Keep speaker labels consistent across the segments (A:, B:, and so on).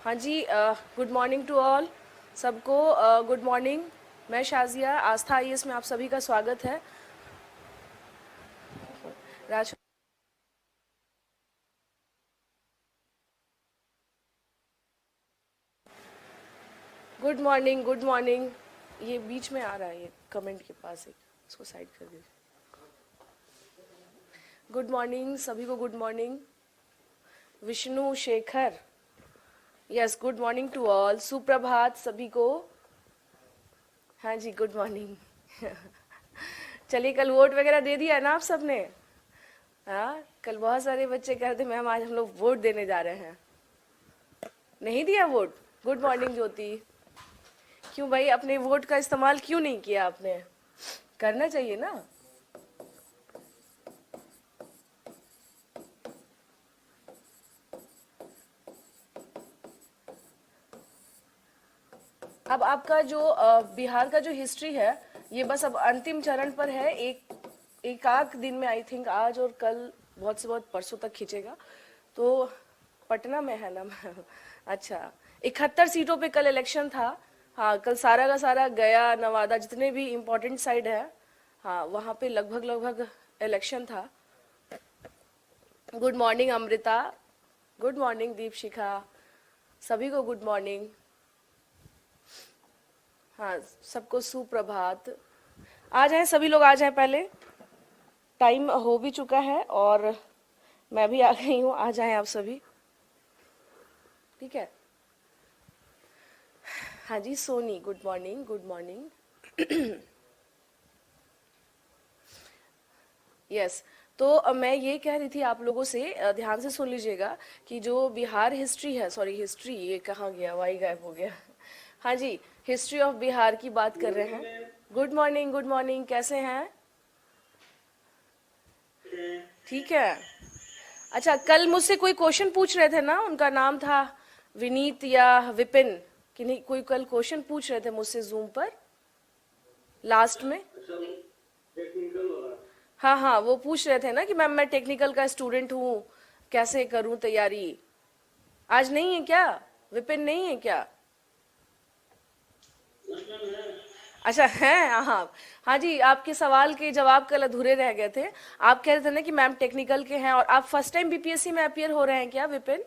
A: हाँ जी, good morning to all सबको। Good morning. मैं शाजिया, आस्था आईएएस में आप सभी का स्वागत है। राज गुड मॉर्निंग, गुड मॉर्निंग। ये बीच में आ रहा है, ये कमेंट के पास एक, इसको साइड कर दीजिए। गुड मॉर्निंग सभी को, good morning. Vishnu Shekhar, yes, good morning to all. सुप्रभात सभी को। हाँ जी, गुड मॉर्निंग। चलिए, कल वोट वगैरह दे दिया ना आप सबने? हाँ, कल बहुत सारे बच्चे कह रहे थे मैम आज हम लोग वोट देने जा रहे हैं। नहीं दिया वोट? गुड मॉर्निंग ज्योति। क्यों भाई, अपने वोट का इस्तेमाल क्यों नहीं किया आपने? करना चाहिए ना। अब आपका जो बिहार का जो हिस्ट्री है, ये बस अब अंतिम चरण पर है। एक आध दिन में, आई थिंक आज और कल, बहुत से बहुत परसों तक खींचेगा। तो पटना में है ना मैम? अच्छा, 71 सीटों पे कल इलेक्शन था। हाँ, कल सारा का सारा गया, नवादा, जितने भी इम्पोर्टेंट साइड है, हाँ वहाँ पे लगभग लगभग इलेक्शन था। Good morning Amrita, good morning Deepshikha, सभी को गुड मॉर्निंग। हाँ, सबको सुप्रभात। आ जाएं सभी लोग, आ जाएं पहले, टाइम हो भी चुका है और मैं भी आ गई हूँ। आ जाएं आप सभी, ठीक है। हाँ जी, Soni, good morning, good morning. Yes. तो मैं ये कह रही थी आप लोगों से, ध्यान से सुन लीजिएगा कि जो बिहार हिस्ट्री है, सॉरी हिस्ट्री, ये कहाँ गया, वाई गायब हो गया। हाँ जी, हिस्ट्री ऑफ बिहार की बात कर रहे हैं। गुड मॉर्निंग, गुड मॉर्निंग, कैसे हैं? ठीक है। अच्छा, कल मुझसे कोई क्वेश्चन पूछ रहे थे ना, उनका नाम था विनीत या विपिन, कि नहीं, कोई कल क्वेश्चन पूछ रहे थे मुझसे जूम पर लास्ट में। हाँ हाँ, वो पूछ रहे थे ना कि मैम मैं टेक्निकल का स्टूडेंट हूँ, कैसे करूँ तैयारी। आज नहीं है क्या? विपिन नहीं है क्या? अच्छा है, हाँ। हाँ जी, आपके सवाल के जवाब कल अधूरे रह गए थे। आप कह रहे थे ना कि मैम टेक्निकल के हैं, और आप फर्स्ट टाइम बीपीएससी में अपियर हो रहे हैं क्या विपिन?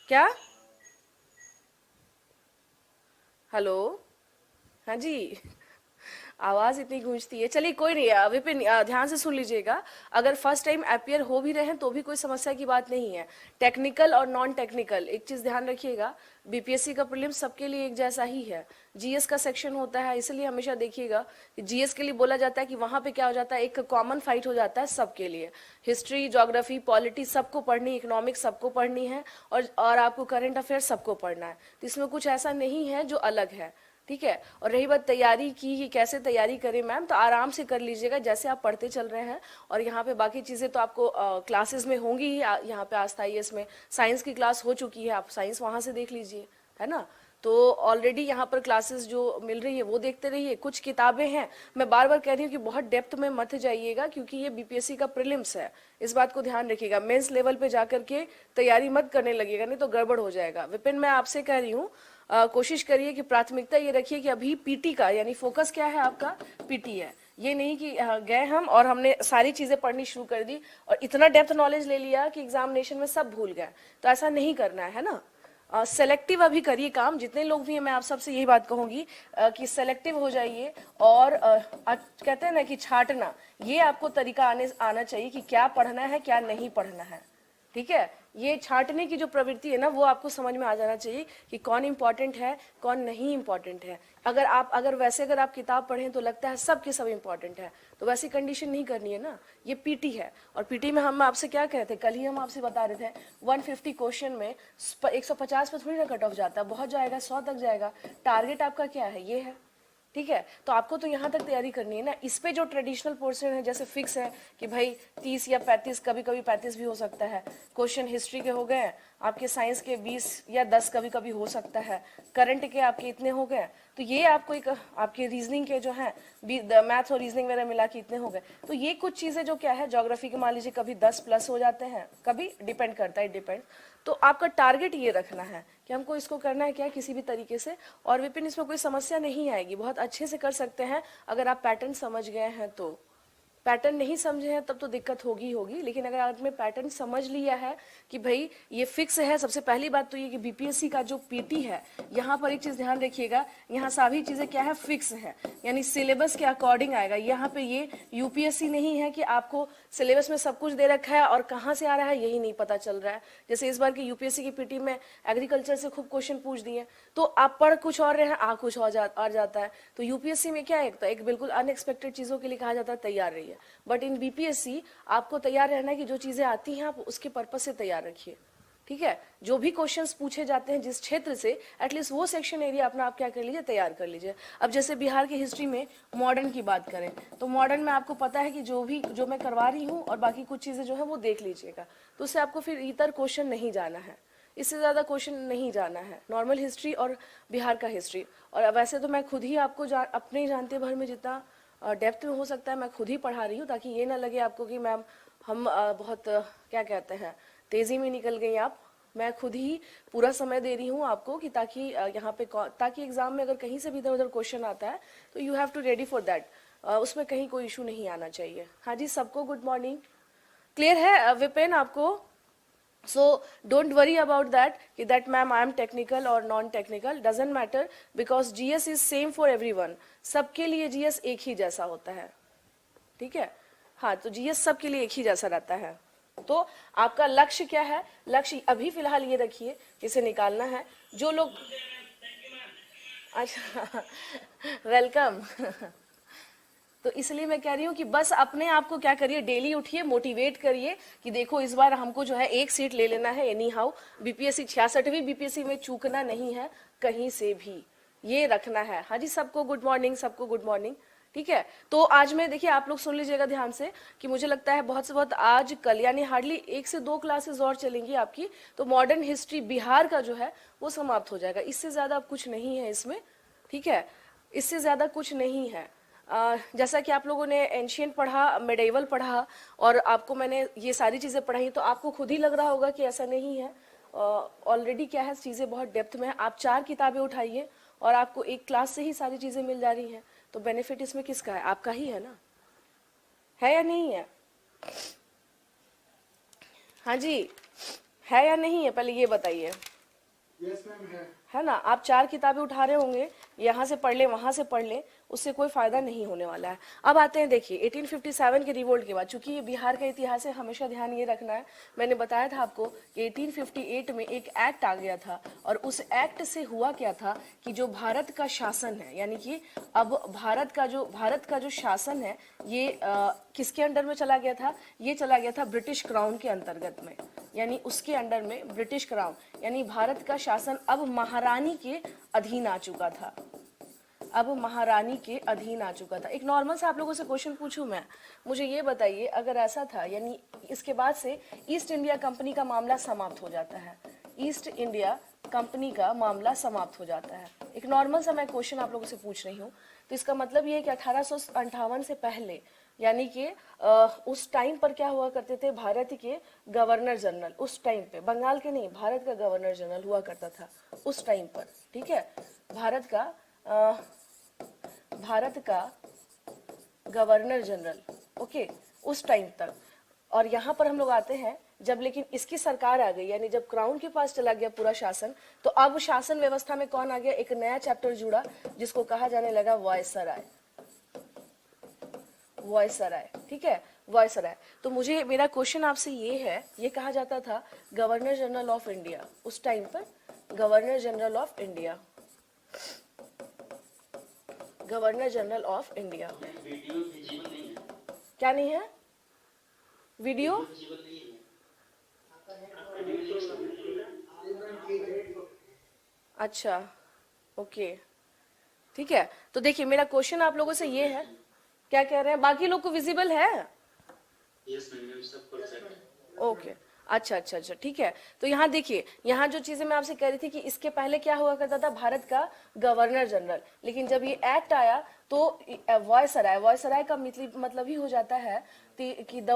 A: क्या? हेलो? हाँ जी। आवाज इतनी गूंजती है। चलिए कोई नहीं, विपिन ध्यान से सुन लीजिएगा। अगर फर्स्ट टाइम अपियर हो भी रहे हैं तो भी कोई समस्या की बात नहीं है। टेक्निकल और नॉन टेक्निकल, एक चीज ध्यान रखिएगा, बीपीएससी का प्रीलिम सबके लिए एक जैसा ही है। जीएस का सेक्शन होता है, इसलिए हमेशा देखिएगा कि जीएस के लिए बोला जाता है कि वहां पे क्या हो जाता है, एक कॉमन फाइट हो जाता है सबके लिए। हिस्ट्री, ज्योग्राफी, पॉलिटी सबको पढ़नी, इकोनॉमिक्स सबको पढ़नी है, और आपको करंट अफेयर सबको पढ़ना है। तो इसमें कुछ ऐसा नहीं है जो अलग है, ठीक है। और रही बात तैयारी की कि कैसे तैयारी करें मैम, तो आराम से कर लीजिएगा जैसे आप पढ़ते चल रहे हैं। और यहाँ पे बाकी चीज़ें तो आपको क्लासेस में होंगी ही। यहाँ पे आस्था आईएएस में साइंस की क्लास हो चुकी है, आप साइंस वहाँ से देख लीजिए, है ना। तो ऑलरेडी यहाँ पर क्लासेस जो मिल रही है वो देखते रहिए। कुछ किताबें हैं, मैं बार बार कह रही हूँ कि बहुत डेप्थ में मत जाइएगा, क्योंकि ये बीपीएससी का प्रीलिम्स है, इस बात को ध्यान रखिएगा। मेंस लेवल पे जाकर के तैयारी मत करने लगेगा, नहीं तो गड़बड़ हो जाएगा। विपिन, मैं आपसे कह रही हूँ, कोशिश करिए कि प्राथमिकता ये रखिए कि अभी पीटी का, यानी फोकस क्या है आपका, पीटी है। ये नहीं कि गए हम और हमने सारी चीजें पढ़नी शुरू कर दी और इतना डेप्थ नॉलेज ले लिया कि एग्जामिनेशन में सब भूल गए। तो ऐसा नहीं करना है ना। सेलेक्टिव अभी करिए काम, जितने लोग भी हैं मैं आप सबसे यही बात कहूंगी कि सेलेक्टिव हो जाइए। और कहते हैं ना कि छांटना, ये आपको तरीका आना चाहिए कि क्या पढ़ना है क्या नहीं पढ़ना है, ठीक है। ये छांटने की जो प्रवृत्ति है ना, वो आपको समझ में आ जाना चाहिए कि कौन इंपॉर्टेंट है कौन नहीं इंपॉर्टेंट है। अगर आप किताब पढ़ें तो लगता है सब के सब इंपॉर्टेंट है, तो वैसी कंडीशन नहीं करनी है ना। ये पीटी है, और पीटी में हम आपसे क्या कह रहे थे, कल ही हम आपसे बता रहे थे 150 क्वेश्चन में 150 पे थोड़ी ना कट ऑफ जाता है, बहुत जाएगा, 100 तक जाएगा। टारगेट आपका क्या है, ये है, ठीक है। तो आपको तो यहाँ तक तैयारी करनी है ना। इस पे जो ट्रेडिशनल पोर्शन है, जैसे फिक्स है कि भाई 30 या 35, कभी कभी 35 भी हो सकता है क्वेश्चन हिस्ट्री के हो गए, आपके साइंस के 20 या 10 कभी कभी हो सकता है, करंट के आपके इतने हो गए, तो ये आपको एक आपके रीजनिंग के जो है मैथ्स और रीजनिंग वगैरह मिला के इतने हो गए। तो ये कुछ चीज़ें जो क्या है ज्योग्राफी के मान लीजिए कभी 10 प्लस हो जाते हैं, कभी डिपेंड करता है, डिपेंड। तो आपका टारगेट ये रखना है कि हमको इसको करना है क्या किसी भी तरीके से। और विपिन इसमें कोई समस्या नहीं आएगी, बहुत अच्छे से कर सकते हैं अगर आप पैटर्न समझ गए हैं तो। पैटर्न नहीं समझे हैं तब तो दिक्कत होगी ही होगी, लेकिन अगर आपने पैटर्न समझ लिया है कि भाई ये फिक्स है। सबसे पहली बात तो ये कि बीपीएससी का जो पीटी है, यहाँ पर एक चीज ध्यान रखिएगा, यहाँ सभी चीजें क्या है फिक्स है, यानी सिलेबस के अकॉर्डिंग आएगा। यहाँ पे ये यूपीएससी नहीं है कि आपको सिलेबस में सब कुछ दे रखा है और कहाँ से आ रहा है यही नहीं पता चल रहा है। जैसे इस बार की यूपीएससी की पीटी में एग्रीकल्चर से खूब क्वेश्चन पूछ दिए, तो आप पढ़ कुछ और रहे हैं आ कुछ और जाता है। तो यूपीएससी में क्या है, एक बिल्कुल अनएक्सपेक्टेड चीजों के लिए कहा जाता है तैयार रहिए। बट इन बीपीएससी आपको तैयार रहना है कि जो चीजें आती हैं आप उसके पर्पस से तैयार रखिए, ठीक है। जो भी क्वेश्चंस पूछे जाते हैं जिस क्षेत्र से, एटलीस्ट वो सेक्शन एरिया अपना आप क्या कर लीजिए, तैयार कर लीजिए। अब जैसे बिहार की हिस्ट्री में मॉडर्न की बात करें तो मॉडर्न में आपको पता है कि जो मैं करवा रही हूँ और बाकी कुछ चीजें जो है वो देख लीजिएगा, तो उससे आपको फिर इतर क्वेश्चन नहीं जाना है, इससे ज़्यादा क्वेश्चन नहीं जाना है। नॉर्मल हिस्ट्री और बिहार का हिस्ट्री, और वैसे तो मैं खुद ही आपको अपने ही जानते भर में जितना डेप्थ में हो सकता है मैं खुद ही पढ़ा रही हूँ, ताकि ये ना लगे आपको कि मैम हम बहुत क्या कहते हैं तेज़ी में निकल गई आप। मैं खुद ही पूरा समय दे रही हूँ आपको कि ताकि यहाँ पे ताकि एग्जाम में अगर कहीं से भी इधर उधर क्वेश्चन आता है तो you have to ready for that, उसमें कहीं कोई इशू नहीं आना चाहिए। हाँ जी, सबको गुड मॉर्निंग। क्लियर है विपिन आपको? So don't worry about that ma'am I am technical or non-technical, doesn't matter, because GS is same for everyone, सबके लिए GS एक ही जैसा होता है, ठीक है। हाँ, तो GS सबके लिए एक ही जैसा रहता है। तो आपका लक्ष्य क्या है? लक्ष्य अभी फिलहाल ये रखिए कि इसे निकालना है। जो लोग अच्छा वेलकम तो इसलिए मैं कह रही हूँ कि बस अपने आप को क्या करिए, डेली उठिए, मोटिवेट करिए कि देखो इस बार हमको जो है एक सीट ले लेना है एनी हाउ। बीपीएससी 66वीं बीपीएससी में चूकना नहीं है कहीं से भी, ये रखना है। हाँ जी, सबको गुड मॉर्निंग, सबको गुड मॉर्निंग, ठीक है। तो आज में देखिए आप लोग सुन लीजिएगा ध्यान से कि मुझे लगता है बहुत से बहुत आज कल यानी हार्डली 1 से 2 क्लासेस और चलेंगी आपकी, तो मॉडर्न हिस्ट्री बिहार का जो है वो समाप्त हो जाएगा। इससे ज्यादा अब कुछ नहीं है इसमें, ठीक है, इससे ज्यादा कुछ नहीं है। जैसा कि आप लोगों ने एंशियंट पढ़ा, मेडिवल पढ़ा और आपको मैंने ये सारी चीज़ें पढ़ाई, तो आपको खुद ही लग रहा होगा कि ऐसा नहीं है। ऑलरेडी क्या है, चीज़ें बहुत डेप्थ में है। आप 4 किताबें उठाइए और आपको एक क्लास से ही सारी चीज़ें मिल जा रही हैं, तो बेनिफिट इसमें किसका है? आपका ही है ना, है या नहीं है? हाँ जी, है या नहीं है, पहले ये बताइए।
B: यस मैम
A: है ना। आप 4 किताबें उठा रहे होंगे, यहाँ से पढ़ ले वहाँ से पढ़ ले, उससे कोई फायदा नहीं होने वाला है। अब आते हैं देखिए 1857 के रिवोल्ट के बाद, चूंकि ये बिहार का इतिहास है हमेशा ध्यान ये रखना है। मैंने बताया था आपको कि 1858 में एक एक्ट आ गया था, और उस एक्ट से हुआ क्या था कि जो भारत का शासन है, यानी कि अब भारत का जो शासन है ये किसके अंडर में चला गया था? ये चला गया था ब्रिटिश क्राउन के अंतर्गत में, यानी उसके अंडर में ब्रिटिश क्राउन, यानी भारत का शासन अब महारानी के अधीन आ चुका था। अब महारानी के अधीन आ चुका था। एक नॉर्मल सा आप लोगों से क्वेश्चन पूछूं मैं, मुझे ये बताइए अगर ऐसा था, यानी इसके बाद से ईस्ट इंडिया कंपनी का मामला समाप्त हो जाता है, ईस्ट इंडिया कंपनी का मामला समाप्त हो जाता है। एक नॉर्मल सा मैं क्वेश्चन आप लोगों से पूछ रही हूँ, तो इसका मतलब ये है कि 1858 से पहले, यानी कि उस टाइम पर क्या हुआ करते थे, भारत के गवर्नर जनरल, उस टाइम पे बंगाल के नहीं, भारत का गवर्नर जनरल हुआ करता था उस टाइम पर, ठीक है। भारत का गवर्नर जनरल, ओके, उस टाइम तक। और यहाँ पर हम लोग आते हैं जब लेकिन इसकी सरकार आ गई, यानी जब क्राउन के पास चला गया पूरा शासन, तो अब शासन व्यवस्था में कौन आ गया? एक नया चैप्टर जुड़ा जिसको कहा जाने लगा वायसराय, वायसराय, ठीक है, वायसराय। तो मुझे मेरा क्वेश्चन आपसे ये है, ये कहा जाता था गवर्नर जनरल ऑफ इंडिया उस टाइम पर, governor general of India, governor general of India. क्या नहीं है? वीडियो अच्छा, ओके, ठीक है। तो देखिए मेरा क्वेश्चन आप लोगों से ये है, क्या कह रहे हैं, बाकी लोग को विजिबल है?
B: यस मैम, सब परफेक्ट।
A: ओके, अच्छा अच्छा अच्छा, ठीक है। तो यहाँ देखिए, यहाँ जो चीजें मैं आपसे कह रही थी कि इसके पहले क्या हुआ करता था, भारत का गवर्नर जनरल, लेकिन जब ये एक्ट आया तो वॉयसराय, वॉयसराय का मतलब ही हो जाता है कि the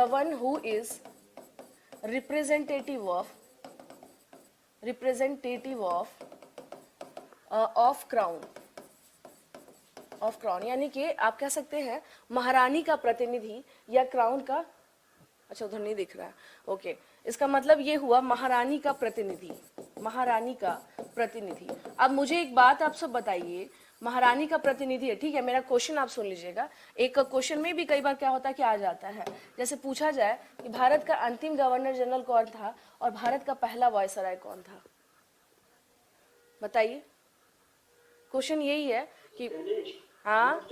A: one who is representative of crown, यानी कि आप कह सकते हैं महारानी का प्रतिनिधि या क्राउन का, अच्छा उधर नहीं दिख रहा है, ओके, इसका मतलब ये हुआ महारानी का प्रतिनिधि, महारानी का प्रतिनिधि। अब मुझे एक बात आप सब बताइए, महारानी का प्रतिनिधि है, ठीक है, मेरा क्वेश्चन आप सुन लीजिएगा। एक क्वेश्चन में भी कई बार क्या होता है कि आ जाता है, जैसे पूछा जाए कि भारत का अंतिम गवर्नर जनरल कौन था और भारत का पहला वायसराय कौन था, बताइए। क्वेश्चन यही है कि हाँ,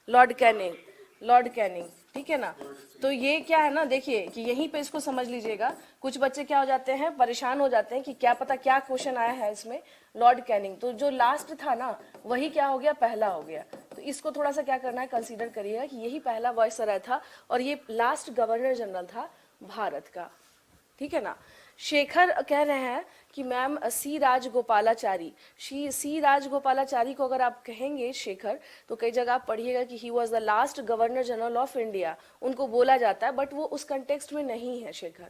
A: लॉर्ड कैनिंग, लॉर्ड कैनिंग, ठीक है ना। तो ये क्या है ना, देखिए कि यहीं पे इसको समझ लीजिएगा। कुछ बच्चे क्या हो जाते हैं, परेशान हो जाते हैं कि क्या पता क्या क्वेश्चन आया है इसमें, लॉर्ड कैनिंग, तो जो लास्ट था ना वही क्या हो गया, पहला हो गया। तो इसको थोड़ा सा क्या करना है, कंसीडर करिएगा कि यही पहला वायसराय था और ये लास्ट गवर्नर जनरल था भारत का, ठीक है ना। शेखर कह रहे हैं कि मैम सी राजगोपालाचारी, सी राजगोपालाचारी को अगर आप कहेंगे शेखर, तो कई जगह आप पढ़िएगा कि he was the last governor general of India, उनको बोला जाता है, बट वो उस कंटेक्स्ट में नहीं है Shekhar.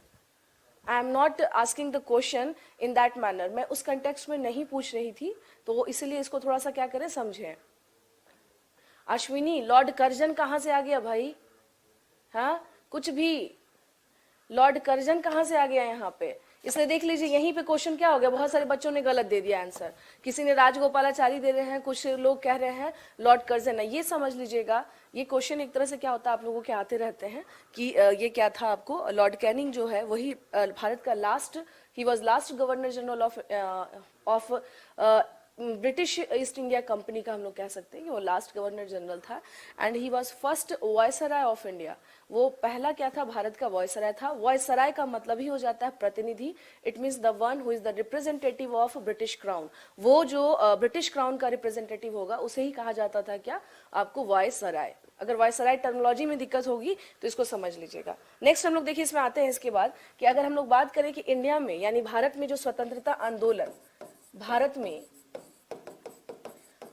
A: I am not asking the question in that manner, मैं उस कंटेक्स्ट में नहीं पूछ रही थी, तो इसलिए इसको थोड़ा सा क्या करें, समझें। अश्विनी, लॉर्ड कर्जन कहाँ से आ गया भाई, हाँ कुछ भी, लॉर्ड कर्जन कहाँ से आ गया यहाँ पे, इसलिए देख लीजिए यहीं पे क्वेश्चन क्या हो गया, बहुत सारे बच्चों ने गलत दे दिया आंसर, किसी ने राजगोपालाचारी दे रहे हैं, कुछ लोग कह रहे हैं लॉर्ड कर्जन है। ये समझ लीजिएगा, ये क्वेश्चन एक तरह से क्या होता है, आप लोगों के आते रहते हैं कि ये क्या था आपको, लॉर्ड कैनिंग जो है वही भारत का last, he was last governor general of British east India company का हम लोग कह सकते हैं कि वो लास्ट गवर्नर जनरल था, and he was first viceroy of India, वो पहला क्या था, भारत का वॉयसराय था। वॉयसराय का मतलब ही हो जाता है प्रतिनिधि, it means the one who is the representative of British crown, वो जो ब्रिटिश क्राउन का रिप्रेजेंटेटिव होगा उसे ही कहा जाता था क्या, आपको वॉयसराय। अगर वॉयसराय टर्मिनोलॉजी में दिक्कत होगी तो इसको समझ लीजिएगा। नेक्स्ट हम लोग देखिए इसमें आते हैं इसके बाद कि अगर हम लोग बात करें कि इंडिया में यानी भारत में जो स्वतंत्रता आंदोलन, भारत में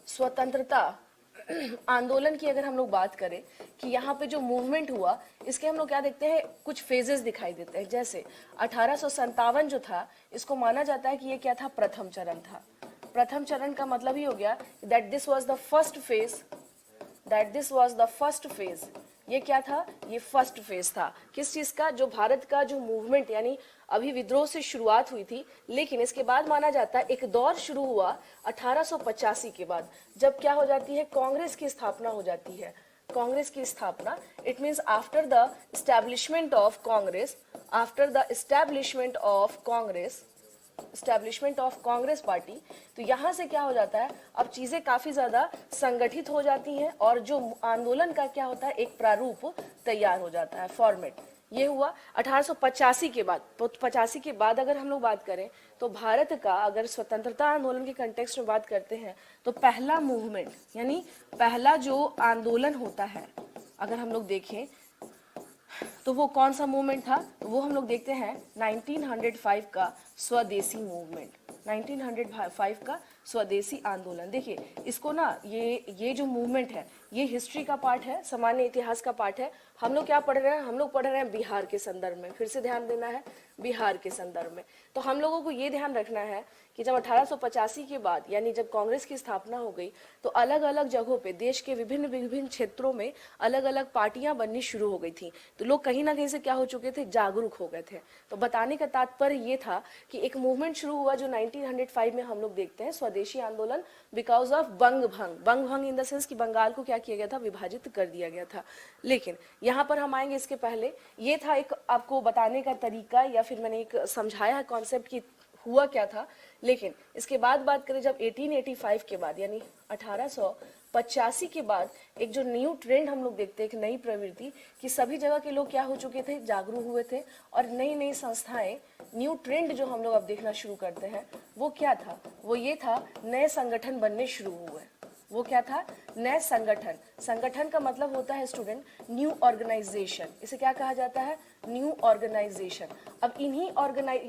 A: स्वतंत्रता आंदोलन की अगर हम लोग बात करें कि यहाँ पे जो मूवमेंट हुआ, इसके हम लोग क्या देखते हैं, कुछ फेजेस दिखाई देते हैं। जैसे 1857 जो था, इसको माना जाता है कि ये क्या था, प्रथम चरण था। प्रथम चरण का मतलब ही हो गया that this was the first phase, ये क्या था, ये फर्स्ट फेज था। किस चीज का, जो भारत का जो मूवमेंट यानी अभी विद्रोह से शुरुआत हुई थी, लेकिन इसके बाद माना जाता है एक दौर शुरू हुआ 1885 के बाद, जब क्या हो जाती है, कांग्रेस की स्थापना हो जाती है। कांग्रेस की स्थापना, it means after the establishment of Congress, establishment of Congress party. तो यहाँ से क्या हो जाता है, अब चीजें काफी ज्यादा संगठित हो जाती हैं और जो आंदोलन का क्या होता है, एक प्रारूप तैयार हो जाता है, फॉर्मेट। ये हुआ 1885 के बाद। तो 85 के बाद अगर हम लोग बात करें तो भारत का, अगर स्वतंत्रता आंदोलन के कंटेक्स्ट में बात करते हैं, तो पहला मूवमेंट यानी पहला जो आंदोलन होता है, अगर हम लोग देखें तो वो कौन सा मूवमेंट था, वो हम लोग देखते हैं 1905 का स्वदेशी मूवमेंट, 1905 का स्वदेशी आंदोलन। देखिए इसको ना, ये जो मूवमेंट है ये हिस्ट्री का पार्ट है, सामान्य इतिहास का पार्ट है। हम लोग क्या पढ़ रहे हैं, हम लोग पढ़ रहे हैं बिहार के संदर्भ में, फिर से ध्यान देना है बिहार के संदर्भ में। तो हम लोगों को ये ध्यान रखना है कि जब 1885 के बाद यानी जब कांग्रेस की स्थापना हो गई, तो अलग अलग जगहों पे देश के विभिन्न विभिन्न क्षेत्रों में अलग अलग पार्टियां बननी शुरू हो गई थी। तो लोग कहीं ना कहीं से क्या हो चुके थे, जागरूक हो गए थे। तो बताने का तात्पर्य ये था कि एक मूवमेंट शुरू हुआ जो 1905 में हम लोग देखते हैं, स्वदेशी आंदोलन, बिकॉज ऑफ बंग भंग इन द सेंस कि बंगाल को क्या किया गया था, विभाजित कर दिया गया था। लेकिन यहाँ पर हम आएंगे, इसके पहले ये था एक आपको बताने का तरीका, या फिर मैंने एक समझाया है कॉन्सेप्ट कि हुआ क्या था। लेकिन इसके बाद बात करें जब 1885 के बाद यानी 1885 के बाद एक जो न्यू ट्रेंड हम लोग देखते हैं, एक नई प्रवृत्ति, कि सभी जगह के लोग क्या हो चुके थे, जागरूक हुए थे, और नई नई संस्थाएं, न्यू ट्रेंड जो हम लोग अब देखना शुरू करते हैं, वो क्या था, वो ये था, नए संगठन बनने शुरू हुए। वो क्या था? नए संगठन। संगठन का मतलब होता है स्टूडेंट न्यू ऑर्गेनाइजेशन। इसे क्या कहा जाता है? New organization. अब इन्हीं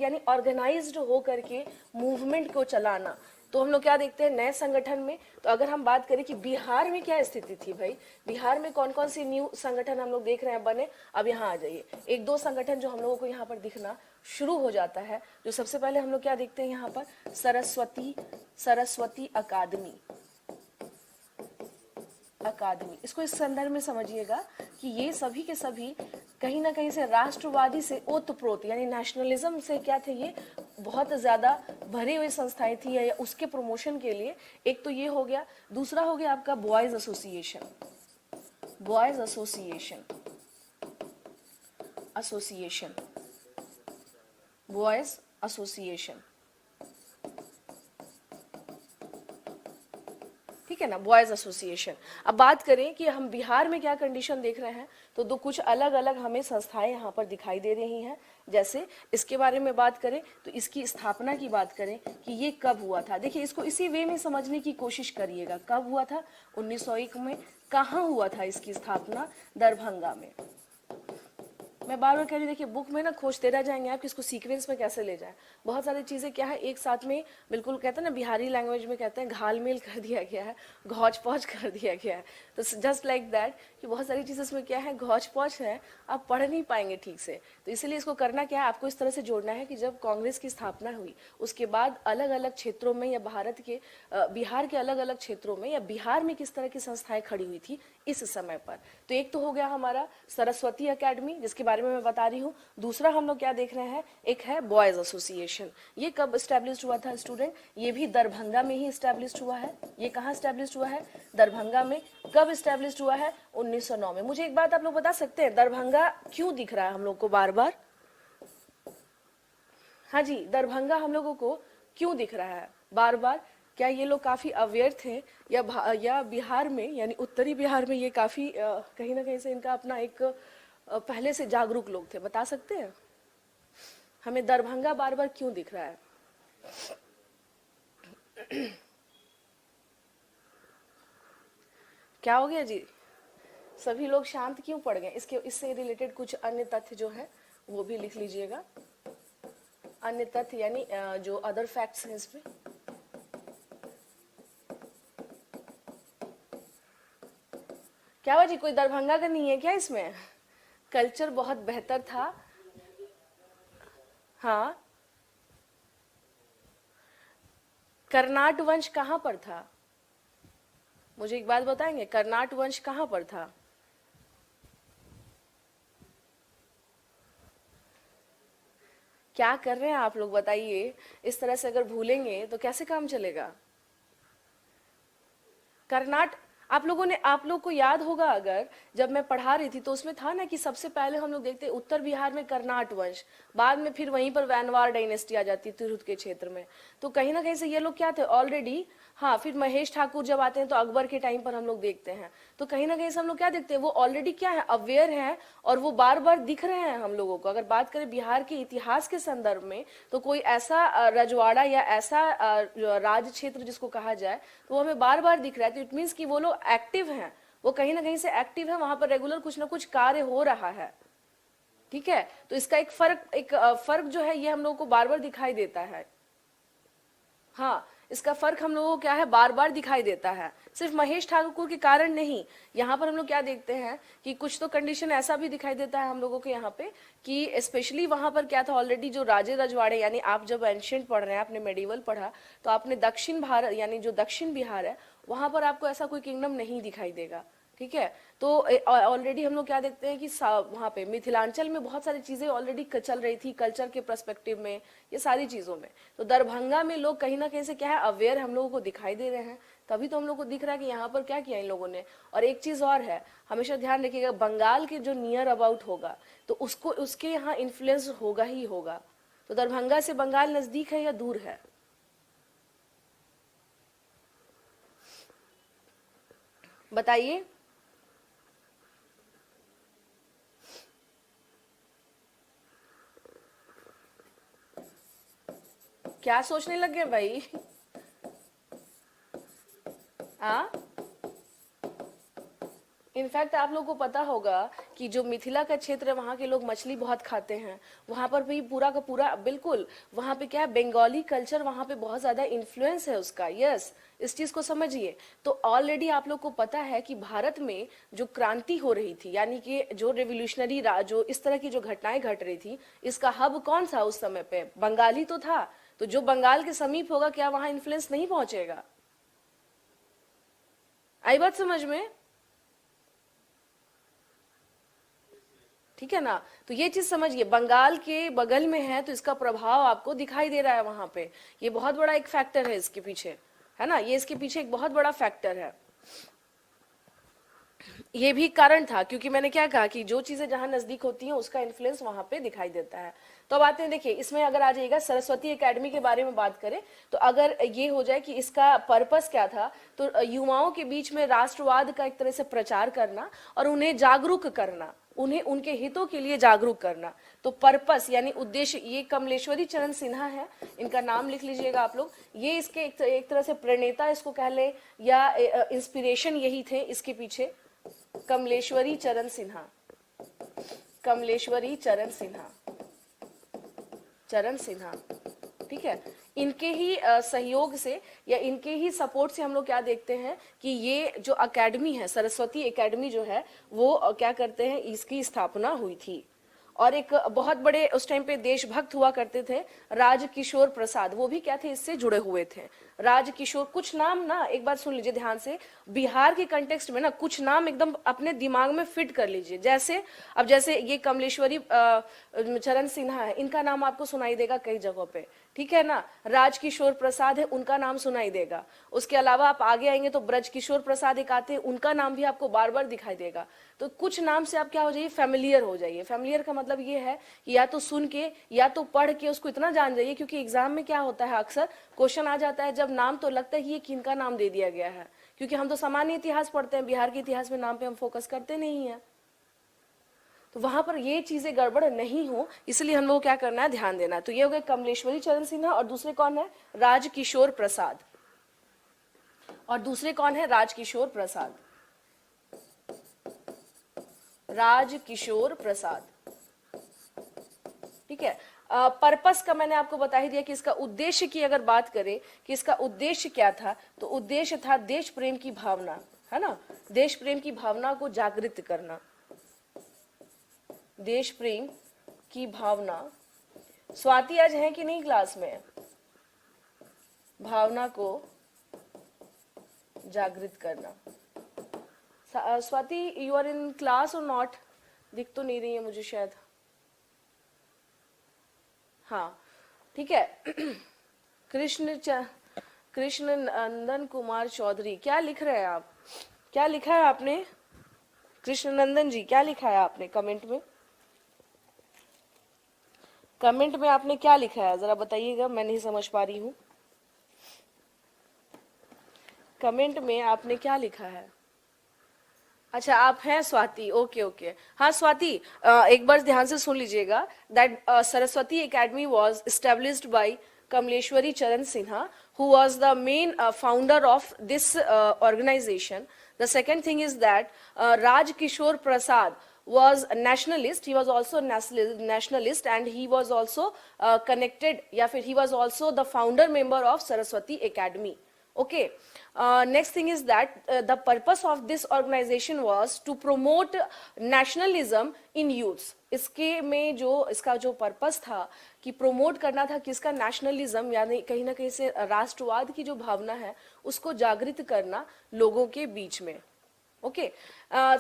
A: यानी ऑर्गेनाइज्ड हो करके मूवमेंट को चलाना। तो हम लोग क्या देखते हैं नए संगठन में? तो अगर हम बात करें कि बिहार में क्या स्थिति थी भाई, बिहार में कौन कौन सी न्यू संगठन हम लोग देख रहे हैं बने? अब यहाँ आ जाइए, एक दो संगठन जो हम लोगों को यहाँ पर दिखना शुरू हो जाता है। जो सबसे पहले हम लोग क्या देखते हैं यहाँ पर? सरस्वती अकादमी। इसको इस संदर्भ में समझिएगा कि ये सभी के सभी कहीं ना कहीं से राष्ट्रवादी से ओतप्रोत यानी नेशनलिज्म से क्या थे, ये बहुत ज्यादा भरी हुई संस्थाएं थी या उसके प्रमोशन के लिए। एक तो ये हो गया, दूसरा हो गया आपका boys association. Boys association association boys association, ठीक है ना, बॉयज एसोसिएशन। अब बात करें कि हम बिहार में क्या कंडीशन देख रहे हैं, तो दो कुछ अलग अलग हमें संस्थाएं यहाँ पर दिखाई दे रही हैं। जैसे इसके बारे में बात करें तो इसकी स्थापना की बात करें कि ये कब हुआ था। देखिए इसको इसी वे में समझने की कोशिश करिएगा, कब हुआ था? 1901 में। कहाँ हुआ था इसकी स्थापना? दरभंगा में। मैं बार बार कह रही, देखिए बुक में ना खोजते रह जाएंगे आप कि इसको सीक्वेंस में कैसे ले जाएं। बहुत सारी चीज़ें क्या है एक साथ में, बिल्कुल कहते हैं ना बिहारी लैंग्वेज में कहते हैं घालमेल कर दिया गया है, घौच पौच कर दिया गया है। तो जस्ट लाइक दैट कि बहुत सारी चीज़ें इसमें क्या है, घौच पौच है, आप पढ़ नहीं पाएंगे ठीक से। तो इसीलिए इसको करना क्या है, आपको इस तरह से जोड़ना है कि जब कांग्रेस की स्थापना हुई उसके बाद अलग अलग क्षेत्रों में या भारत के बिहार के अलग अलग क्षेत्रों में या बिहार में किस तरह की संस्थाएं खड़ी हुई थी इस समय पर। तो एक तो हो गया हमारा सरस्वती अकेडमी जिसके बारे में मैं बता रही हूँ। दूसरा हम लोग क्या देख रहे हैं, एक है बॉयज एसोसिएशन। ये कब स्टैब्लिश हुआ था स्टूडेंट? ये भी दरभंगा में ही स्टैब्लिश हुआ है। ये कहाँ स्टैब्लिश हुआ है? दरभंगा में। कब स्टैब्लिश हुआ है? 1909 में। मुझे एक बात आप लोग बता सकते हैं, दरभंगा क्यों दिख रहा है हम लोग को बार बार? हाँ जी, दरभंगा हम लोगों को क्यों दिख रहा है बार बार? क्या ये लोग काफी अवेयर थे या बिहार में यानी उत्तरी बिहार में ये काफी कहीं ना कहीं से इनका अपना एक पहले से जागरूक लोग थे? बता सकते हैं हमें दरभंगा बार बार क्यों दिख रहा है? क्या हो गया जी, सभी लोग शांत क्यों पड़ गए? इसके इससे रिलेटेड कुछ अन्य तथ्य जो है वो भी लिख लीजिएगा। अन्य तथ्य यानी जो अदर फैक्ट्स हैं इसमें। क्या हुआ जी, कोई दरभंगा का नहीं है क्या इसमें? कल्चर बहुत बेहतर था। हाँ, कर्नाट वंश कहाँ पर था? मुझे एक बात बताएंगे, कर्नाट वंश कहाँ पर था? क्या कर रहे हैं आप लोग बताइए? इस तरह से अगर भूलेंगे तो कैसे काम चलेगा? कर्नाट आप लोग को याद होगा, अगर जब मैं पढ़ा रही थी तो उसमें था ना कि सबसे पहले हम लोग देखते उत्तर बिहार में कर्नाट वंश, बाद में फिर वहीं पर वैनवार डायनेस्टी आ जाती तिरहुत के क्षेत्र में। तो कहीं ना कहीं से ये लोग क्या थे ऑलरेडी। हाँ, फिर महेश ठाकुर जब आते हैं तो अकबर के टाइम पर हम लोग देखते हैं। तो कहीं ना कहीं से हम लोग क्या देखते हैं, वो ऑलरेडी क्या है, अवेयर है और वो बार बार दिख रहे हैं हम लोगों को। अगर बात करें बिहार के इतिहास के संदर्भ में तो कोई ऐसा रजवाड़ा या ऐसा राज क्षेत्र जिसको कहा जाए तो वो हमें बार बार दिख रहा है। तो इट मीन्स कि वो लोग एक्टिव हैं, वो कहीं ना कहीं से एक्टिव है, वहां पर रेगुलर कुछ ना कुछ कार्य हो रहा है। ठीक है, तो इसका एक फर्क जो है ये हम लोगों को बार बार दिखाई देता है। हाँ, इसका फर्क हम लोगों को क्या है, बार बार दिखाई देता है, सिर्फ महेश ठाकुर के कारण नहीं। यहाँ पर हम लोग क्या देखते हैं कि कुछ तो कंडीशन ऐसा भी दिखाई देता है हम लोगों को यहाँ पे कि स्पेशली वहां पर क्या था, ऑलरेडी जो राजे रजवाड़े यानी आप जब एंशियंट पढ़ रहे हैं, आपने मेडिवल पढ़ा तो आपने दक्षिण भारत यानी जो दक्षिण बिहार है वहां पर आपको ऐसा कोई किंगडम नहीं दिखाई देगा। ठीक है, तो ऑलरेडी हम लोग क्या देखते हैं कि वहाँ पे मिथिलांचल में बहुत सारी चीजें ऑलरेडी चल रही थी कल्चर के पर्सपेक्टिव में, ये सारी चीजों में। तो दरभंगा में लोग कहीं ना कहीं से क्या है, अवेयर हम लोगों को दिखाई दे रहे हैं। तभी तो हम लोग को दिख रहा है कि यहाँ पर क्या किया इन लोगों ने। और एक चीज और है, हमेशा ध्यान रखिएगा, बंगाल के जो नियर अबाउट होगा तो उसको उसके यहाँ इन्फ्लुएंस होगा ही होगा। तो दरभंगा से बंगाल नजदीक है या दूर है? बताइए। क्या सोचने लग गए भाई? हाँ, इनफैक्ट आप लोगों को पता होगा कि जो मिथिला का क्षेत्र है वहाँ के लोग मछली बहुत खाते हैं, वहाँ पर भी पूरा का पूरा बिल्कुल, वहाँ पे क्या है, बंगाली कल्चर वहाँ पे बहुत ज़्यादा इन्फ्लुएंस है उसका। यस, इस चीज़ को समझिए। तो ऑलरेडी आप लोग को पता है कि भारत में जो क्रांति हो रही थी, यानी कि जो रेवोल्यूशनरी जो इस तरह की जो घटनाएं घट रही थी, इसका हब कौन था उस समय पे? बंगाली तो था। तो जो बंगाल के समीप होगा, क्या वहाँ इन्फ्लुएंस नहीं पहुंचेगा? आई बात समझ में? ठीक है ना? तो ये चीज समझिए, बंगाल के बगल में है तो इसका प्रभाव आपको दिखाई दे रहा है वहां पे। ये बहुत बड़ा एक फैक्टर है इसके पीछे, है ना? ये इसके पीछे एक बहुत बड़ा फैक्टर है। ये भी कारण था, क्योंकि मैंने क्या कहा कि जो चीजें जहां नजदीक होती हैं उसका इन्फ्लुएंस वहां पे दिखाई देता है। तो अब आते हैं, देखिए इसमें अगर आ जाइएगा सरस्वती एकेडमी के बारे में बात करें, तो अगर ये हो जाए कि इसका पर्पस क्या था, तो युवाओं के बीच में राष्ट्रवाद का एक तरह से प्रचार करना और उन्हें जागरूक करना, उन्हें उनके हितों के लिए जागरूक करना। तो पर्पस यानी उद्देश्य, ये कमलेश्वरी चरण सिन्हा है, इनका नाम लिख लीजिएगा आप लोग। ये इसके एक तरह से प्रणेता इसको कह ले, या इंस्पिरेशन यही थे इसके पीछे। कमलेश्वरी चरण सिन्हा, कमलेश्वरी चरण सिन्हा, चरण सिन्हा, ठीक है। इनके ही सहयोग से या इनके ही सपोर्ट से हम लोग क्या देखते हैं कि ये जो एकेडमी है, सरस्वती एकेडमी जो है, वो क्या करते हैं, इसकी स्थापना हुई थी। और एक बहुत बड़े उस टाइम पे देशभक्त हुआ करते थे, राजकिशोर प्रसाद, वो भी क्या थे, इससे जुड़े हुए थे। राजकिशोर, कुछ नाम ना एक बार सुन लीजिए ध्यान से, बिहार के कंटेक्स्ट में ना कुछ नाम एकदम अपने दिमाग में फिट कर लीजिए। जैसे अब जैसे ये कमलेश्वरी चरण सिन्हा है, इनका नाम आपको सुनाई देगा कई जगहों पे, ठीक है ना। राजकिशोर प्रसाद है, उनका नाम सुनाई देगा। उसके अलावा आप आगे आएंगे तो ब्रजकिशोर प्रसाद एक आते हैं, उनका नाम भी आपको बार बार दिखाई देगा। तो कुछ नाम से आप क्या हो जाइए, फेमिलियर हो जाइए। फेमिलियर का मतलब ये है कि या तो सुन के या तो पढ़ के उसको इतना जान जाइए, क्योंकि एग्जाम में क्या होता है, अक्सर क्वेश्चन आ जाता है जब नाम तो लगता है कि ये किनका नाम दे दिया गया है, क्योंकि हम तो सामान्य इतिहास पढ़ते हैं, बिहार के इतिहास में नाम पे हम फोकस करते नहीं है। तो वहां पर ये चीजें गड़बड़ नहीं हो, इसलिए हम लोग क्या करना है, ध्यान देना है। तो ये हो गए कमलेश्वरी चरण सिन्हा, और दूसरे कौन है, राजकिशोर प्रसाद। और दूसरे कौन है, राजकिशोर प्रसाद, राजकिशोर प्रसाद, ठीक है। पर्पस का मैंने आपको बता ही दिया कि इसका उद्देश्य की अगर बात करें कि इसका उद्देश्य क्या था, तो उद्देश्य था देश प्रेम की भावना, है ना, देश प्रेम की भावना को जागृत करना, देश प्रेम की भावना। स्वाति आज है कि नहीं क्लास में? भावना को जागृत करना। Swati, you are in class और नॉट? दिख तो नहीं रही है मुझे शायद। हाँ, ठीक है। कृष्ण नंदन कुमार चौधरी, क्या लिख रहे हैं आप? क्या लिखा है आपने? कृष्ण नंदन जी, क्या लिखा है आपने कमेंट में? कमेंट में आपने क्या लिखा है, जरा बताइएगा, मैं नहीं समझ पा रही हूँ। कमेंट में आपने क्या लिखा है? अच्छा, आप हैं स्वाति, ओके ओके। हाँ स्वाति, एक बार ध्यान से सुन लीजिएगा, that Saraswati academy was established by Kamleshwari चरण Sinha, who was the main founder of this organization. The second thing is that Raj Kishore Prasad was a nationalist. He was also nationalist, and he was also connected, या फिर he was also the founder member of Saraswati Academy. Okay. Next thing is that the purpose of this organization was to promote nationalism in youths. इसके में जो इसका जो purpose था कि promote करना था किसका, नेशनलिज्म, यानी कहीं ना कहीं से राष्ट्रवाद की जो भावना है उसको जागृत करना लोगों के बीच में। ओके।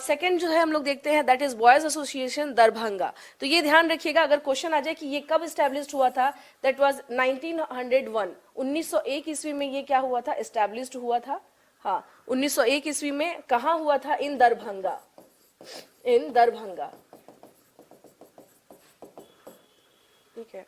A: सेकंड जो है हम लोग देखते हैं, that is boys association Darbhanga. तो ये ध्यान रखिएगा, अगर क्वेश्चन आ जाए कि ये कब स्टैब्लिश्ड हुआ था, दैट वाज 1901, 1901 ईस्वी में ये क्या हुआ था, एस्टैब्लिश्ड हुआ था। हाँ, 1901 ईस्वी में कहाँ हुआ था, इन दरभंगा, इन दरभंगा, ठीक है।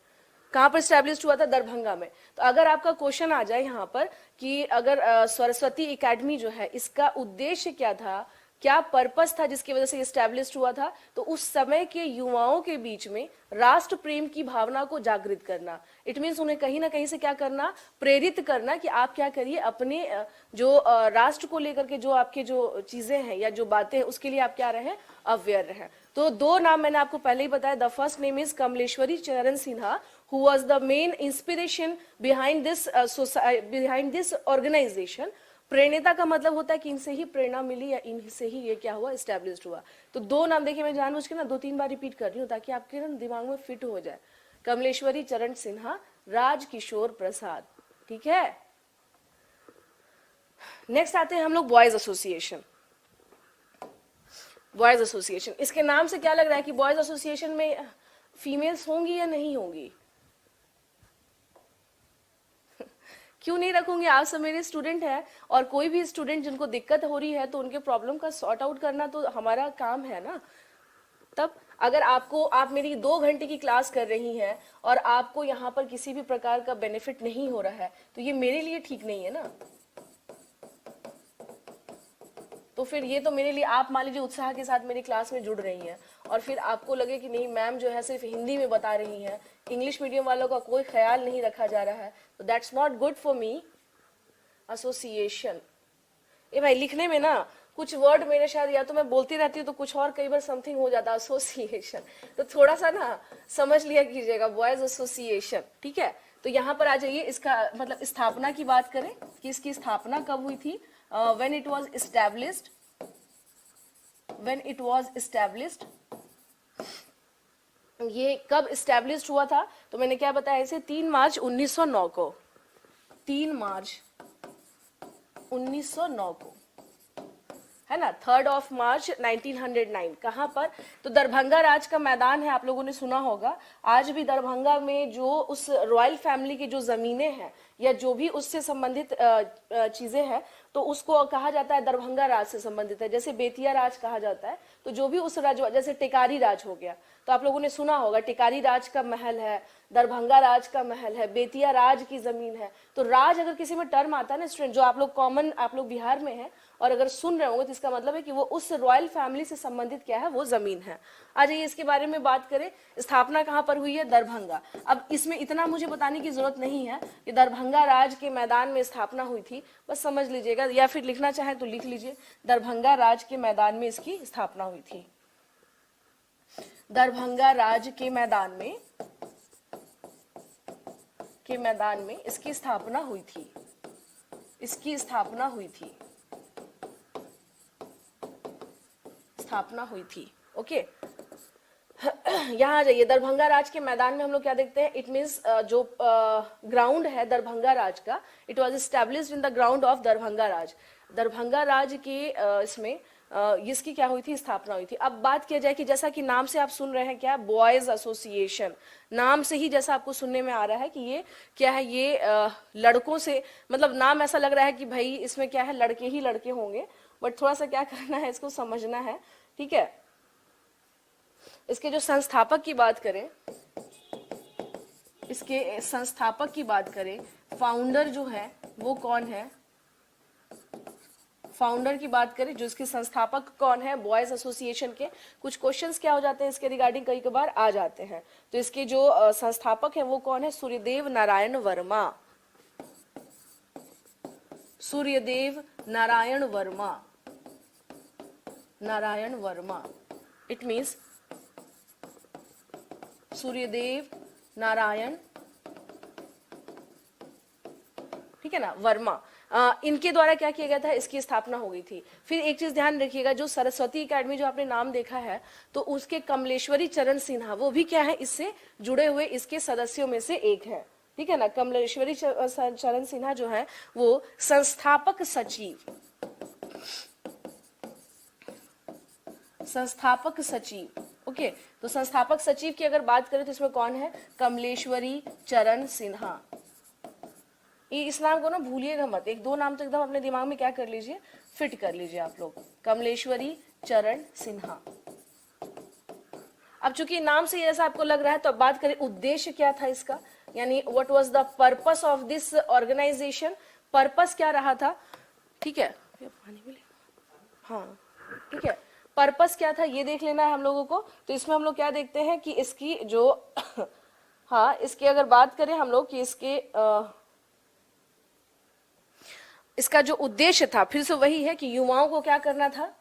A: कहाँ पर स्टैब्लिश्ड हुआ था, दरभंगा में। तो अगर आपका क्वेश्चन आ जाए यहाँ पर कि अगर सरस्वती एकेडमी जो है इसका उद्देश्य क्या था, क्या पर्पस था जिसकी वजह से एस्टैब्लिश हुआ था? तो उस समय के युवाओं के बीच में राष्ट्र प्रेम की भावना को जागृत करना। इट मीन्स उन्हें कहीं ना कहीं से क्या करना, प्रेरित करना कि आप क्या करिए, अपने जो राष्ट्र को लेकर के जो आपके जो चीजें हैं या जो बातें हैं उसके लिए आप क्या रहें, अवेयर रहें। तो दो नाम मैंने आपको पहले ही बताया। The first name is Kamleshwari चरण Sinha, who was the main inspiration behind this organization। प्रेरणा का मतलब होता है कि इनसे ही प्रेरणा मिली या इनसे ही ये क्या हुआ, एस्टैब्लिश्ड हुआ। तो दो नाम देखिए, मैं जानबूझ के ना 2-3 बार रिपीट कर रही हूँ ताकि आपके ना दिमाग में फिट हो जाए। कमलेश्वरी चरण सिन्हा, राजकिशोर प्रसाद, ठीक है। नेक्स्ट आते हैं हम लोग बॉयज एसोसिएशन। बॉयज एसोसिएशन, इसके नाम से क्या लग रहा है कि बॉयज एसोसिएशन में फीमेल्स होंगी या नहीं होंगी? क्यों नहीं रखूंगी? आप सब मेरे स्टूडेंट हैं, और कोई भी स्टूडेंट जिनको दिक्कत हो रही है तो उनके प्रॉब्लम का सॉर्ट आउट करना तो हमारा काम है ना। तब अगर आप मेरी 2 घंटे की क्लास कर रही हैं और आपको यहाँ पर किसी भी प्रकार का बेनिफिट नहीं हो रहा है तो ये मेरे लिए ठीक नहीं है ना। तो फिर ये तो मेरे लिए, आप मान लीजिए उत्साह के साथ मेरी क्लास में जुड़ रही हैं और फिर आपको लगे कि नहीं मैम जो है सिर्फ हिंदी में बता रही हैं, इंग्लिश मीडियम वालों का कोई ख्याल नहीं रखा जा रहा है, तो that's not good for me. Association, ये भाई लिखने में ना कुछ वर्ड मेरे शायद या तो मैं बोलती रहती हूँ तो कुछ और कई बार समथिंग हो जाता है। एसोसिएशन तो थोड़ा सा ना समझ लिया कीजिएगा, बॉयज एसोसिएशन, ठीक है। तो यहाँ पर आ जाइए, इसका मतलब स्थापना की बात करें कि इसकी स्थापना कब हुई थी। when it was established, ये कब established हुआ था? तो मैंने क्या बताया इसे, 3 मार्च 1909 को, 3 मार्च 1909 को, है ना। 3 मार्च 1909, कहाँ पर? तो दरभंगा राज का मैदान है, आप लोगों ने सुना होगा। आज भी दरभंगा में जो उस रॉयल फैमिली की जो जमीनें हैं या जो भी उससे संबंधित चीजें हैं तो उसको कहा जाता है दरभंगा राज से संबंधित है। जैसे बेतिया राज कहा जाता है, तो जो भी उस राज, जैसे टिकारी राज हो गया, तो आप लोगों ने सुना होगा टिकारी राज का महल है, दरभंगा राज का महल है, बेतिया राज की जमीन है। तो राज अगर किसी में टर्म आता है ना स्टूडेंट, जो आप लोग कॉमन, आप लोग बिहार में हैं और अगर सुन रहे होंगे तो इसका मतलब है कि वो उस रॉयल फैमिली से संबंधित क्या है, वो जमीन है। आ जाइए इसके बारे में बात करें। स्थापना कहाँ पर हुई है? दरभंगा। अब इसमें इतना मुझे बताने की जरूरत नहीं है कि दरभंगा राज के मैदान में स्थापना हुई थी, बस समझ लीजिएगा, या फिर लिखना चाहे तो लिख लीजिए, दरभंगा राज के मैदान में इसकी स्थापना हुई थी। दरभंगा राज के मैदान में इसकी स्थापना हुई थी, स्थापना हुई थी। ओके, यहाँ आ जाइए। दरभंगा राज के मैदान में हम लोग क्या देखते हैं? इट मीन्स जो ग्राउंड है दरभंगा राज का, it was established in the ground of Darbhanga Raj. Darbhanga Raj के इसमें इसकी क्या हुई थी? स्थापना हुई थी। अब बात किया जाए कि जैसा कि नाम से आप सुन रहे हैं क्या, बॉयज एसोसिएशन, नाम से ही जैसा आपको सुनने में आ रहा है कि ये क्या है, ये लड़कों से, मतलब नाम ऐसा लग रहा है कि भाई इसमें क्या है, लड़के ही लड़के होंगे, बट थोड़ा सा क्या करना है, इसको समझना है, ठीक है। इसके जो संस्थापक की बात करें, इसके संस्थापक की बात करें, फाउंडर जो है वो कौन है? फाउंडर की बात करें, जो इसके संस्थापक कौन है बॉयज एसोसिएशन के, कुछ क्वेश्चंस क्या हो जाते हैं इसके रिगार्डिंग, कई बार आ जाते हैं। तो इसके जो संस्थापक है वो कौन है? सूर्यदेव नारायण वर्मा। सूर्यदेव नारायण वर्मा, इट मीन्स सूर्यदेव नारायण, ठीक है ना, वर्मा। इनके द्वारा क्या किया गया था? इसकी स्थापना हो गई थी। फिर एक चीज ध्यान रखिएगा, जो सरस्वती एकेडमी जो आपने नाम देखा है, तो उसके कमलेश्वरी चरण सिन्हा वो भी क्या है, इससे जुड़े हुए इसके सदस्यों में से एक है, ठीक है ना। कमलेश्वरी चरण सिन्हा जो है वो संस्थापक सचिव, ओके। तो संस्थापक सचिव की अगर बात करें तो इसमें कौन है? कमलेश्वरी चरण सिन्हा। इस नाम को ना भूलिएगा मत, 1-2 नाम तो एकदम अपने दिमाग में क्या कर लीजिए, फिट कर लीजिए आप लोग। कमलेश्वरी चरण सिन्हा। अब चूंकि नाम से ऐसा आपको लग रहा है तो अब बात करें उद्देश्य क्या था इसका, यानी what was the purpose of this organization. Purpose क्या रहा था, ठीक है, पानी मिलेगा, हाँ ठीक है, पर्पस क्या था ये देख लेना है हम लोगों को। तो इसमें हम लोग क्या देखते हैं कि इसकी जो हाँ, इसकी अगर बात करें हम लोग कि इसका जो उद्देश्य था फिर से वही है कि युवाओं को क्या करना था,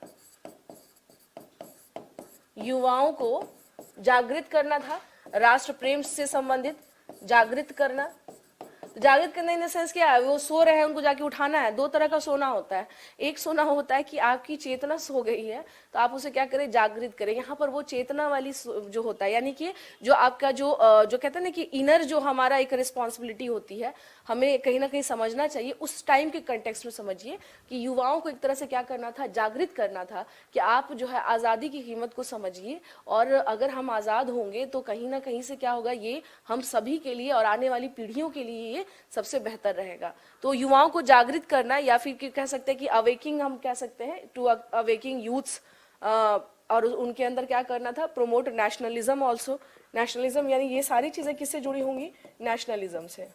A: युवाओं को जागृत करना था, राष्ट्र प्रेम से संबंधित जागृत करना। तो जागृत करना इन द सेंस क्या है, वो सो रहे हैं उनको जाके उठाना है। दो तरह का सोना होता है, एक सोना होता है कि आपकी चेतना सो गई है तो आप उसे क्या करें, जागृत करें। यहाँ पर वो चेतना वाली जो होता है, यानी कि जो आपका जो कहते हैं ना कि इनर जो हमारा एक रिस्पॉन्सिबिलिटी होती है, हमें कहीं ना कहीं समझना चाहिए। उस टाइम के कंटेक्स्ट में समझिए कि युवाओं को एक तरह से क्या करना था, जागृत करना था कि आप जो है आज़ादी की कीमत को समझिए, और अगर हम आज़ाद होंगे तो कहीं ना कहीं से क्या होगा, ये हम सभी के लिए और आने वाली पीढ़ियों के लिए ये सबसे बेहतर रहेगा। तो युवाओं को जागृत करना, या फिर कह सकते हैं कि अवेकिंग हम कह सकते हैं, टू अवेकिंग यूथ्स, और उनके अंदर क्या करना था, प्रोमोट नेशनलिज्म ऑल्सो। नेशनलिज्म यानी ये सारी चीजें किससे जुड़ी होंगी, नेशनलिज्म से,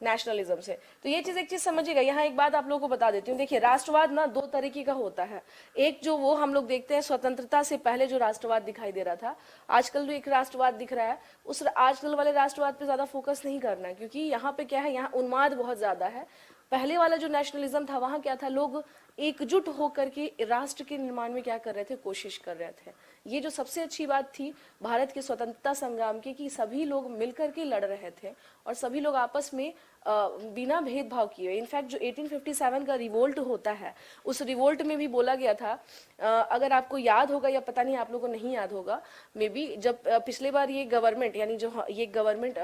A: नेशनलिज्म से। तो ये चीज एक चीज समझिएगा। यहाँ एक बात आप लोगों को बता देती हूँ, देखिए राष्ट्रवाद ना दो तरीके का होता है। एक जो वो हम लोग देखते हैं स्वतंत्रता से पहले जो राष्ट्रवाद दिखाई दे रहा था, आजकल जो एक राष्ट्रवाद दिख रहा है, उस आजकल वाले राष्ट्रवाद पे ज्यादा फोकस नहीं करना है, क्योंकि यहाँ पे क्या है, यहाँ उन्माद बहुत ज्यादा है। पहले वाला जो नेशनलिज्म था, वहां क्या था, लोग एकजुट होकर के राष्ट्र के निर्माण में क्या कर रहे थे, कोशिश कर रहे थे। ये जो सबसे अच्छी बात थी भारत के स्वतंत्रता संग्राम की, कि सभी लोग मिलकर के लड़ रहे थे और सभी लोग आपस में बिना भेदभाव किए। इनफैक्ट जो 1857 का रिवोल्ट होता है, उस रिवोल्ट में भी बोला गया था, अगर आपको याद होगा या पता नहीं आप लोगों को नहीं याद होगा, मे बी, जब पिछले बार ये गवर्नमेंट, यानी जो ये गवर्नमेंट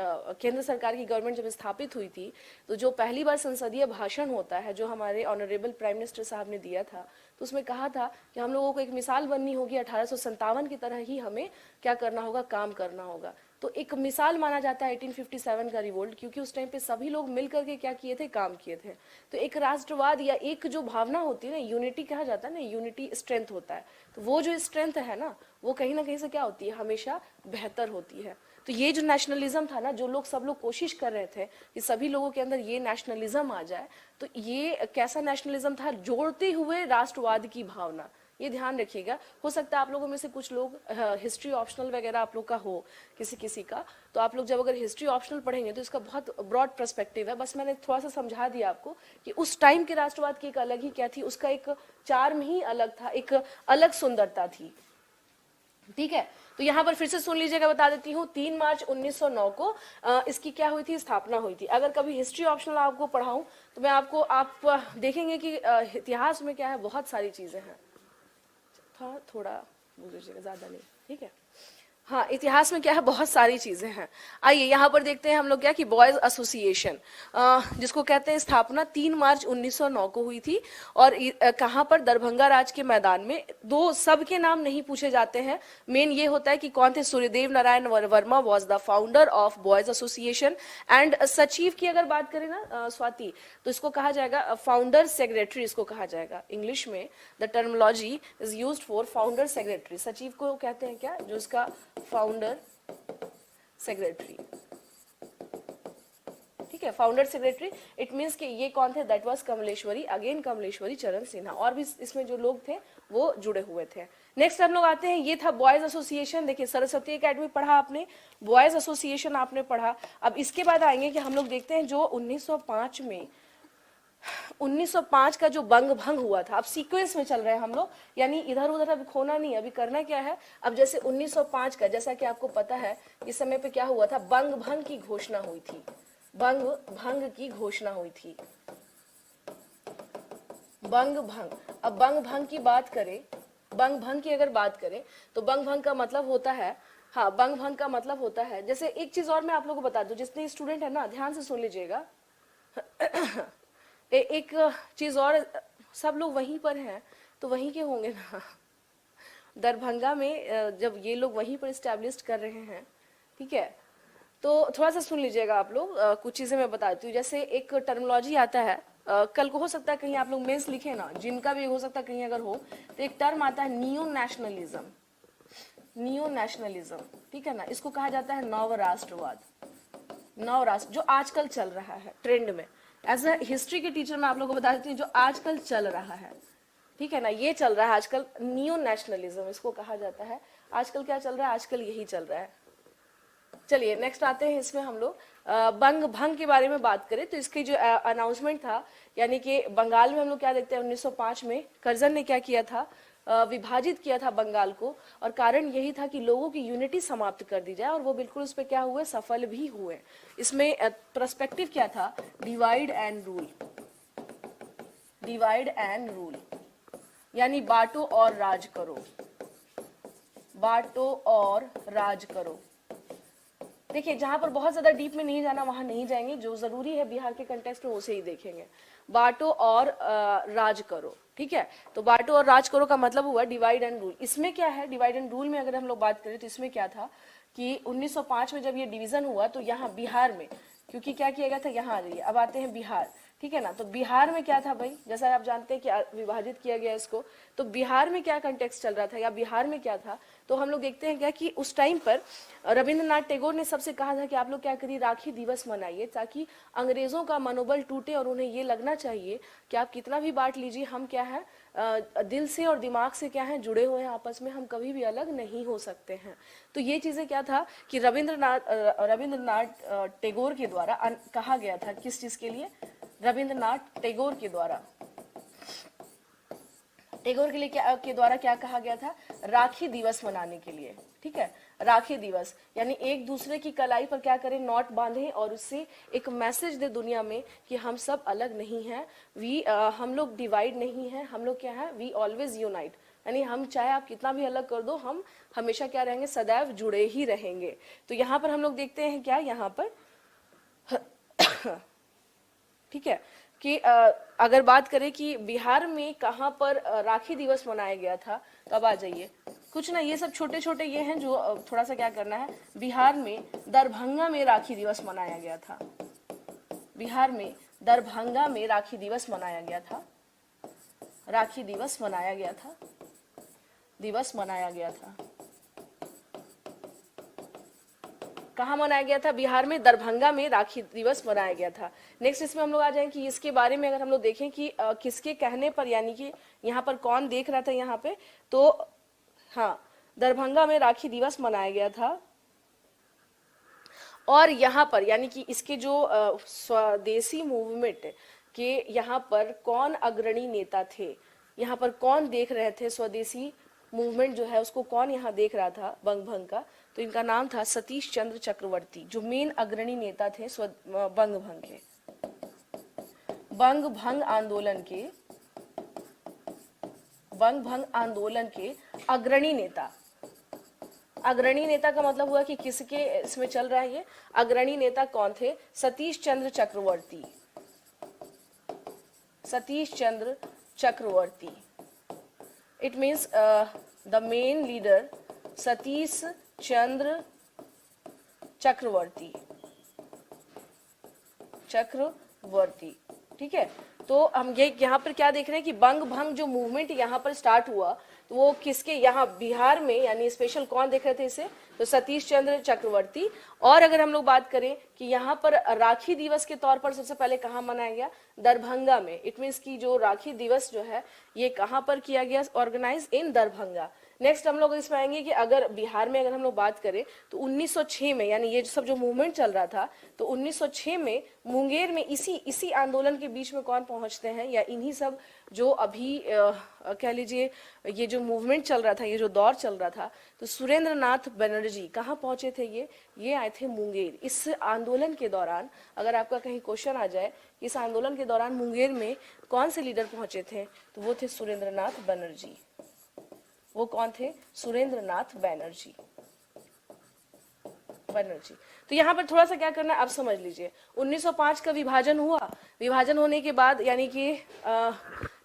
A: केंद्र सरकार की गवर्नमेंट जब स्थापित हुई थी, तो जो पहली बार संसदीय भाषण होता है जो हमारे ऑनरेबल प्राइम मिनिस्टर साहब ने दिया था, तो उसमें कहा था कि हम लोगों को एक मिसाल बननी होगी, 1857 की तरह ही हमें क्या करना होगा, काम करना होगा। तो एक मिसाल माना जाता है 1857 का रिवोल्ट, क्योंकि उस टाइम पे सभी लोग मिलकर के क्या किए थे, काम किए थे। तो एक राष्ट्रवाद या एक जो भावना होती है ना, यूनिटी कहा जाता है ना, यूनिटी स्ट्रेंथ होता है। तो वो जो स्ट्रेंथ है ना, वो कहीं ना कहीं से क्या होती है, हमेशा बेहतर होती है। तो ये जो नेशनलिज्म था ना, जो लोग सब लोग कोशिश कर रहे थे कि सभी लोगों के अंदर ये नेशनलिज्म आ जाए, तो ये कैसा नेशनलिज्म था, जोड़ते हुए राष्ट्रवाद की भावना। ये ध्यान रखिएगा। हो सकता है आप लोगों में से कुछ लोग हिस्ट्री ऑप्शनल वगैरह आप लोग का हो, किसी किसी का, तो आप लोग जब अगर हिस्ट्री ऑप्शनल पढ़ेंगे तो इसका बहुत ब्रॉड पर्सपेक्टिव है। बस मैंने थोड़ा सा समझा दिया आपको कि उस टाइम के राष्ट्रवाद की एक अलग ही क्या थी, उसका एक चार्म ही अलग था, एक अलग सुंदरता थी। ठीक है, तो यहाँ पर फिर से सुन लीजिएगा, बता देती हूँ। 3 मार्च 1909 को इसकी क्या हुई थी, स्थापना हुई थी। अगर कभी हिस्ट्री ऑप्शनल आपको पढ़ाऊं तो मैं आपको, आप देखेंगे कि इतिहास में क्या है, बहुत सारी चीजें हैं। थोड़ा बोल दीजिएगा, ज्यादा नहीं, ठीक है। हाँ, इतिहास में क्या है, बहुत सारी चीजें हैं। आइए यहाँ पर देखते हैं हम लोग क्या कि बॉयज एसोसिएशन, जिसको कहते हैं स्थापना 3 मार्च 1909 को हुई थी। और कहाँ पर, दरभंगा राज के मैदान में। दो सबके नाम नहीं पूछे जाते हैं, मेन ये होता है कि कौन थे। Suryadev Narayan Verma was the founder of boys association. And सचिव की अगर बात करें ना स्वाति, तो इसको कहा जाएगा फाउंडर सेक्रेटरी, इसको कहा जाएगा इंग्लिश में। The terminology is used for founder secretary. सचिव को कहते हैं क्या, जो इसका फाउंडर सेक्रेटरी। ठीक है, फाउंडर सेक्रेटरी, इट मींस कि ये कौन थे, that was Kamleshwari, again Kamleshwari चरण सिन्हा, और भी इसमें जो लोग थे वो जुड़े हुए थे। नेक्स्ट हम लोग आते हैं, ये था बॉयज एसोसिएशन। देखिए सरस्वती एकेडमी पढ़ा आपने, बॉयज एसोसिएशन आपने पढ़ा। अब इसके बाद आएंगे कि हम लोग देखते हैं जो 1905 में 1905 का जो बंग भंग हुआ था। अब सीक्वेंस में चल रहे हैं हम लोग, यानी इधर उधर अब खोना नहीं, अभी करना क्या है। अब जैसे 1905 का, जैसा कि आपको पता है, इस समय पे क्या हुआ था, बंग भंग की घोषणा हुई थी, बंग भंग की घोषणा हुई थी, बंग भंग। अब बंग भंग की बात करें, बंग भंग की अगर बात करें तो बंग भंग का मतलब होता है, हाँ, बंग भंग का मतलब होता है, जैसे एक चीज और मैं आप लोगों को बता दूं, जितने स्टूडेंट है ना ध्यान से सुन लीजिएगा। एक चीज और, सब लोग वहीं पर हैं तो वहीं के होंगे ना, दरभंगा में जब ये लोग वहीं पर स्टैब्लिश कर रहे हैं, ठीक है, तो थोड़ा सा सुन लीजिएगा आप लोग। कुछ चीजें मैं बताती हूँ। जैसे एक टर्मिनोलॉजी आता है, कल को हो सकता है कहीं आप लोग मेंस लिखे ना, जिनका भी हो सकता है कहीं अगर हो, तो एक टर्म आता है नियो नेशनलिज्म, नियो नेशनलिज्म, ठीक है ना, इसको कहा जाता है नव राष्ट्रवाद, नव राष्ट्र, जो आजकल चल रहा है ट्रेंड में। एज अ हिस्ट्री के टीचर मैं आप लोगों को बता देती हूँ, जो आजकल चल रहा है, ठीक है ना, ये चल रहा है आजकल, नियो नेशनलिज्म इसको कहा जाता है। आजकल क्या चल रहा है, आजकल यही चल रहा है। चलिए नेक्स्ट आते हैं, इसमें हम लोग बंग भंग के बारे में बात करें तो इसकी जो अनाउंसमेंट था, यानी कि बंगाल में हम लोग क्या देखते हैं 1905 में करजन ने क्या किया था, विभाजित किया था बंगाल को, और कारण यही था कि लोगों की यूनिटी समाप्त कर दी जाए, और वो बिल्कुल उस पर क्या हुए, सफल भी हुए। इसमें पर्सपेक्टिव क्या था, divide and rule, divide and rule यानी बांटो और राज करो, बांटो और राज करो। देखिए जहां पर बहुत ज्यादा डीप में नहीं जाना वहां नहीं जाएंगे, जो जरूरी है बिहार के कंटेक्स्ट में उसे ही देखेंगे। बांटो और राज करो, ठीक है। तो बांटो और राज करो का मतलब हुआ डिवाइड एंड रूल। इसमें क्या है, डिवाइड एंड रूल में अगर हम लोग बात करें तो इसमें क्या था कि 1905 में जब ये डिवीजन हुआ तो यहाँ बिहार में, क्योंकि क्या किया गया था, यहाँ आ जाइए, अब आते हैं बिहार, ठीक है ना। तो बिहार में क्या था भाई, जैसा आप जानते हैं कि विभाजित किया गया इसको, तो बिहार में क्या कंटेक्स्ट चल रहा था या बिहार में क्या था, तो हम लोग देखते हैं क्या कि उस टाइम पर रविंद्रनाथ टैगोर ने सबसे कहा था कि आप लोग क्या करिए, राखी दिवस मनाइए, ताकि अंग्रेजों का मनोबल टूटे और उन्हें ये लगना चाहिए कि आप कितना भी बांट लीजिए, हम क्या है दिल से और दिमाग से क्या है जुड़े हुए हैं आपस में, हम कभी भी अलग नहीं हो सकते हैं। तो ये चीजें क्या था कि रविंद्रनाथ टैगोर के द्वारा कहा गया था, किस चीज के लिए, रविंद्रनाथ टैगोर के द्वारा, टैगोर के लिए के द्वारा क्या कहा गया था, राखी दिवस मनाने के लिए, ठीक है। राखी दिवस यानी एक दूसरे की कलाई पर क्या करें, नॉट बांधें और उससे एक मैसेज दे दुनिया में कि हम सब अलग नहीं हैं, हम लोग डिवाइड नहीं हैं, हम लोग क्या है, वी ऑलवेज यूनाइट, यानी हम चाहे आप कितना भी अलग कर दो, हम हमेशा क्या रहेंगे, सदैव जुड़े ही रहेंगे। तो यहाँ पर हम लोग देखते हैं क्या, यहाँ पर ठीक है कि अगर बात करें कि बिहार में कहाँ पर राखी दिवस मनाया गया था, तब आ जाइए, कुछ ना ये सब छोटे छोटे ये हैं जो थोड़ा सा क्या करना है, बिहार में दरभंगा में राखी दिवस मनाया गया था, बिहार में दरभंगा में राखी दिवस मनाया गया था, राखी दिवस मनाया गया था, दिवस मनाया गया था, कहाँ मनाया गया था, बिहार में दरभंगा में राखी दिवस मनाया गया था। नेक्स्ट इसमें हम लोग आ जाएं कि इसके बारे में अगर हम लोग देखें कि किसके कहने पर, यानी कि यहाँ पर कौन देख रहा था यहाँ पे, तो हाँ दरभंगा में राखी दिवस मनाया गया था, और यहाँ पर यानी कि इसके जो स्वदेशी मूवमेंट के यहाँ पर कौन अग्रणी नेता थे, यहाँ पर कौन देख रहे थे स्वदेशी मूवमेंट जो है उसको, कौन यहाँ देख रहा था बंग भंग का, तो इनका नाम था सतीश चंद्र चक्रवर्ती, जो मेन अग्रणी नेता थे बंग भंग के, बंग भंग आंदोलन के, बंग भंग आंदोलन के अग्रणी नेता। अग्रणी नेता का मतलब हुआ कि किसके इसमें चल रहा है ये, अग्रणी नेता कौन थे, Satish Chandra Chakravarti, Satish Chandra Chakravarti, it means the main leader Satish Chandra Chakravarti, Chakravarti, ठीक है। तो हम ये यहाँ पर क्या देख रहे हैं कि बंग भंग जो मूवमेंट यहाँ पर स्टार्ट हुआ, तो वो किसके, यहाँ बिहार में, यानी स्पेशल कौन देख रहे थे इसे, तो सतीश चंद्र चक्रवर्ती। और अगर हम लोग बात करें कि यहाँ पर राखी दिवस के तौर पर सबसे पहले कहाँ मनाया गया, दरभंगा में, इट मीन्स की जो राखी दिवस जो है ये कहाँ पर किया गया, ऑर्गेनाइज इन दरभंगा। नेक्स्ट हम लोग इसमें आएंगे कि अगर बिहार में अगर हम लोग बात करें तो 1906 में, यानी ये सब जो मूवमेंट चल रहा था, तो 1906 में मुंगेर में इसी आंदोलन के बीच में कौन पहुंचते हैं, या इन्हीं सब जो अभी कह लीजिए ये जो मूवमेंट चल रहा था, ये जो दौर चल रहा था, तो सुरेंद्र नाथ बनर्जी कहाँ पहुंचे थे, ये आए थे मुंगेर। इस आंदोलन के दौरान अगर आपका कहीं क्वेश्चन आ जाए, इस आंदोलन के दौरान मुंगेर में कौन से लीडर पहुंचे थे, तो वो थे सुरेंद्र नाथ बनर्जी। वो कौन थे, सुरेंद्र नाथ बनर्जी, बनर्जी। तो यहाँ पर थोड़ा सा क्या करना है, आप समझ लीजिए 1905 का विभाजन हुआ, विभाजन होने के बाद यानी कि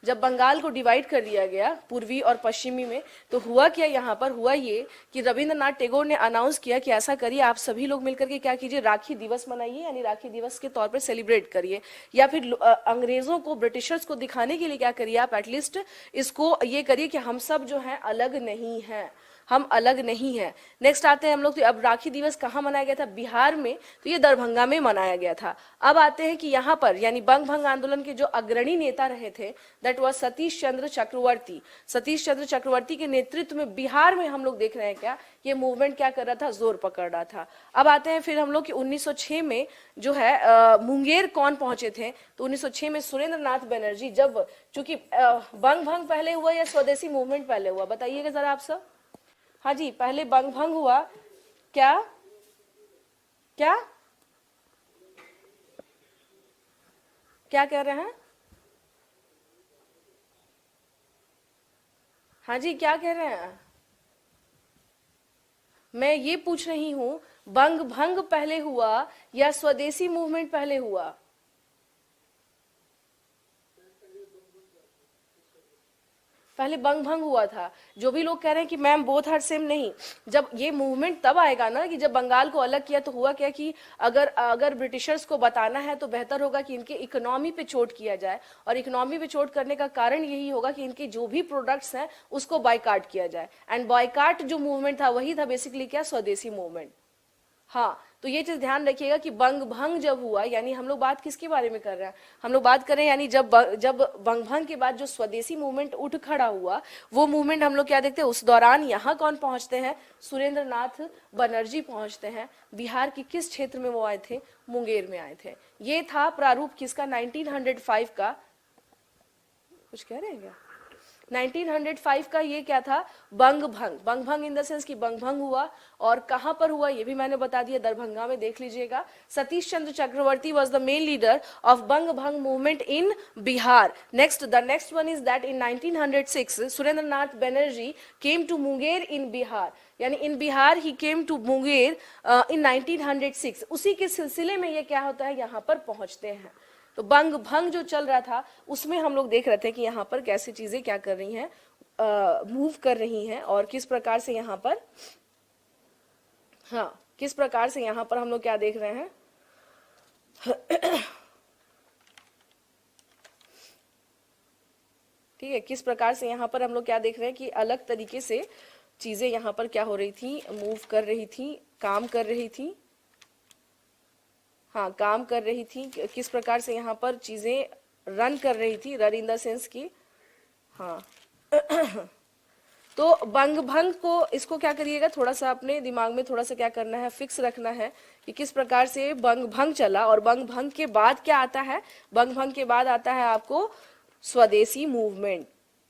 A: जब बंगाल को डिवाइड कर दिया गया पूर्वी और पश्चिमी में, तो हुआ क्या, यहाँ पर हुआ ये कि रविंद्रनाथ टैगोर ने अनाउंस किया कि ऐसा करिए, आप सभी लोग मिलकर के क्या कीजिए, राखी दिवस मनाइए, यानी राखी दिवस के तौर पर सेलिब्रेट करिए, या फिर अंग्रेजों को, ब्रिटिशर्स को दिखाने के लिए क्या करिए, आप एटलीस्ट इसको ये करिए कि हम सब जो है अलग नहीं हैं, हम अलग नहीं है। नेक्स्ट आते हैं हम लोग, तो अब राखी दिवस कहाँ मनाया गया था? बिहार में, तो ये दरभंगा में मनाया गया था। अब आते हैं कि यहाँ पर यानी बंग भंग आंदोलन के जो अग्रणी नेता रहे थे, दैट वाज सतीश चंद्र चक्रवर्ती। सतीश चंद्र चक्रवर्ती के नेतृत्व में बिहार में हम लोग देख रहे हैं क्या, ये मूवमेंट क्या कर रहा था, जोर पकड़ रहा था। अब आते हैं फिर हम लोग कि 1906 में जो है मुंगेर कौन पहुंचे थे? तो 1906 में सुरेंद्र नाथ बनर्जी, जब चूंकि बंग भंग पहले हुआ या स्वदेशी मूवमेंट पहले हुआ, बताइएगा जरा आप सब। हाँ जी, पहले बंग भंग हुआ क्या? क्या क्या कह रहे हैं? हाँ जी, क्या कह रहे हैं? मैं ये पूछ रही हूं, बंग भंग पहले हुआ या स्वदेशी मूवमेंट पहले हुआ? पहले बंग भंग हुआ था। जो भी लोग कह रहे हैं कि मैम बोथ आर सेम, नहीं। जब ये मूवमेंट तब आएगा ना कि जब बंगाल को अलग किया, तो हुआ क्या कि अगर अगर ब्रिटिशर्स को बताना है तो बेहतर होगा कि इनके इकोनॉमी पे चोट किया जाए, और इकोनॉमी पे चोट करने का कारण यही होगा कि इनके जो भी प्रोडक्ट्स हैं उसको बायकाट किया जाए। एंड बायकाट जो मूवमेंट था वही था बेसिकली क्या, स्वदेशी मूवमेंट। हाँ, तो ये चीज ध्यान रखिएगा कि बंग भंग जब हुआ, यानी हम लोग बात किसके बारे में कर रहे हैं? हम लोग बात कर रहे हैं यानी जब बंग भंग के बाद जो स्वदेशी मूवमेंट उठ खड़ा हुआ, वो मूवमेंट हम लोग क्या देखते हैं, उस दौरान यहाँ कौन पहुंचते हैं? सुरेंद्र नाथ बनर्जी पहुंचते हैं। बिहार के किस क्षेत्र में वो आए थे? मुंगेर में आए थे। ये था प्रारूप किसका? 1905 का। कुछ कह रहे हैं क्या? 1905 का ये क्या था? बंग भंग। बंग भंग इन द सेंस कि बंग भंग हुआ, और कहां पर हुआ ये भी मैंने बता दिया, दरभंगा में। देख लीजिएगा, Satish Chandra Chakravarti was the main leader of Bang Bhang movement in Bihar. Next, the next one is that in 1906 Surendra Nath Banerjee came to Munger in Bihar, यानी इन बिहार ही केम टू मुंगेर इन 1906। उसी के सिलसिले में ये क्या होता है, यहाँ पर पहुंचते हैं। तो बंग भंग जो चल रहा था उसमें हम लोग देख रहे थे कि यहाँ पर कैसी चीजें क्या कर रही हैं, मूव कर रही हैं, और किस प्रकार से यहाँ पर, हाँ, किस प्रकार से यहाँ पर हम लोग क्या देख रहे हैं। ठीक है, किस प्रकार से यहाँ पर हम लोग क्या देख रहे हैं कि अलग तरीके से चीजें यहाँ पर क्या हो रही थी, मूव कर रही थी, काम कर रही थी। हाँ, काम कर रही थी, किस प्रकार से यहाँ पर चीजें रन कर रही थी, रन इन द सेंस की, हाँ। तो बंग भंग को, इसको क्या करिएगा, थोड़ा सा अपने दिमाग में थोड़ा सा क्या करना है, फिक्स रखना है कि किस प्रकार से बंग भंग चला, और बंग भंग के बाद क्या आता है? बंग भंग के बाद आता है आपको स्वदेशी मूवमेंट।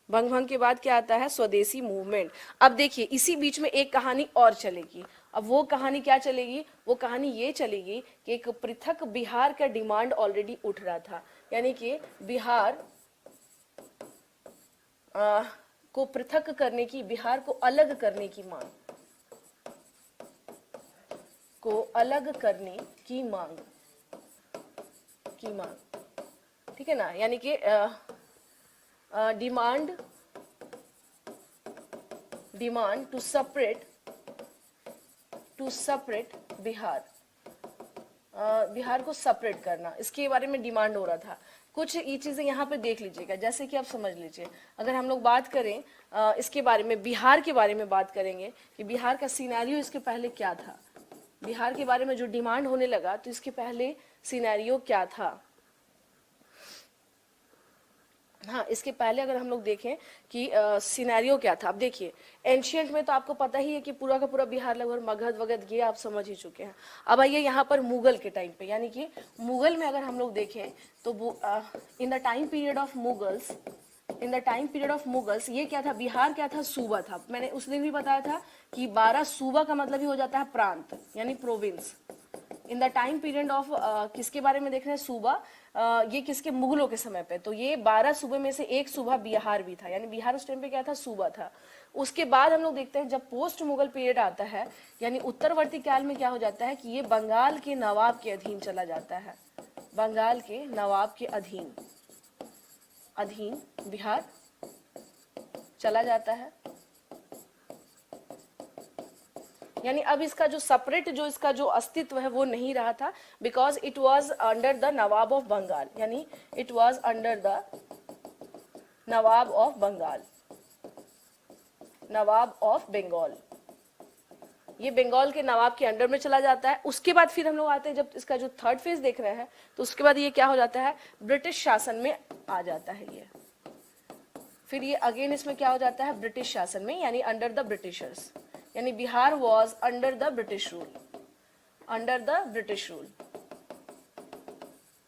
A: बंग भंग के बाद क्या आता है? स्वदेशी मूवमेंट। अब देखिए, इसी बीच में एक कहानी और चलेगी। अब वो कहानी क्या चलेगी? वो कहानी ये चलेगी कि एक पृथक बिहार का डिमांड ऑलरेडी उठ रहा था, यानी कि बिहार को पृथक करने की, बिहार को अलग करने की मांग, को अलग करने की मांग, ठीक है ना, यानी कि demand to separate Bihar, Bihar को सेपरेट करना, इसके बारे में डिमांड हो रहा था। कुछ ये चीजें यहाँ पे देख लीजिएगा, जैसे कि आप समझ लीजिए, अगर हम लोग बात करें इसके बारे में, बिहार के बारे में बात करेंगे कि बिहार का सिनेरियो इसके पहले क्या था, बिहार के बारे में जो डिमांड होने लगा, तो इसके पहले सिनेरियो क्या था। हाँ, इसके पहले अगर हम लोग देखें कि सिनेरियो क्या था। अब देखिए, एंशियंट में तो आपको पता ही है कि पूरा का पूरा बिहार लगभग मगध वगध ये आप समझ ही चुके हैं। अब आइए यहाँ पर मुगल के टाइम पे, यानी कि मुगल में अगर हम लोग देखें तो in the time period of Mughals ये क्या था, बिहार क्या था, सूबा था। मैंने उस दिन भी बताया था कि 12 सूबा का मतलब ही हो जाता है प्रांत, यानी province. In the time period of, किसके बारे में देख रहे हैं, सूबा, ये किसके, मुगलों के समय पे। तो ये 12 सूबे में से एक सूबा बिहार भी था, यानी बिहार उस टाइम पे क्या था, सूबा था। उसके बाद हम लोग देखते हैं जब पोस्ट मुगल पीरियड आता है, यानी उत्तरवर्ती काल में क्या हो जाता है कि ये बंगाल के नवाब के अधीन चला जाता है, बंगाल के नवाब के अधीन बिहार चला जाता है। यानी अब इसका जो सेपरेट, जो इसका जो अस्तित्व है वो नहीं रहा था, because it was under the Nawab of Bengal, यानी it was under the Nawab of Bengal, Nawab of Bengal. ये बंगाल के नवाब के अंडर में चला जाता है। उसके बाद फिर हम लोग आते हैं, जब इसका जो थर्ड फेज देख रहे हैं, तो उसके बाद ये क्या हो जाता है, ब्रिटिश शासन में आ जाता है ये। फिर ये अगेन इसमें क्या हो जाता है, ब्रिटिश शासन में, यानी अंडर द ब्रिटिशर्स, यानी Bihar was under the British rule, under the British rule,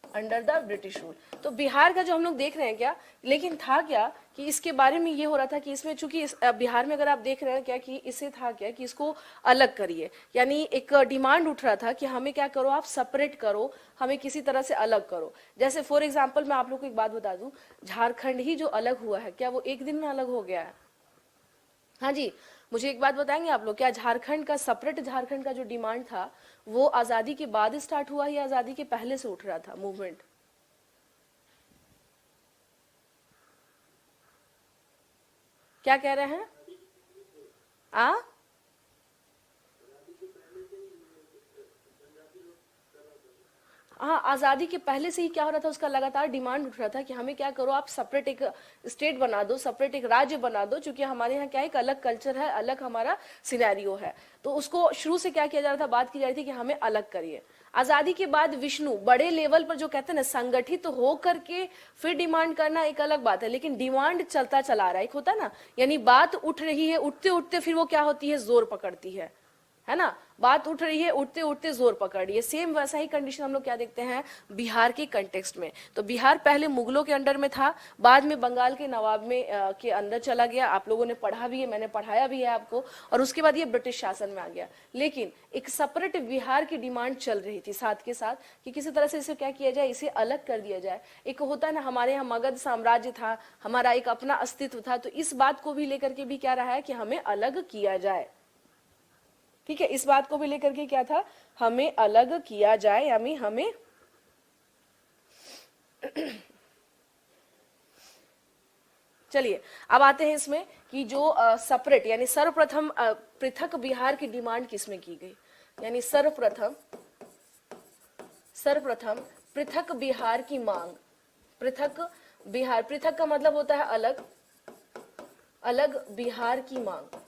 A: under the British rule. तो बिहार का जो हम लोग देख रहे हैं क्या, लेकिन था क्या कि इसके बारे में ये हो रहा था कि इसमें चूंकि बिहार में अगर आप देख रहे हैं क्या कि इससे था क्या कि इसको अलग करिए, यानी एक डिमांड उठ रहा था कि हमें क्या करो, आप सेपरेट करो, हमें किसी तरह से अलग करो। जैसे फॉर एग्जाम्पल मैं आप लोग को एक बात बता दूं, झारखंड ही जो अलग हुआ है, क्या वो एक दिन में अलग हो गया है? हाँ जी, मुझे एक बात बताएंगे आप लोग, क्या झारखंड का सेपरेट झारखंड का जो डिमांड था वो आजादी के बाद स्टार्ट हुआ या आजादी के पहले से उठ रहा था मूवमेंट? क्या कह रहे हैं आ? हाँ, आज़ादी के पहले से ही क्या हो रहा था, उसका लगातार डिमांड उठ रहा था कि हमें क्या करो, आप सेपरेट एक स्टेट बना दो, सेपरेट एक राज्य बना दो, क्योंकि हमारे यहाँ क्या है, एक अलग कल्चर है, अलग हमारा सिनेरियो है। तो उसको शुरू से क्या किया जा रहा था, बात की जा रही थी कि हमें अलग करिए। आज़ादी के बाद विष्णु बड़े लेवल पर जो कहते हैं ना, संगठित तो हो करके फिर डिमांड करना एक अलग बात है, लेकिन डिमांड चलता चला रहा है, एक होता है ना, यानी बात उठ रही है, उठते उठते फिर वो क्या होती है, जोर पकड़ती है ना, बात उठ रही है, उठते उठते जोर पकड़ रही है। सेम वैसा ही कंडीशन हम लोग क्या देखते हैं बिहार के कंटेक्स्ट में। तो बिहार पहले मुगलों के अंडर में था, बाद में बंगाल के नवाब में के अंदर चला गया। आप लोगों ने पढ़ा भी है, मैंने पढ़ाया भी है आपको, और उसके बाद ये ब्रिटिश शासन में आ गया। लेकिन एक सेपरेट बिहार की डिमांड चल रही थी साथ के साथ कि किसी तरह से इसे क्या किया जाए, इसे अलग कर दिया जाए। एक होता है ना, हमारे यहाँ मगध साम्राज्य था, हमारा एक अपना अस्तित्व था, तो इस बात को भी लेकर के भी क्या रहा है कि हमें अलग किया जाए। ठीक है, इस बात को भी लेकर के क्या था, हमें अलग किया जाए, यानी हमें चलिए अब आते हैं इसमें कि जो सेपरेट यानी सर्वप्रथम पृथक बिहार की डिमांड किसमें की गई, यानी सर्वप्रथम पृथक बिहार की मांग। पृथक बिहार, पृथक का मतलब होता है अलग, अलग बिहार की मांग,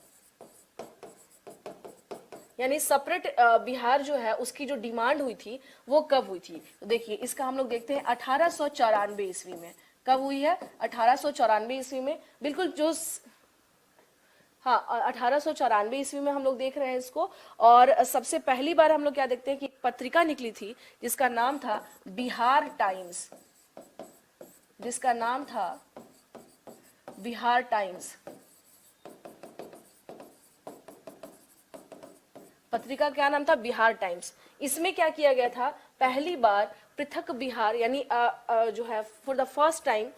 A: यानी सेपरेट बिहार जो है उसकी जो डिमांड हुई थी वो कब हुई थी। तो देखिए इसका हम लोग देखते हैं 1894 ईस्वी में। कब हुई है? 1894 ईस्वी में, बिल्कुल जो हाँ 1894 ईस्वी में हम लोग देख रहे हैं इसको। और सबसे पहली बार हम लोग क्या देखते हैं कि एक पत्रिका निकली थी जिसका नाम था बिहार टाइम्स, जिसका नाम था बिहार टाइम्स। पत्रिका क्या नाम था? बिहार टाइम्स। इसमें क्या किया गया था, पहली बार पृथक बिहार यानी जो है for the first time,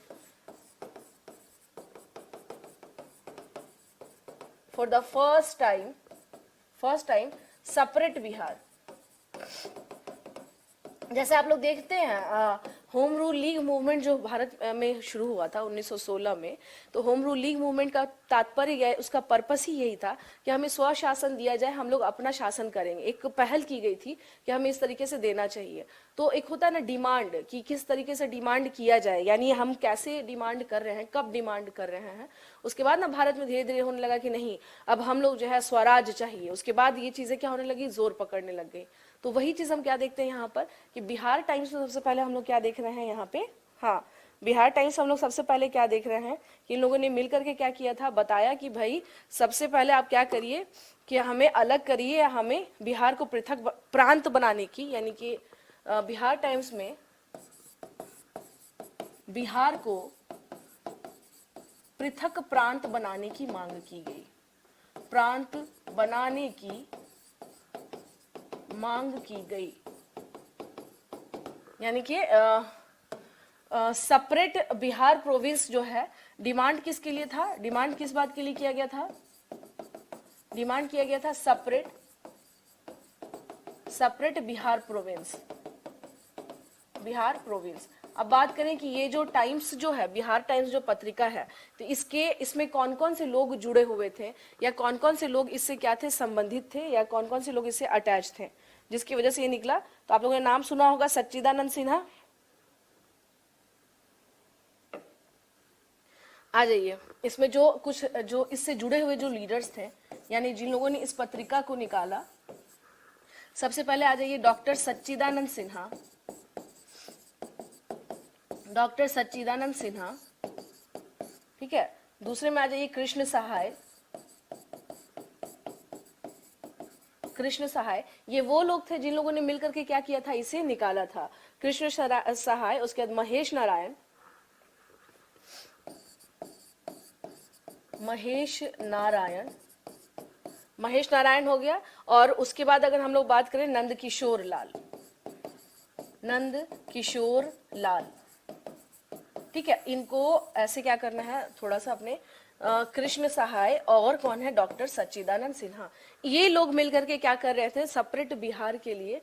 A: for the first time separate Bihar. जैसे आप लोग देखते हैं होम रूल लीग मूवमेंट जो भारत में शुरू हुआ था 1916 में, तो होम रूल लीग मूवमेंट का तात्पर्य उसका पर्पस ही यही था कि हमें स्वशासन दिया जाए, हम लोग अपना शासन करेंगे। एक पहल की गई थी कि हमें इस तरीके से देना चाहिए। तो एक होता है ना डिमांड, कि किस तरीके से डिमांड किया जाए, यानी हम कैसे डिमांड कर रहे हैं, कब डिमांड कर रहे हैं। उसके बाद ना भारत में धीरे धीरे होने लगा कि नहीं अब हम लोग जो है स्वराज चाहिए। उसके बाद ये चीजें क्या होने लगी, जोर पकड़ने लग गई। तो वही चीज हम क्या देखते हैं यहाँ पर कि बिहार टाइम्स में सबसे पहले हम लोग क्या देख रहे हैं यहाँ पे, हाँ बिहार टाइम्स हम लोग सबसे पहले क्या देख रहे हैं कि इन लोगों ने मिलकर के क्या किया था, बताया कि भाई सबसे पहले आप क्या करिए कि हमें अलग करिए, या हमें बिहार को पृथक प्रांत बनाने की, यानी कि बिहार टाइम्स में बिहार को पृथक प्रांत बनाने की मांग की गई, प्रांत बनाने की मांग की गई। यानी कि सेपरेट बिहार प्रोविंस जो है, डिमांड किसके लिए था, डिमांड किस बात के लिए किया गया था, डिमांड किया गया था separate Bihar province, Bihar province. अब बात करें कि ये जो टाइम्स जो है, बिहार टाइम्स जो पत्रिका है, तो इसमें कौन कौन से लोग जुड़े हुए थे, या कौन कौन से लोग इससे क्या थे, संबंधित थे, या कौन कौन से लोग इससे अटैच थे, जिसकी वजह से ये निकला। तो आप लोगों ने नाम सुना होगा सच्चिदानंद सिन्हा, आ जाइए। इसमें जो कुछ जो इससे जुड़े हुए जो लीडर्स थे, यानी जिन लोगों ने इस पत्रिका को निकाला, सबसे पहले आ जाइए डॉक्टर सच्चिदानंद सिन्हा। डॉक्टर सच्चिदानंद सिन्हा, ठीक है। दूसरे में आ जाइए कृष्ण सहाय। कृष्ण सहाय, ये वो लोग थे जिन लोगों ने मिलकर के क्या किया था, इसे निकाला था। कृष्ण सहाय, उसके बाद महेश नारायण। महेश नारायण, महेश नारायण हो गया। और उसके बाद अगर हम लोग बात करें नंद किशोर लाल, नंद किशोर लाल, ठीक है। इनको ऐसे क्या करना है, थोड़ा सा अपने कृष्ण सहाय और कौन है, डॉक्टर सच्चिदानंद सिन्हा, ये लोग मिलकर के क्या कर रहे थे, सेपरेट बिहार के लिए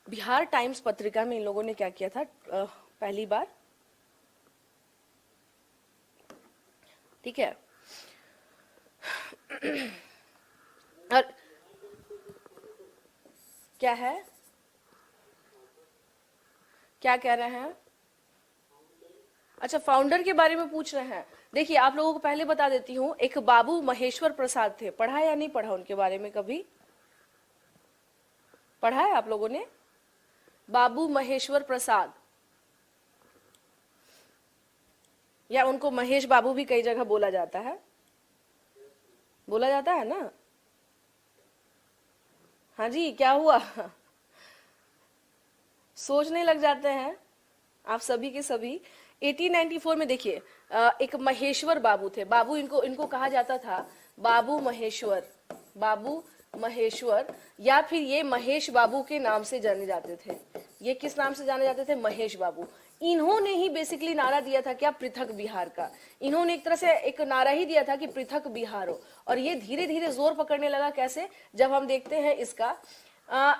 A: बिहार टाइम्स पत्रिका में इन लोगों ने क्या किया था पहली बार, ठीक है। और क्या है, क्या कह रहे हैं? अच्छा, फाउंडर के बारे में पूछ रहे हैं। देखिए, आप लोगों को पहले बता देती हूँ, एक बाबू महेश्वर प्रसाद थे। पढ़ा या नहीं पढ़ा उनके बारे में कभी? पढ़ा है आप लोगों ने? बाबू महेश्वर प्रसाद, या उनको महेश बाबू भी कई जगह बोला जाता है, बोला जाता है ना? हाँ जी, क्या हुआ? सोचने लग जाते हैं आप सभी के सभी। 1894 में देखिए, एक महेश्वर बाबू थे। बाबू, इनको इनको कहा जाता था बाबू महेश्वर, बाबू महेश्वर, या फिर ये महेश बाबू के नाम से जाने जाते थे। ये किस नाम से जाने जाते थे? महेश बाबू। इन्होंने ही बेसिकली नारा दिया था क्या, पृथक बिहार का। इन्होंने एक तरह से एक नारा ही दिया था कि पृथक बिहार हो, और ये धीरे धीरे जोर पकड़ने लगा। कैसे? जब हम देखते हैं इसका,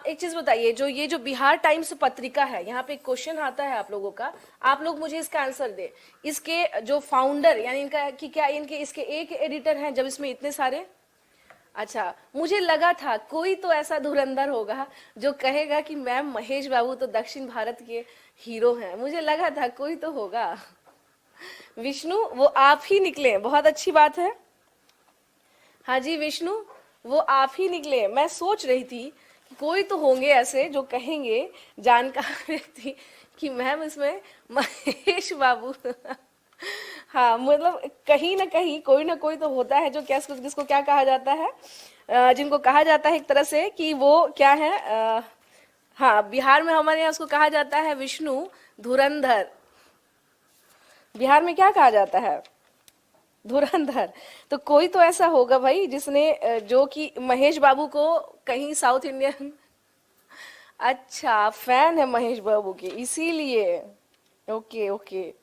A: एक चीज बताइए, जो ये जो बिहार टाइम्स पत्रिका है, यहाँ पे एक क्वेश्चन आता है आप लोगों का, आप लोग मुझे इसका आंसर दे। इसके जो फाउंडर, यानी इनका कि क्या इनके इसके एक एडिटर हैं जब इसमें इतने सारे? अच्छा, मुझे लगा था कोई तो ऐसा धुरंधर होगा जो कहेगा कि मैम महेश बाबू तो दक्षिण भारत के हीरो हैं। मुझे लगा था कोई तो होगा। विष्णु, वो आप ही निकले, बहुत अच्छी बात है। हाँ जी विष्णु, वो आप ही निकले। मैं सोच रही थी कि कोई तो होंगे ऐसे जो कहेंगे, जानकार व्यक्ति, कि मैम इसमें महेश बाबू हाँ, मतलब कहीं ना कोई तो होता है जो क्या, जिसको क्या कहा जाता है, जिनको कहा जाता है एक तरह से कि वो क्या है, हाँ, बिहार में हमारे यहाँ उसको कहा जाता है विष्णु धुरंधर। बिहार में क्या कहा जाता है? धुरंधर। तो कोई तो ऐसा होगा भाई जिसने जो कि महेश बाबू को कहीं साउथ इंडियन अच्छा, फैन है महेश बाबू के, इसीलिए। ओके ओके,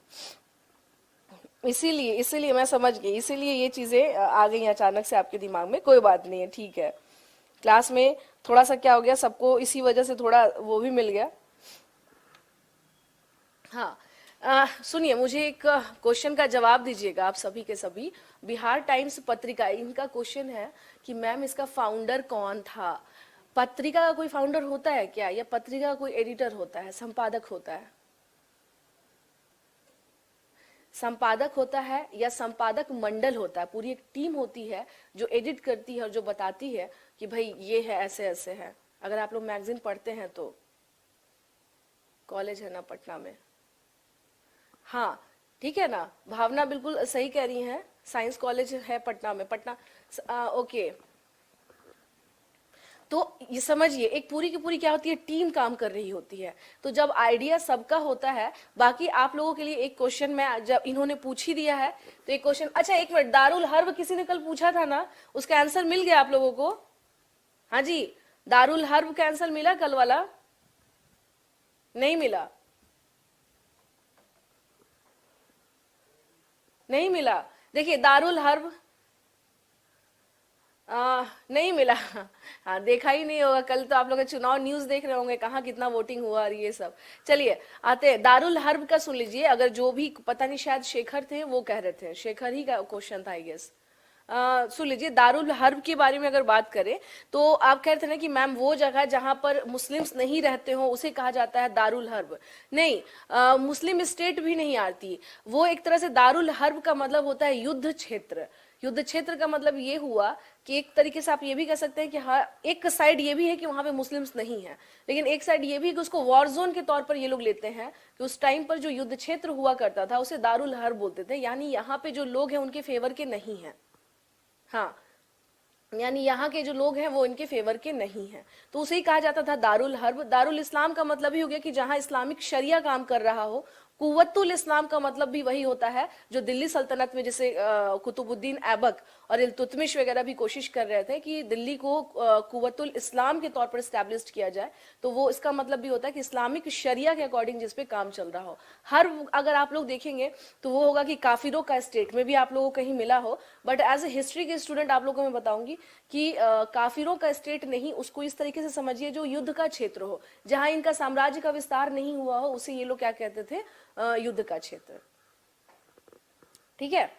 A: इसीलिए इसीलिए मैं समझ गई, इसीलिए ये चीजें आ गई अचानक से आपके दिमाग में। कोई बात नहीं है, ठीक है। क्लास में थोड़ा सा क्या हो गया, सबको इसी वजह से थोड़ा वो भी मिल गया। हाँ, सुनिए, मुझे एक क्वेश्चन का जवाब दीजिएगा आप सभी के सभी। बिहार टाइम्स पत्रिका, इनका क्वेश्चन है कि मैम इसका फाउंडर कौन था? पत्रिका का कोई फाउंडर होता है क्या, या पत्रिका का कोई एडिटर होता है, संपादक होता है? संपादक होता है या संपादक मंडल होता है? पूरी एक टीम होती है जो एडिट करती है और जो बताती है कि भाई ये है, ऐसे ऐसे है। अगर आप लोग मैगजीन पढ़ते हैं तो, कॉलेज है ना पटना में, हाँ ठीक है ना, भावना बिल्कुल सही कह रही हैं, साइंस कॉलेज है पटना में, पटना। ओके, तो ये समझिए, एक पूरी की पूरी क्या होती है, टीम काम कर रही होती है। तो जब आइडिया सबका होता है, बाकी आप लोगों के लिए एक क्वेश्चन मैं, जब इन्होंने पूछ ही दिया है तो एक क्वेश्चन, अच्छा एक मिनट, दारुल हर्ब किसी ने कल पूछा था ना, उसका आंसर मिल गया आप लोगों को? हाँ जी, दारुल हर्ब का आंसर मिला कल वाला? नहीं मिला? नहीं मिला? देखिए, दारुल हर्ब नहीं मिला। हाँ, देखा ही नहीं होगा कल, तो आप लोग चुनाव न्यूज देख रहे होंगे, कहाँ कितना वोटिंग हुआ और ये सब। चलिए आते हैं, दारुल हर्ब का सुन लीजिए। अगर जो भी, पता नहीं शायद शेखर थे, वो कह रहे थे, शेखर ही का क्वेश्चन था आई गेस। सुन लीजिए, दारुल हर्ब के बारे में अगर बात करें तो आप कह रहे थे ना कि मैम वो जगह जहां पर मुस्लिम्स नहीं रहते हो उसे कहा जाता है दारुल हर्ब। नहीं, मुस्लिम स्टेट भी नहीं आती वो। एक तरह से दारुल हर्ब का मतलब होता है युद्ध क्षेत्र। युद्ध क्षेत्र का मतलब ये हुआ कि एक तरीके से आप ये भी कह सकते हैं कि हाँ, एक साइड ये भी है कि वहां पे मुस्लिम्स नहीं है, लेकिन एक साइड ये भी कि उसको वॉर जोन के तौर पर ये लोग लेते हैं कि उस टाइम पर जो युद्ध क्षेत्र हुआ करता था उसे दारुल हर्ब बोलते थे, यानी यहाँ पे जो लोग हैं उनके फेवर के नहीं है। हाँ, यानी यहाँ के जो लोग हैं वो इनके फेवर के नहीं हैं, तो उसे ही कहा जाता था दारुल हर्ब। दारुल इस्लाम का मतलब ही हो गया कि जहाँ इस्लामिक शरिया काम कर रहा हो। कुव्वतुल इस्लाम का मतलब भी वही होता है जो दिल्ली सल्तनत में जैसे कुतुबुद्दीन ऐबक और इल्तुतमिश वगैरह भी कोशिश कर रहे थे कि दिल्ली को कुव्वतुल इस्लाम के तौर पर स्टैब्लिश किया जाए, तो वो इसका मतलब भी होता है कि इस्लामिक शरिया के अकॉर्डिंग जिस पे काम चल रहा हो। हर अगर आप लोग देखेंगे तो वो होगा कि काफिरों का स्टेट में भी आप लोगों को कहीं मिला हो, बट एज ए हिस्ट्री के स्टूडेंट आप लोगों को मैं बताऊंगी कि काफिरों का स्टेट नहीं, उसको इस तरीके से समझिए जो युद्ध का क्षेत्र हो, जहां इनका साम्राज्य का विस्तार नहीं हुआ हो, उसे ये लोग क्या कहते थे, युद्ध का क्षेत्र। ठीक है,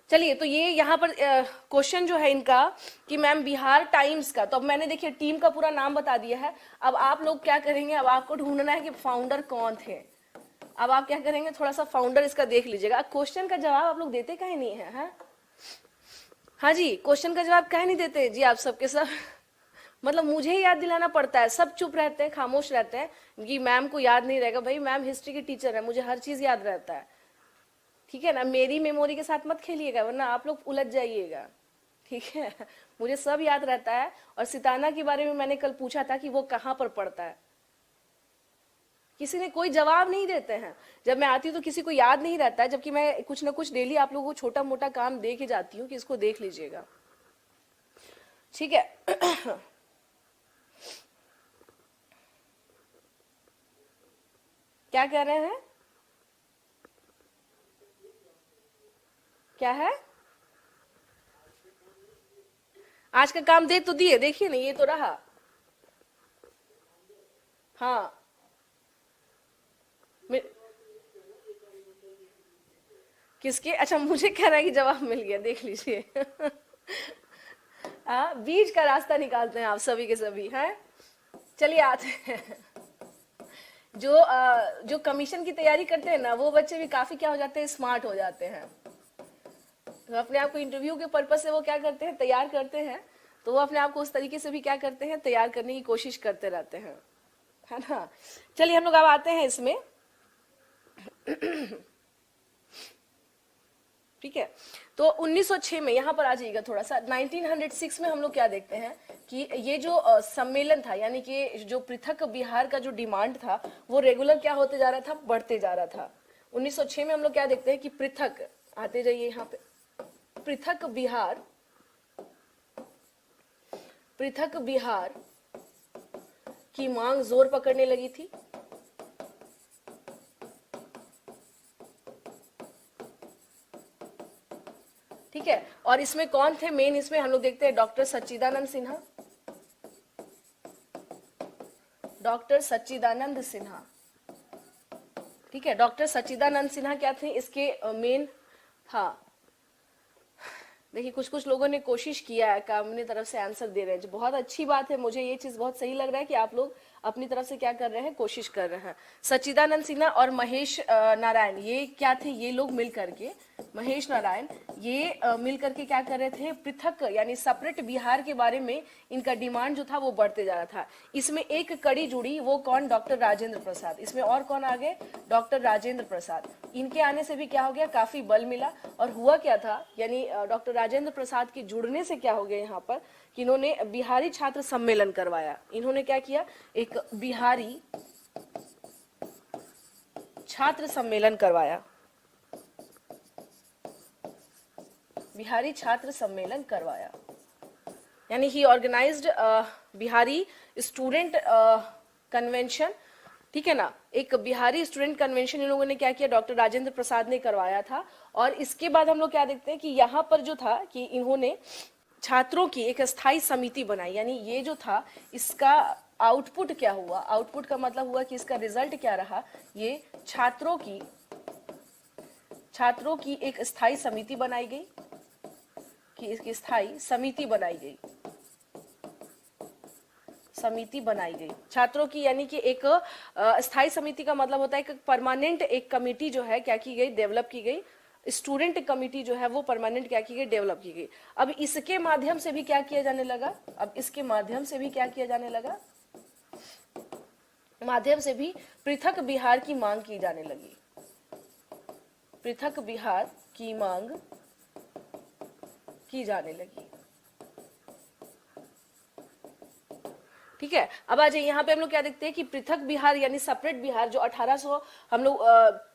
A: चलिए, तो ये यहाँ पर क्वेश्चन जो है इनका कि मैम बिहार टाइम्स का, तो अब मैंने देखिए टीम का पूरा नाम बता दिया है। अब आप लोग क्या करेंगे, अब आपको ढूंढना है कि फाउंडर कौन थे। अब आप क्या करेंगे, थोड़ा सा फाउंडर इसका देख लीजिएगा। क्वेश्चन का जवाब आप लोग देते कहीं नहीं है, है? हाँ जी, क्वेश्चन का जवाब कहीं नहीं देते जी आप सबके सब। मतलब मुझे ही याद दिलाना पड़ता है, सब चुप रहते हैं, खामोश रहते हैं कि मैम को याद नहीं रहेगा। भाई मैम हिस्ट्री की टीचर है, मुझे हर चीज याद रहता है, ठीक है ना। मेरी मेमोरी के साथ मत खेलिएगा वरना आप लोग उलझ जाइएगा, ठीक है। मुझे सब याद रहता है। और सिताना के बारे में मैंने कल पूछा था कि वो कहाँ पर पड़ता है, किसी ने कोई जवाब नहीं देते हैं। जब मैं आती हूँ तो किसी को याद नहीं रहता है, जबकि मैं कुछ ना कुछ डेली आप लोगों को छोटा मोटा काम दे के जाती हूँ कि इसको देख लीजिएगा, ठीक है। क्या कह रहे हैं, क्या है? आज का काम दे तो दिए, देखिए ना ये तो रहा। हाँ, किसके? अच्छा, मुझे कहना है कि जवाब मिल गया, देख लीजिए। बीच का रास्ता निकालते हैं आप सभी के सभी, हैं? चलिए आते हैं। जो कमीशन की तैयारी करते हैं ना वो बच्चे भी काफी क्या हो जाते हैं, स्मार्ट हो जाते हैं। तो अपने आप को इंटरव्यू के पर्पज से वो क्या करते हैं, तैयार करते हैं। तो वो अपने आप को उस तरीके से भी क्या करते हैं, तैयार करने की कोशिश करते रहते हैं, है ना। चलिए हम लोग अब आते हैं इसमें, ठीक है। तो 1906 में, यहाँ पर आ जाइएगा थोड़ा सा, 1906 में हम लोग क्या देखते हैं कि ये जो सम्मेलन था, यानी कि जो पृथक बिहार का जो डिमांड था वो रेगुलर क्या होते जा रहा था, बढ़ते जा रहा था। 1906 में हम लोग क्या देखते हैं कि पृथक, आते जाइए यहाँ पे, पृथक बिहार, पृथक बिहार की मांग जोर पकड़ने लगी थी। ठीक है, और इसमें कौन थे मेन, इसमें हम लोग देखते हैं डॉक्टर सच्चिदानंद सिन्हा, डॉक्टर सच्चिदानंद सिन्हा। ठीक है, डॉक्टर सच्चिदानंद सिन्हा क्या थे इसके मेन। हाँ, देखिए कुछ कुछ लोगों ने कोशिश किया है, अपनी तरफ से आंसर दे रहे हैं, जो बहुत अच्छी बात है। मुझे ये चीज बहुत सही लग रहा है कि आप लोग अपनी तरफ से क्या कर रहे हैं, कोशिश कर रहे हैं। सच्चिदानंद सिन्हा और महेश नारायण, ये क्या थे, ये लोग मिल करके, महेश नारायण, ये मिल करके क्या कर रहे थे, पृथक यानी सेपरेट बिहार के बारे में इनका डिमांड जो था वो बढ़ते जा रहा था। इसमें एक कड़ी जुड़ी, वो कौन, डॉक्टर राजेंद्र प्रसाद। इसमें और कौन आ गए, डॉक्टर राजेंद्र प्रसाद। इनके आने से भी क्या हो गया, काफी बल मिला। और हुआ क्या था, यानी डॉक्टर राजेंद्र प्रसाद के जुड़ने से क्या हो गया यहाँ पर कि इन्होंने बिहारी छात्र सम्मेलन करवाया। इन्होंने क्या किया, एक बिहारी छात्र सम्मेलन करवाया, बिहारी छात्र सम्मेलन करवाया, यानी ही ऑर्गेनाइज्ड बिहारी स्टूडेंट कन्वेंशन। ठीक है ना, एक बिहारी स्टूडेंट कन्वेंशन इन लोगों ने क्या किया, डॉक्टर राजेंद्र प्रसाद ने करवाया था। और इसके बाद हम लोग क्या देखते हैं कि यहाँ पर जो था कि इन्होंने छात्रों की एक स्थायी समिति बनाई, यानी ये जो था इसका आउटपुट क्या हुआ, आउटपुट का मतलब हुआ कि इसका रिजल्ट क्या रहा, ये छात्रों की एक स्थायी समिति बनाई गई कि इसकी स्थायी समिति बनाई गई, समिति बनाई गई छात्रों की, यानी कि एक स्थायी समिति का मतलब होता है एक परमानेंट एक कमिटी जो है क्या की गई, डेवलप की गई। स्टूडेंट कमिटी जो है वो परमानेंट क्या की गई, डेवलप की गई। अब इसके माध्यम से भी क्या किया जाने लगा, अब इसके माध्यम से भी क्या किया जाने लगा, माध्यम से भी पृथक बिहार की मांग की जाने लगी, पृथक बिहार की मांग की जाने लगी। ठीक है, अब आ जाइए यहाँ पे हम लोग क्या देखते हैं कि पृथक बिहार यानी सेपरेट बिहार जो 1800 हम लोग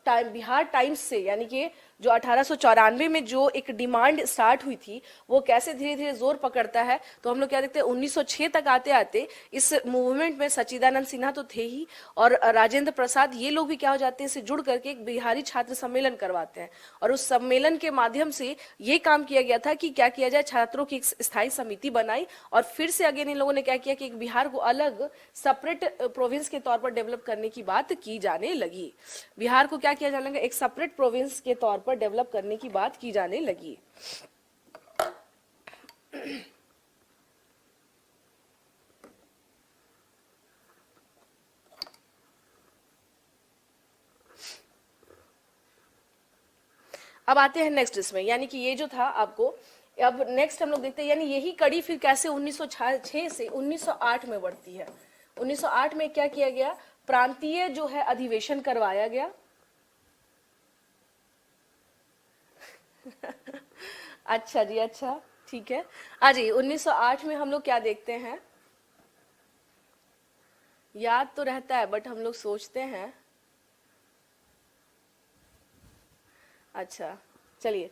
A: बिहार टाइम्स से, यानी कि जो 1894 में जो एक डिमांड स्टार्ट हुई थी वो कैसे धीरे धीरे जोर पकड़ता है। तो हम लोग क्या देखते हैं 1906 तक आते आते इस मूवमेंट में सच्चिदानंद सिन्हा तो थे ही, और राजेंद्र प्रसाद ये लोग भी क्या हो जाते हैं, इसे जुड़ करके एक बिहारी छात्र सम्मेलन करवाते हैं। और उस सम्मेलन के माध्यम से ये काम किया गया था कि क्या किया जाए, छात्रों की एक स्थायी समिति बनाई, और फिर से अगेन इन लोगों ने क्या किया कि एक बिहार को अलग सेपरेट प्रोविंस के तौर पर डेवलप करने की बात की जाने लगी। बिहार को क्या किया जाने लगा, एक सेपरेट प्रोविंस के तौर पर डेवलप करने की बात की जाने लगी। अब आते हैं नेक्स्ट इसमें, यानी कि ये जो था आपको, अब नेक्स्ट हम लोग देखते हैं, यानी यही कड़ी फिर कैसे 1906 से 1908 में बढ़ती है। 1908 में क्या किया गया, प्रांतीय जो है अधिवेशन करवाया गया। अच्छा जी, अच्छा ठीक है। आ जाइए 1908 में हम लोग क्या देखते हैं, याद तो रहता है बट हम लोग सोचते हैं। अच्छा चलिए,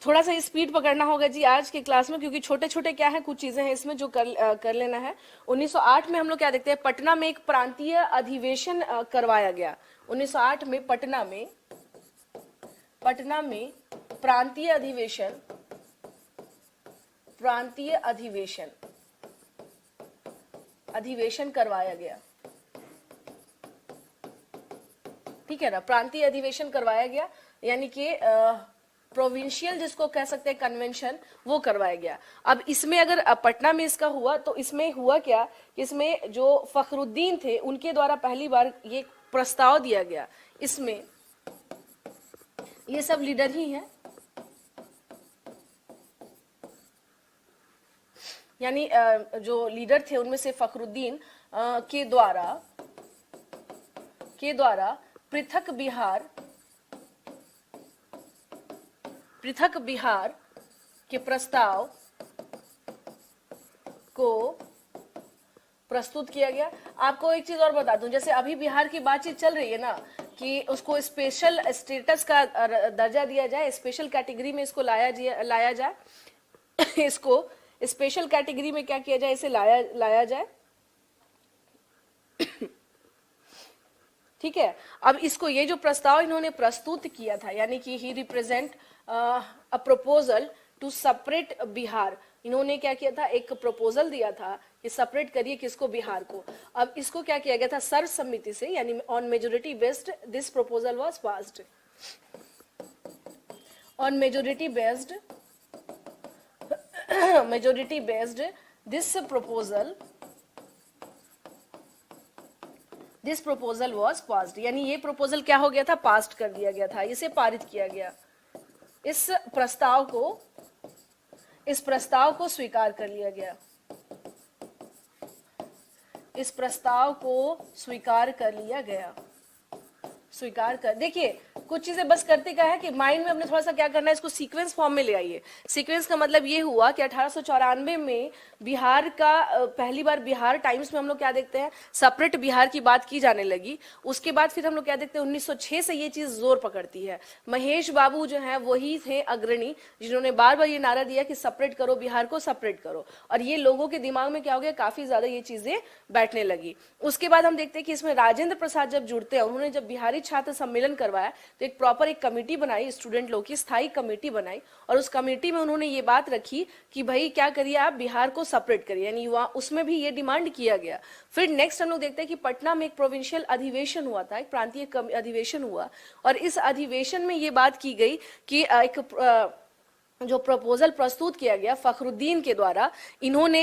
A: थोड़ा सा स्पीड पकड़ना होगा जी आज के क्लास में, क्योंकि छोटे छोटे क्या है कुछ चीजें हैं इसमें जो कर लेना है। 1908 में हम लोग क्या देखते हैं, पटना में एक प्रांतीय अधिवेशन करवाया गया। 1908 में पटना में प्रांतीय अधिवेशन, प्रांतीय अधिवेशन अधिवेशन करवाया गया। ठीक है ना, प्रांतीय अधिवेशन करवाया गया, यानी कि प्रोविंशियल जिसको कह सकते हैं कन्वेंशन, वो करवाया गया। अब इसमें अगर पटना में इसका हुआ तो इसमें हुआ क्या कि इसमें जो फखरुद्दीन थे उनके द्वारा पहली बार ये प्रस्ताव दिया गया। इसमें ये सब लीडर ही हैं, यानी जो लीडर थे उनमें से फखरुद्दीन के द्वारा पृथक बिहार के प्रस्ताव को प्रस्तुत किया गया। आपको एक चीज और बता दूं, जैसे अभी बिहार की बातचीत चल रही है ना कि उसको स्पेशल स्टेटस का दर्जा दिया जाए, स्पेशल कैटेगरी में इसको लाया जाए इसको स्पेशल कैटेगरी में क्या किया जाए, इसे लाया जाए। ठीक है, अब इसको ये जो प्रस्ताव इन्होंने प्रस्तुत किया था, यानी कि he represent a proposal to separate Bihar, इन्होंने क्या किया था, एक प्रपोजल दिया था कि सेपरेट करिए किसको, बिहार को। अब इसको क्या किया गया था, सर्वसम्मति से, यानी on majority based this proposal was passed. On majority based this proposal was passed, यानी ये प्रपोजल क्या हो गया था, पास्ट कर दिया गया था, इसे पारित किया गया। इस प्रस्ताव को स्वीकार कर लिया गया, इस प्रस्ताव को स्वीकार कर लिया गया। देखिए कुछ चीजें बस करते क्या है कि माइंड में अपने थोड़ा सा क्या करना है, इसको सीक्वेंस फॉर्म में ले आइए। सीक्वेंस का मतलब ये हुआ कि 1894 में बिहार का पहली बार बिहार टाइम्स में हम लोग क्या देखते हैं, सेपरेट बिहार की बात की जाने लगी। उसके बाद फिर हम लोग क्या देखते हैं, 1906 से ये चीज जोर पकड़ती है। महेश बाबू जो है वही थे अग्रणी जिन्होंने बार बार ये नारा दिया कि सेपरेट करो बिहार को, सेपरेट करो, और ये लोगों के दिमाग में क्या हो गया, काफी ज्यादा ये चीजें बैठने लगी। उसके बाद हम देखते हैं कि इसमें राजेंद्र प्रसाद जब जुड़ते हैं, उन्होंने जब बिहारी छात्र सम्मेलन करवाया तो एक प्रॉपर एक कमेटी बनाई, स्टूडेंट लोग की स्थायी कमेटी बनाई, और उस कमेटी में उन्होंने ये बात रखी कि भाई क्या करिए, आप बिहार को सेपरेट करिए, यानी युवा उसमें भी ये डिमांड किया गया। फिर नेक्स्ट हम लोग देखते हैं कि पटना में एक प्रोविंशियल अधिवेशन हुआ था, एक प्रांतीय अधिवेशन हुआ, और इस अधिवेशन में ये बात की गई कि एक जो प्रपोजल प्रस्तुत किया गया फखरुद्दीन के द्वारा, इन्होंने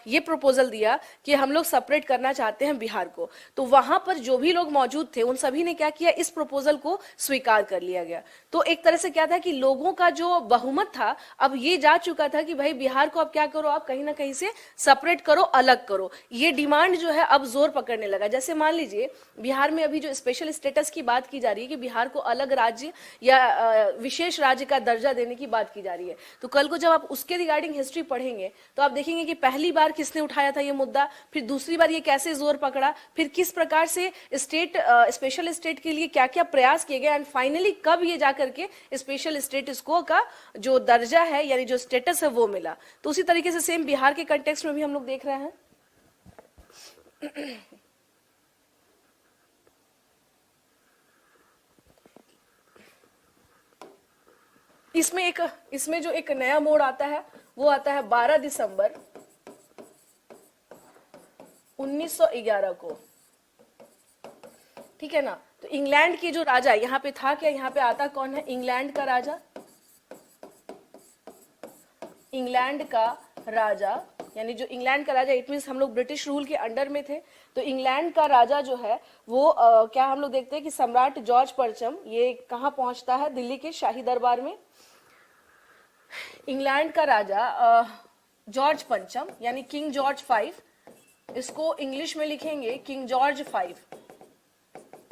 A: ये प्रपोजल दिया कि हम लोग सेपरेट करना चाहते हैं बिहार को। तो वहां पर जो भी लोग मौजूद थे उन सभी ने क्या किया, इस प्रपोजल को स्वीकार कर लिया गया। तो एक तरह से क्या था कि लोगों का जो बहुमत था अब ये जा चुका था कि भाई बिहार को अब क्या करो, आप कहीं ना कहीं से सेपरेट करो, अलग करो। ये डिमांड जो है अब जोर पकड़ने लगा। जैसे मान लीजिए बिहार में अभी जो स्पेशल स्टेटस की बात की जा रही है कि बिहार को अलग राज्य या विशेष राज्य का दर्जा देने की बात की जा रही है, तो कल को जब आप उसके रिगार्डिंग हिस्ट्री पढ़ेंगे तो आप देखेंगे कि पहली बार किसने उठाया था ये मुद्दा, फिर दूसरी बार ये कैसे जोर पकड़ा, फिर किस प्रकार से स्टेट स्पेशल स्टेट के लिए क्या क्या प्रयास किए गए, एंड फाइनली कब ये जाकर के स्पेशल स्टेटस को का जो दर्जा है यानी जो स्टेटस है वो मिला। तो उसी तरीके से सेम बिहार के कंटेक्स्ट में भी हम लोग देख रहे हैं। इसमें जो एक नया मोड़ आता है वो आता है 12 दिसंबर 1911 को, ठीक है ना। तो इंग्लैंड के जो राजा यहाँ पे था, क्या यहाँ पे आता कौन है, इंग्लैंड का राजा, इंग्लैंड का राजा, यानी जो इंग्लैंड का राजा, इट मीन्स हम लोग ब्रिटिश रूल के अंडर में थे। तो इंग्लैंड का राजा जो है वो क्या हम लोग देखते हैं कि सम्राट जॉर्ज पंचम, ये कहाँ पहुंचता है, दिल्ली के शाही दरबार में। इंग्लैंड का राजा जॉर्ज पंचम यानी किंग जॉर्ज 5, इसको इंग्लिश में लिखेंगे किंग जॉर्ज 5,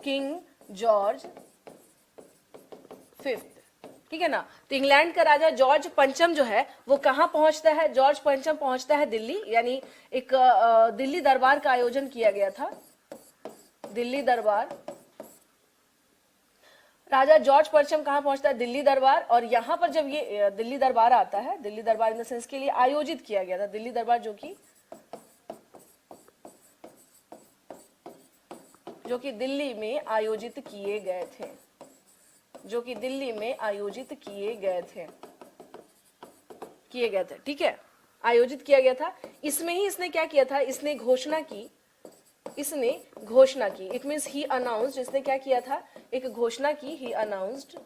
A: किंग जॉर्ज 5, ठीक है ना। तो इंग्लैंड का राजा जॉर्ज पंचम जो है वो कहाँ पहुंचता है, जॉर्ज पंचम पहुंचता है दिल्ली, यानी एक दिल्ली दरबार का आयोजन किया गया था, दिल्ली दरबार। राजा जॉर्ज पंचम कहाँ पहुंचता है, दिल्ली दरबार। और यहाँ पर जब ये दिल्ली दरबार आता है, दिल्ली दरबार इन द सेंस के लिए आयोजित किया गया था, दिल्ली दरबार जो कि दिल्ली में आयोजित किए गए थे, जो कि दिल्ली में आयोजित किए गए थे, ठीक है, आयोजित किया गया था। इसमें ही इसने क्या किया था, इसने घोषणा की, इट मीन्स ही अनाउंस्ड, इसने क्या किया था, एक घोषणा की, ही अनाउंस्ड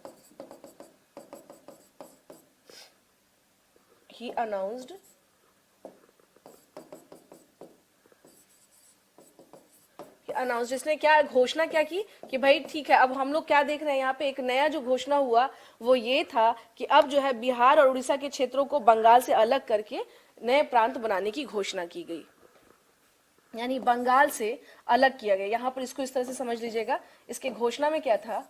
A: जिसने क्या घोषणा क्या की कि भाई ठीक है, अब हम लोग क्या देख रहे हैं यहाँ पे, एक नया जो घोषणा हुआ वो ये था कि अब जो है बिहार और उड़ीसा के क्षेत्रों को बंगाल से अलग करके नए प्रांत बनाने की घोषणा की गई, यानी बंगाल से अलग किया गया। यहां पर इसको इस तरह से समझ लीजिएगा, इसके घोषणा में क्या था,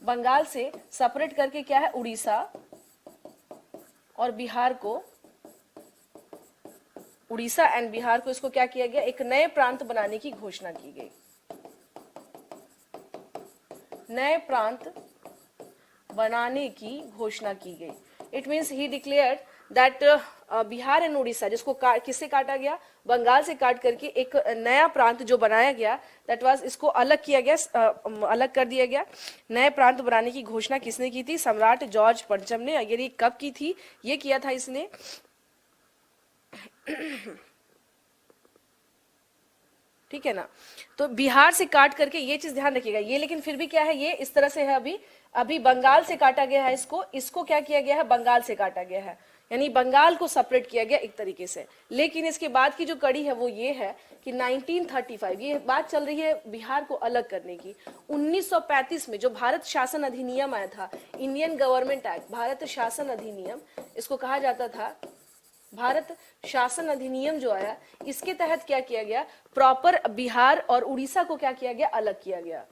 A: बंगाल से सेपरेट करके क्या है, उड़ीसा और बिहार को, उड़ीसा एंड बिहार को इसको क्या किया गया, एक नए प्रांत बनाने की घोषणा की गई, नए प्रांत बनाने की घोषणा की गई। It means he declared that Bihar and Orissa, जिसको किससे काटा गया, बंगाल से काट करके एक नया प्रांत जो बनाया गया, दैट वाज, इसको अलग किया गया, अलग कर दिया गया। नए प्रांत बनाने की घोषणा किसने की थी, सम्राट जॉर्ज पंचम ने। अगर ये कब की थी, ये किया था इसने ठीक है ना। तो बिहार से काट करके, ये चीज ध्यान रखिएगा, ये लेकिन फिर भी क्या है, ये इस तरह से है, अभी बंगाल से काटा गया है, इसको क्या किया गया है, बंगाल से काटा गया है, यानी बंगाल को सेपरेट किया गया एक तरीके से। लेकिन इसके बाद की जो कड़ी है वो ये है कि 1935, ये बात चल रही है बिहार को अलग करने की। 1935 में जो भारत शासन अधिनियम आया था, इंडियन गवर्नमेंट एक्ट, भारत शासन अधिनियम इसको कहा जाता था, भारत शासन अधिनियम जो आया, इसके तहत क्या किया गया, प्रॉपर बिहार और उड़ीसा को क्या किया गया, अलग किया गया।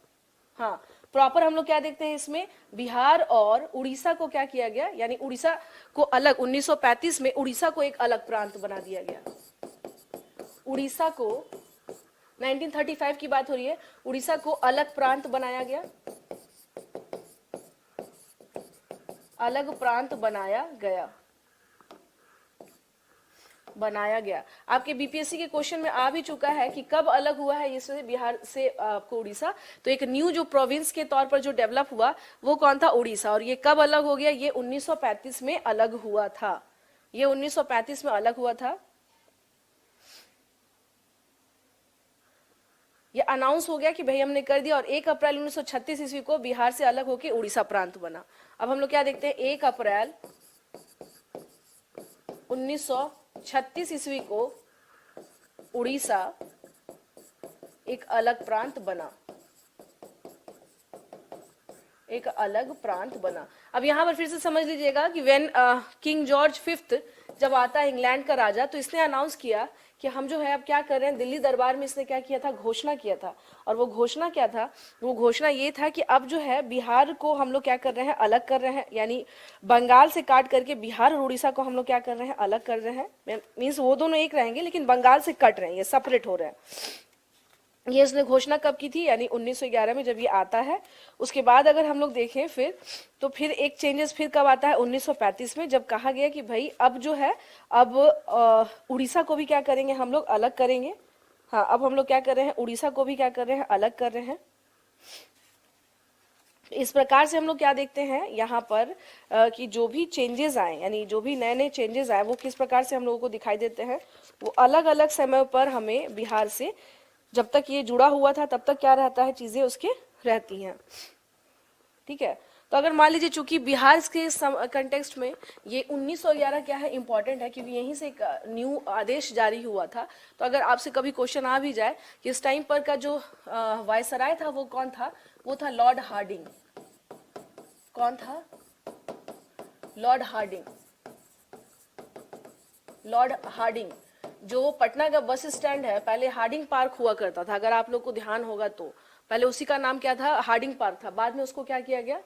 A: हाँ, प्रॉपर हम लोग क्या देखते हैं इसमें, बिहार और उड़ीसा को क्या किया गया, यानी उड़ीसा को अलग, 1935 में उड़ीसा को एक अलग प्रांत बना दिया गया। उड़ीसा को 1935 की बात हो रही है, उड़ीसा को अलग प्रांत बनाया गया, अलग प्रांत बनाया गया। आपके बीपीएससी के क्वेश्चन में आ भी चुका है कि कब अलग हुआ है इससे बिहार से आपको उड़ीसा। तो एक न्यू जो प्रोविंस के तौर पर जो डेवलप हुआ वो कौन था, उड़ीसा। और ये कब अलग हो गया, ये 1935 में अलग हुआ था, ये 1935 में अलग हुआ था। ये अनाउंस हो गया कि भाई हमने कर दिया, और 1 अप्रैल 1936 ईस्वी को बिहार से अलग होकर उड़ीसा प्रांत बना। अब हम लोग क्या देखते हैं, 1 अप्रैल 1936 ईस्वी को उड़ीसा एक अलग प्रांत बना, एक अलग प्रांत बना। अब यहां पर फिर से समझ लीजिएगा कि व्हेन किंग जॉर्ज फिफ्थ जब आता है इंग्लैंड का राजा, तो इसने अनाउंस किया कि हम जो है अब क्या कर रहे हैं, दिल्ली दरबार में इसने क्या किया था, घोषणा किया था। और वो घोषणा क्या था, वो घोषणा ये था कि अब जो है बिहार को हम लोग क्या कर रहे हैं, अलग कर रहे हैं, यानी बंगाल से काट करके बिहार और उड़ीसा को हम लोग क्या कर रहे हैं, अलग कर रहे हैं। मीन्स वो दोनों एक रहेंगे लेकिन बंगाल से कट रहे हैं, ये सेपरेट हो रहे हैं। ये इसने घोषणा कब की थी, यानी 1911 में जब ये आता है। उसके बाद अगर हम लोग देखें फिर, तो फिर एक चेंजेस फिर कब आता है, 1935 में, जब कहा गया कि भाई अब जो है, अब उड़ीसा को भी क्या करेंगे हम लोग, अलग करेंगे। हाँ, अब हम लोग क्या कर रहे हैं, उड़ीसा को भी क्या कर रहे हैं, अलग कर रहे हैं। इस प्रकार से हम लोग क्या देखते हैं यहाँ पर कि जो भी चेंजेस आए, यानी जो भी नए नए चेंजेस आए, वो किस प्रकार से हम लोगों को दिखाई देते हैं, वो अलग अलग समय पर हमें बिहार से, जब तक ये जुड़ा हुआ था तब तक क्या रहता है, चीजें उसके रहती हैं। ठीक है, तो अगर मान लीजिए चूंकि बिहार के कंटेक्स्ट में ये 1911 क्या है, इंपॉर्टेंट है, क्योंकि यहीं से एक न्यू आदेश जारी हुआ था। तो अगर आपसे कभी क्वेश्चन आ भी जाए कि इस टाइम पर का जो वायसराय था वो कौन था, वो था लॉर्ड हार्डिंग। कौन था, लॉर्ड हार्डिंग। लॉर्ड हार्डिंग, जो पटना का बस स्टैंड है, पहले हार्डिंग पार्क हुआ करता था, अगर आप लोग को ध्यान होगा तो पहले उसी का नाम क्या था, हार्डिंग पार्क था। बाद में उसको क्या किया गया,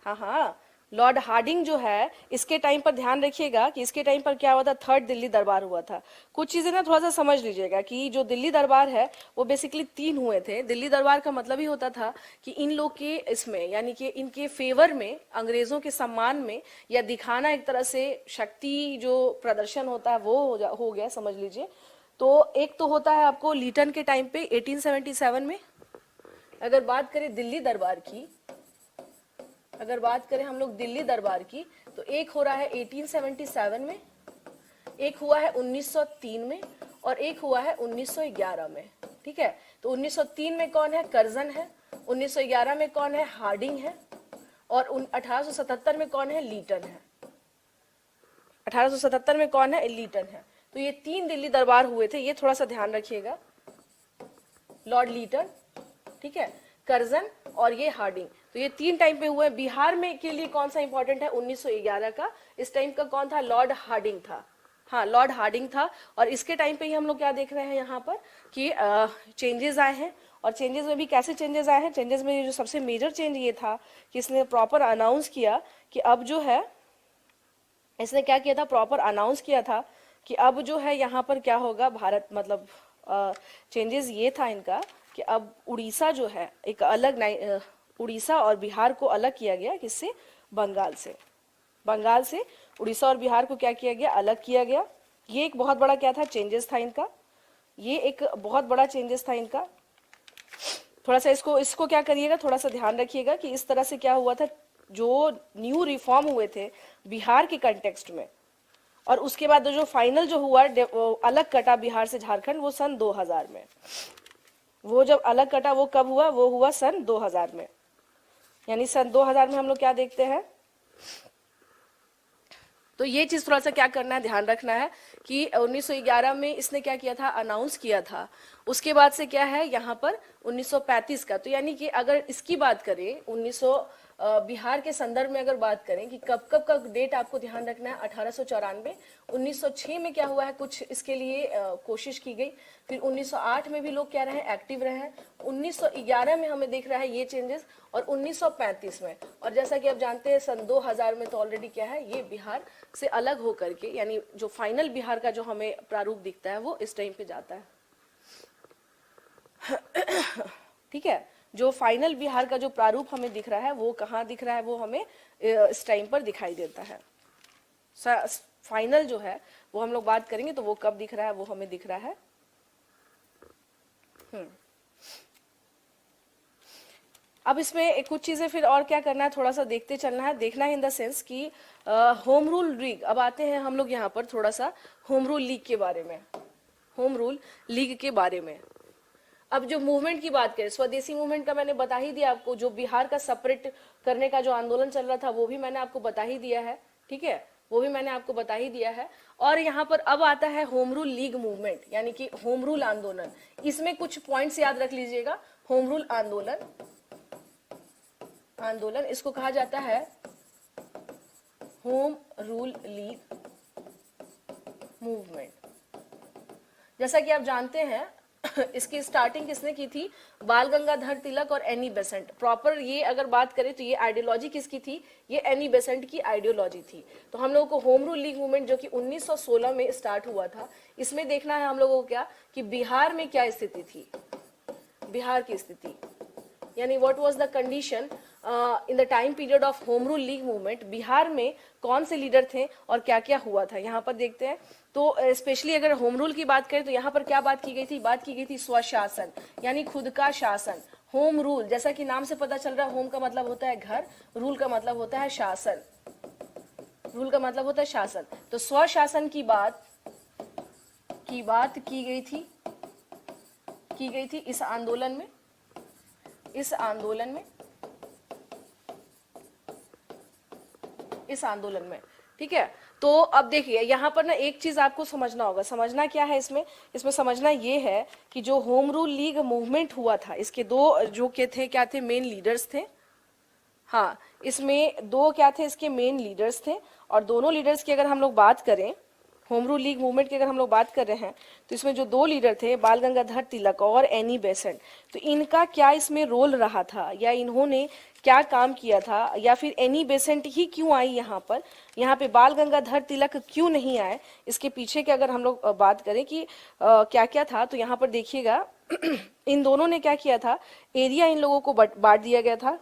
A: हाँ हाँ, लॉर्ड हार्डिंग जो है, इसके टाइम पर ध्यान रखिएगा कि इसके टाइम पर क्या हुआ था, थर्ड दिल्ली दरबार हुआ था। कुछ चीजें ना थोड़ा सा समझ लीजिएगा कि जो दिल्ली दरबार है वो बेसिकली 3 हुए थे। दिल्ली दरबार का मतलब ही होता था कि इन लोग के इसमें, यानी कि इनके फेवर में, अंग्रेजों के सम्मान में, या दिखाना एक तरह से शक्ति जो प्रदर्शन होता है वो हो गया, समझ लीजिए। तो एक तो होता है आपको लीटन के टाइम पे 1877 में, अगर बात करें दिल्ली दरबार की, अगर बात करें हम लोग दिल्ली दरबार की, तो एक हो रहा है 1877 में, एक हुआ है 1903 में, और एक हुआ है 1911 में। ठीक है, तो 1903 में कौन है, कर्जन है। 1911 में कौन है, हार्डिंग है। और 1877 में कौन है, लीटन है। 1877 में कौन है, लीटन है। तो ये 3 दिल्ली दरबार हुए थे, ये थोड़ा सा ध्यान रखिएगा। लॉर्ड लीटन, ठीक है, कर्जन और ये हार्डिंग, तो ये 3 टाइम पे हुए। बिहार में के लिए कौन सा इंपॉर्टेंट है, 1911 का। इस टाइम का कौन था, लॉर्ड हार्डिंग था। हाँ, लॉर्ड हार्डिंग था। और इसके टाइम पे ही हम लोग क्या देख रहे हैं यहाँ पर कि चेंजेस आए हैं। और चेंजेस में भी कैसे चेंजेस आए हैं, चेंजेस में जो सबसे मेजर चेंज ये था कि इसने प्रॉपर अनाउंस किया कि अब जो है, इसने क्या किया था, प्रॉपर अनाउंस किया था कि अब जो है यहाँ पर क्या होगा, भारत मतलब चेंजेस ये था इनका कि अब उड़ीसा जो है एक अलग उड़ीसा और बिहार को अलग किया गया, किससे, बंगाल से। बंगाल से उड़ीसा और बिहार को क्या किया गया, अलग किया गया। ये एक बहुत बड़ा क्या था, चेंजेस था इनका। ये एक बहुत बड़ा चेंजेस था इनका। थोड़ा सा इसको इसको क्या करिएगा, थोड़ा सा ध्यान रखिएगा कि इस तरह से क्या हुआ था, जो न्यू रिफॉर्म हुए थे बिहार के कंटेक्स्ट में, और उसके बाद जो फाइनल जो हुआ, अलग कटा बिहार से झारखंड, वो सन 2000 में। वो जब अलग कटा वो कब हुआ, वो हुआ सन 2000 में। यानी सन 2000 में हम लोग क्या देखते हैं, तो ये चीज थोड़ा सा क्या करना है, ध्यान रखना है कि 1911 में इसने क्या किया था, अनाउंस किया था। उसके बाद से क्या है यहाँ पर 1935 का, तो यानी कि अगर इसकी बात करें 1900 बिहार के संदर्भ में अगर बात करें कि कब कब का डेट आपको ध्यान रखना है, 1894, 1906 में क्या हुआ है, कुछ इसके लिए कोशिश की गई। फिर 1908 में भी लोग क्या रहे, एक्टिव रहे। 1911 में हमें दिख रहा है ये चेंजेस, और 1935 में। और जैसा कि आप जानते हैं सन 2000 में तो ऑलरेडी क्या है, ये बिहार से अलग होकर के, यानी जो फाइनल बिहार का जो हमें प्रारूप दिखता है वो इस टाइम पे जाता है। ठीक है, जो फाइनल बिहार का जो प्रारूप हमें दिख रहा है वो कहाँ दिख रहा है, वो हमें इस टाइम पर दिखाई देता है। फाइनल जो है वो हम लोग बात करेंगे तो वो कब दिख रहा है, वो हमें दिख रहा है अब इसमें कुछ चीज़ें फिर और क्या करना है, थोड़ा सा देखते चलना है, देखना है इन द सेंस कि होम रूल लीग। अब आते हैं हम लोग यहाँ पर थोड़ा सा होम रूल लीग के बारे में, होम रूल लीग के बारे में। अब जो मूवमेंट की बात करें, स्वदेशी मूवमेंट का मैंने बता ही दिया आपको, जो बिहार का सेपरेट करने का जो आंदोलन चल रहा था वो भी मैंने आपको बता ही दिया है, ठीक है, वो भी मैंने आपको बता ही दिया है। और यहाँ पर अब आता है होम रूल लीग मूवमेंट, यानी कि होम रूल आंदोलन। इसमें कुछ पॉइंट्स याद रख लीजिएगा। होम रूल आंदोलन, आंदोलन इसको कहा जाता है होम रूल लीग मूवमेंट। जैसा कि आप जानते हैं इसकी स्टार्टिंग किसने की थी, बाल गंगाधर तिलक और एनी बेसेंट। प्रॉपर ये अगर बात करें तो ये आइडियोलॉजी किसकी थी, ये एनी बेसेंट की आइडियोलॉजी थी। तो हम लोगों को होम रूल लीग मूवमेंट जो कि 1916 में स्टार्ट हुआ था, इसमें देखना है हम लोगों को क्या कि बिहार में क्या स्थिति थी, बिहार की स्थिति, यानी what was the condition in the time period of home rule league movement. Bihar में कौन से लीडर थे और क्या क्या हुआ था, यहाँ पर देखते हैं। तो स्पेशली अगर होम रूल की बात करें तो यहाँ पर क्या बात की गई थी, बात की गई थी स्वशासन, यानी खुद का शासन। होम रूल, जैसा कि नाम से पता चल रहा है, होम का मतलब होता है घर, रूल का मतलब होता है शासन, रूल का मतलब होता है शासन। तो स्वशासन की बात की गई थी इस आंदोलन में, इस आंदोलन में, इस आंदोलन में, ठीक है। तो अब देखिए यहाँ पर ना एक चीज आपको समझना होगा, समझना क्या है इसमें, इसमें समझना ये है कि जो होम रूल लीग मूवमेंट हुआ था, इसके दो जो के थे, क्या थे, मेन लीडर्स थे। हाँ, इसमें दो क्या थे, इसके मेन लीडर्स थे। और दोनों लीडर्स की अगर हम लोग बात करें, होम रूल लीग मूवमेंट की अगर हम लोग बात कर रहे हैं, तो इसमें जो दो लीडर थे, बाल गंगाधर तिलक और एनी बेसेंट, तो इनका क्या इसमें रोल रहा था, या इन्होंने क्या काम किया था, या फिर एनी बेसेंट ही क्यों आई यहाँ पर, यहाँ पे बाल गंगाधर तिलक क्यों नहीं आए, इसके पीछे की अगर हम लोग बात करें कि क्या क्या था, तो यहाँ पर देखिएगा इन दोनों ने क्या किया था, एरिया इन लोगों को बांट दिया गया था।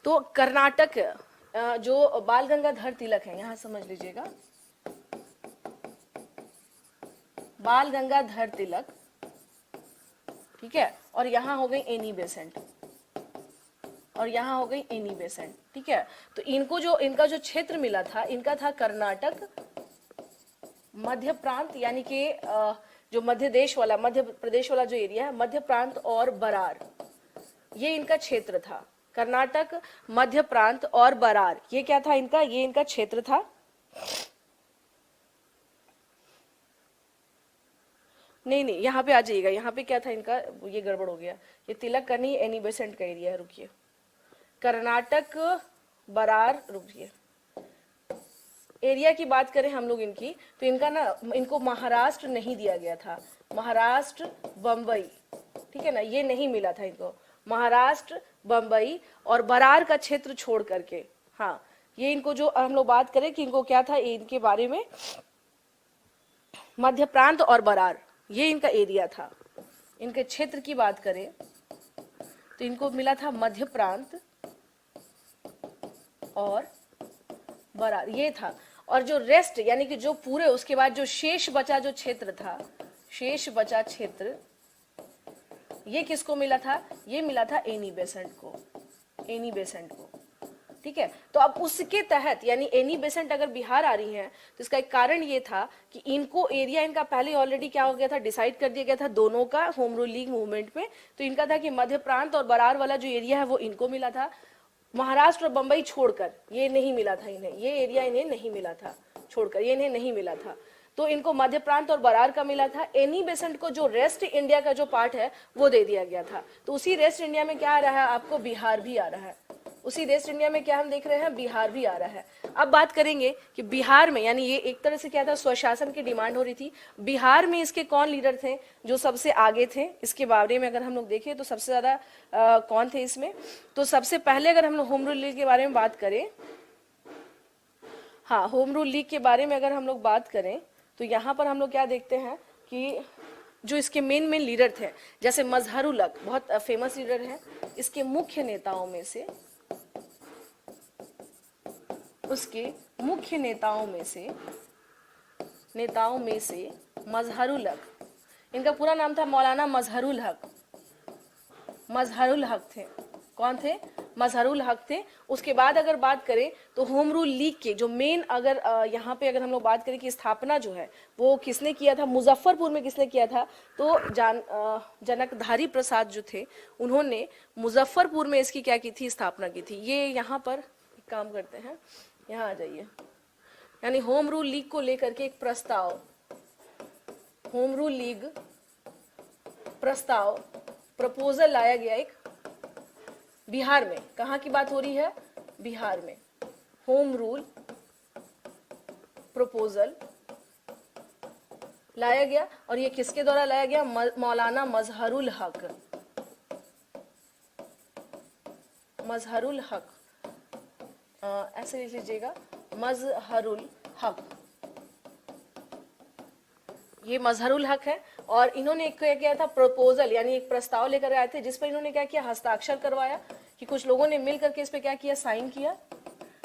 A: तो कर्नाटक जो बाल गंगाधर तिलक है, यहां समझ लीजिएगा, बाल गंगाधर तिलक, ठीक है, और यहां हो गई एनी बेसेंट, और यहां हो गई एनी बेसेंट, ठीक है। तो इनको जो इनका जो क्षेत्र मिला था, इनका था कर्नाटक, मध्य प्रांत, यानी कि जो मध्य देश वाला, मध्य प्रदेश वाला जो एरिया है, मध्य प्रांत और बरार, ये इनका क्षेत्र था। कर्नाटक, मध्य प्रांत और बरार, ये क्या था इनका, ये इनका क्षेत्र था। नहीं नहीं, यहाँ पे आ जाइएगा, यहाँ पे क्या था इनका, ये गड़बड़ हो गया, ये तिलक का नहीं, एनी बेसेंट का एरिया है, रुकिए, कर्नाटक, बरार, रुकिए, एरिया की बात करें हम लोग इनकी, तो इनका ना, इनको महाराष्ट्र नहीं दिया गया था, महाराष्ट्र, बम्बई, ठीक है ना, ये नहीं मिला था इनको, महाराष्ट्र, बम्बई और बरार का क्षेत्र छोड़ करके। हाँ, ये इनको जो हम लोग बात करें कि इनको क्या था, इनके बारे में मध्य प्रांत और बरार, ये इनका एरिया था। इनके क्षेत्र की बात करें तो इनको मिला था मध्य प्रांत और बरार, ये था। और जो रेस्ट, यानी कि जो पूरे उसके बाद जो शेष बचा जो क्षेत्र था, शेष बचा क्षेत्र, ये किसको मिला था, ये मिला था एनी बेसेंट को, एनी बेसेंट को, ठीक है। तो अब उसके तहत, यानी एनी बेसेंट अगर बिहार आ रही हैं, तो इसका एक कारण ये था कि इनको एरिया इनका पहले ऑलरेडी क्या हो गया था, डिसाइड कर दिया गया था दोनों का होम रूल लीग मूवमेंट में। तो इनका था कि मध्य प्रांत और बरार वाला जो एरिया है वो इनको मिला था, महाराष्ट्र और बंबई छोड़कर ये नहीं मिला था इन्हें, ये एरिया इन्हें नहीं मिला था, छोड़कर ये इन्हें नहीं मिला था। तो इनको मध्य प्रांत और बरार का मिला था। एनी बेसेंट को जो रेस्ट इंडिया का जो पार्ट है वो दे दिया गया था। तो उसी रेस्ट इंडिया में क्या आ रहा है आपको, बिहार भी आ रहा है। उसी रेस्ट इंडिया में क्या हम देख रहे हैं, बिहार भी आ रहा है। अब बात करेंगे कि बिहार में, यानी ये एक तरह से क्या था, स्वशासन की डिमांड हो रही थी। बिहार में इसके कौन लीडर थे जो सबसे आगे थे, इसके बारे में अगर हम लोग देखें तो सबसे ज्यादा कौन थे इसमें। तो सबसे पहले अगर हम लोग होम रूल लीग के बारे में बात करें, हाँ, होम रूल लीग के बारे में अगर हम लोग बात करें तो यहाँ पर हम लोग क्या देखते हैं कि जो इसके मेन मेन लीडर थे, जैसे मजहरुल हक बहुत फेमस लीडर है, इसके मुख्य नेताओं में से, उसके मुख्य नेताओं में से मजहरुल हक, इनका पूरा नाम था मौलाना मजहरुल हक। मजहरुल हक थे। कौन थे? मजहरुल हक थे। उसके बाद अगर बात करें तो होम रूल लीग के जो मेन, अगर यहाँ पे अगर हम लोग बात करें कि स्थापना जो है वो किसने किया था, मुजफ्फरपुर में किसने किया था, तो जनकधारी प्रसाद जो थे उन्होंने मुजफ्फरपुर में इसकी क्या की थी, स्थापना की थी। ये यहाँ पर एक काम करते हैं, यहाँ आ जाइए। यानी होम रूल लीग को लेकर के एक प्रस्ताव, होम रूल लीग प्रस्ताव, प्रपोजल लाया गया एक बिहार में। कहाँ की बात हो रही है? बिहार में। होम रूल प्रपोजल लाया गया, और ये किसके द्वारा लाया गया? मौलाना मजहरुल हक। मजहरुल हक, ऐसे लिख लीजिएगा, मजहरुल हक। ये मजहरुल हक है, और इन्होंने एक क्या किया था, प्रपोजल यानी एक प्रस्ताव लेकर आए थे, जिस पर इन्होंने क्या किया, हस्ताक्षर करवाया, कि कुछ लोगों ने मिल करके इस पे क्या किया, साइन किया,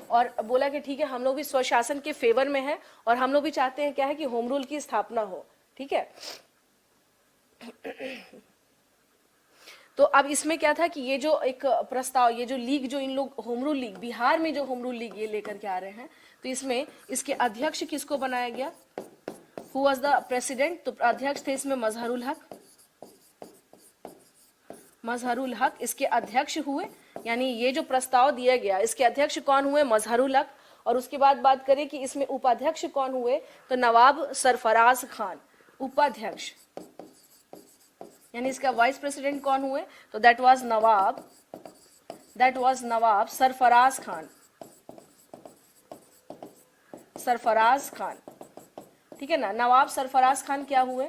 A: और बोला कि ठीक है हम लोग भी स्वशासन के फेवर में हैं, और हम लोग भी चाहते हैं क्या है कि होम रूल की स्थापना हो। ठीक है। तो अब इसमें क्या था कि ये जो एक प्रस्ताव, ये जो लीग, जो इन लोग होम रूल लीग, बिहार में जो होम रूल लीग ये लेकर के आ रहे हैं, तो इसमें इसके अध्यक्ष किसको बनाया गया? Who was the president? तो अध्यक्ष थे इसमें मजहरुल हक। मजहरुल हक इसके अध्यक्ष हुए, यानी ये जो प्रस्ताव दिया गया इसके अध्यक्ष कौन हुए? मजहरुल हक। और उसके बाद बात करें कि इसमें उपाध्यक्ष कौन हुए, तो नवाब सरफराज खान उपाध्यक्ष, यानी इसका वाइस प्रेसिडेंट कौन हुए? तो दैट वाज नवाब सरफराज खान। सरफराज खान, ठीक है ना। नवाब सरफराज खान क्या हुए?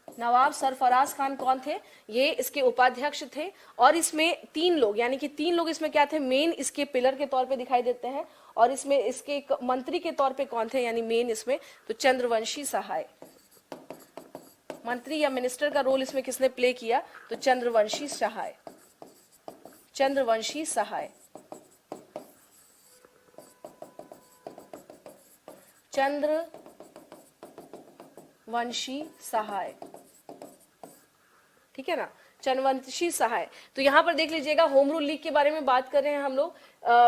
A: नवाब सरफराज खान कौन थे? ये इसके उपाध्यक्ष थे, और इसमें 3 लोग, यानी कि 3 लोग इसमें क्या थे, मेन इसके पिलर के तौर पे दिखाई देते हैं, और इसमें इसके एक मंत्री के तौर पे कौन थे, यानी मेन इसमें, तो चंद्रवंशी सहाय। मंत्री या मिनिस्टर का रोल इसमें किसने प्ले किया? तो चंद्रवंशी सहाय। चंद्रवंशी सहाय, चंद्रवंशी सहाय, ठीक है ना, चंद्रवंशी सहाय। तो यहाँ पर देख लीजिएगा, होम रूल लीग के बारे में बात कर रहे हैं हम लोग।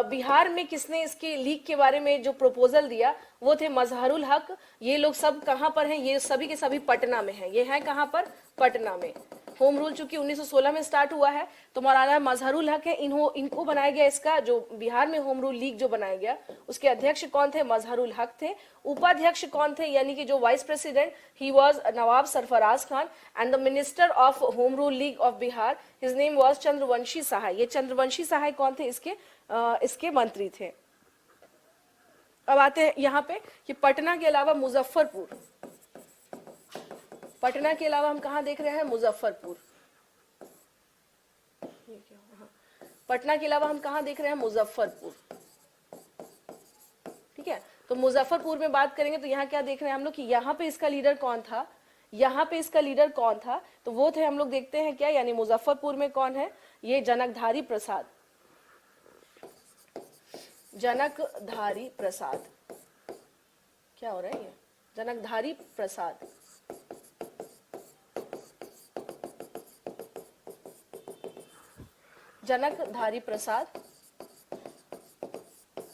A: बिहार में किसने इसके लीग के बारे में जो प्रपोजल दिया वो थे मजहरुल हक। ये लोग सब कहाँ पर हैं? ये सभी के सभी पटना में हैं। ये हैं कहाँ पर? पटना में। होम रूल चूंकि 1916 में स्टार्ट हुआ है, तो मौलाना मजहरुल हक है, इनको बनाया गया, इसका जो बिहार में होम रूल लीग जो बनाया गया उसके अध्यक्ष कौन थे? मजहरुल हक थे। उपाध्यक्ष कौन थे, यानी कि जो vice president, he was Nawab Sarfaraz Khan, and the minister of home rule league of Bihar, his name was Chandravanshi Sahay. ये चंद्रवंशी सहाय कौन थे? इसके मंत्री थे। अब आते हैं यहाँ पे कि पटना के अलावा मुजफ्फरपुर, पटना के अलावा हम कहाँ देख रहे हैं? मुजफ्फरपुर। पटना के अलावा हम कहाँ देख रहे हैं? मुजफ्फरपुर। ठीक है, तो मुजफ्फरपुर में बात करेंगे तो यहाँ क्या देख रहे हैं हम लोग कि यहाँ पे इसका लीडर कौन था? यहाँ पे इसका लीडर कौन था? तो वो थे, हम लोग देखते हैं क्या, यानी मुजफ्फरपुर में कौन है? ये जनकधारी प्रसाद। जनकधारी प्रसाद, क्या हो रहा है ये? जनकधारी प्रसाद। जनकधारी प्रसाद,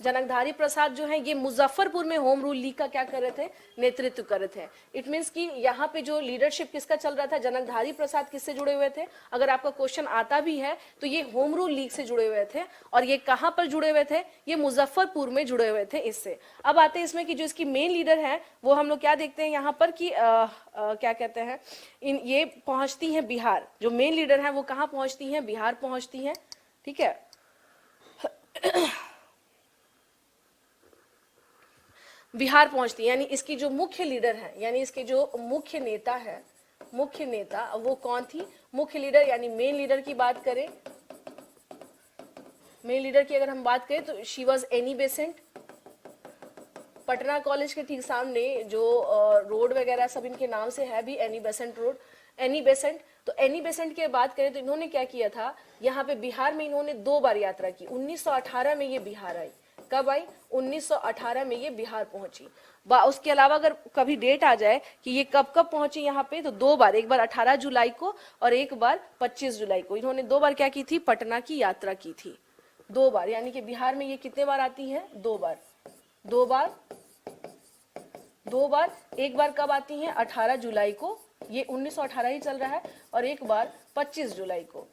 A: जनकधारी प्रसाद जो है ये मुजफ्फरपुर में होम रूल लीग का क्या कर रहे थे? नेतृत्व कर रहे थे। इट मींस कि यहाँ पे जो लीडरशिप किसका चल रहा था? जनकधारी प्रसाद किससे जुड़े हुए थे? अगर आपका क्वेश्चन आता भी है तो ये होम रूल लीग से जुड़े हुए थे, और ये कहाँ पर जुड़े हुए थे? ये मुजफ्फरपुर में जुड़े हुए थे इससे। अब आते हैं इसमें कि जो इसकी मेन लीडर है वो हम लोग क्या देखते हैं यहाँ पर कि क्या कहते हैं, ये पहुंचती है बिहार। जो मेन लीडर है वो कहाँ पहुंचती है? बिहार पहुंचती है। ठीक है, बिहार पहुंचती है, यानी इसकी जो मुख्य लीडर है, यानी इसके जो मुख्य नेता है, मुख्य नेता वो कौन थी? मुख्य लीडर यानी मेन लीडर की बात करें, मेन लीडर की अगर हम बात करें तो she was Annie Besant. Patna college के ठीक सामने जो रोड वगैरह सब इनके नाम से है भी, Annie Besant road, Annie Besant. तो एनी बेसेंट की बात करें तो इन्होंने क्या किया था, यहाँ पे बिहार में इन्होंने 2 बार यात्रा की। 1918 में ये बिहार आई, कब आई? 1918 में ये बिहार पहुंची। उसके अलावा अगर कभी डेट आ जाए कि ये कब कब पहुंची यहाँ पे, तो दो बार, एक बार 18 जुलाई को और एक बार 25 जुलाई को, इन्होंने दो बार क्या की थी? पटना की यात्रा की थी, दो बार। यानी कि बिहार में ये कितने बार आती हैं? दो बार। दो बार, दो बार। एक बार कब आती हैं? 18 जुलाई को, ये 1918 ही चल रहा है, और एक बार 25 जुलाई को।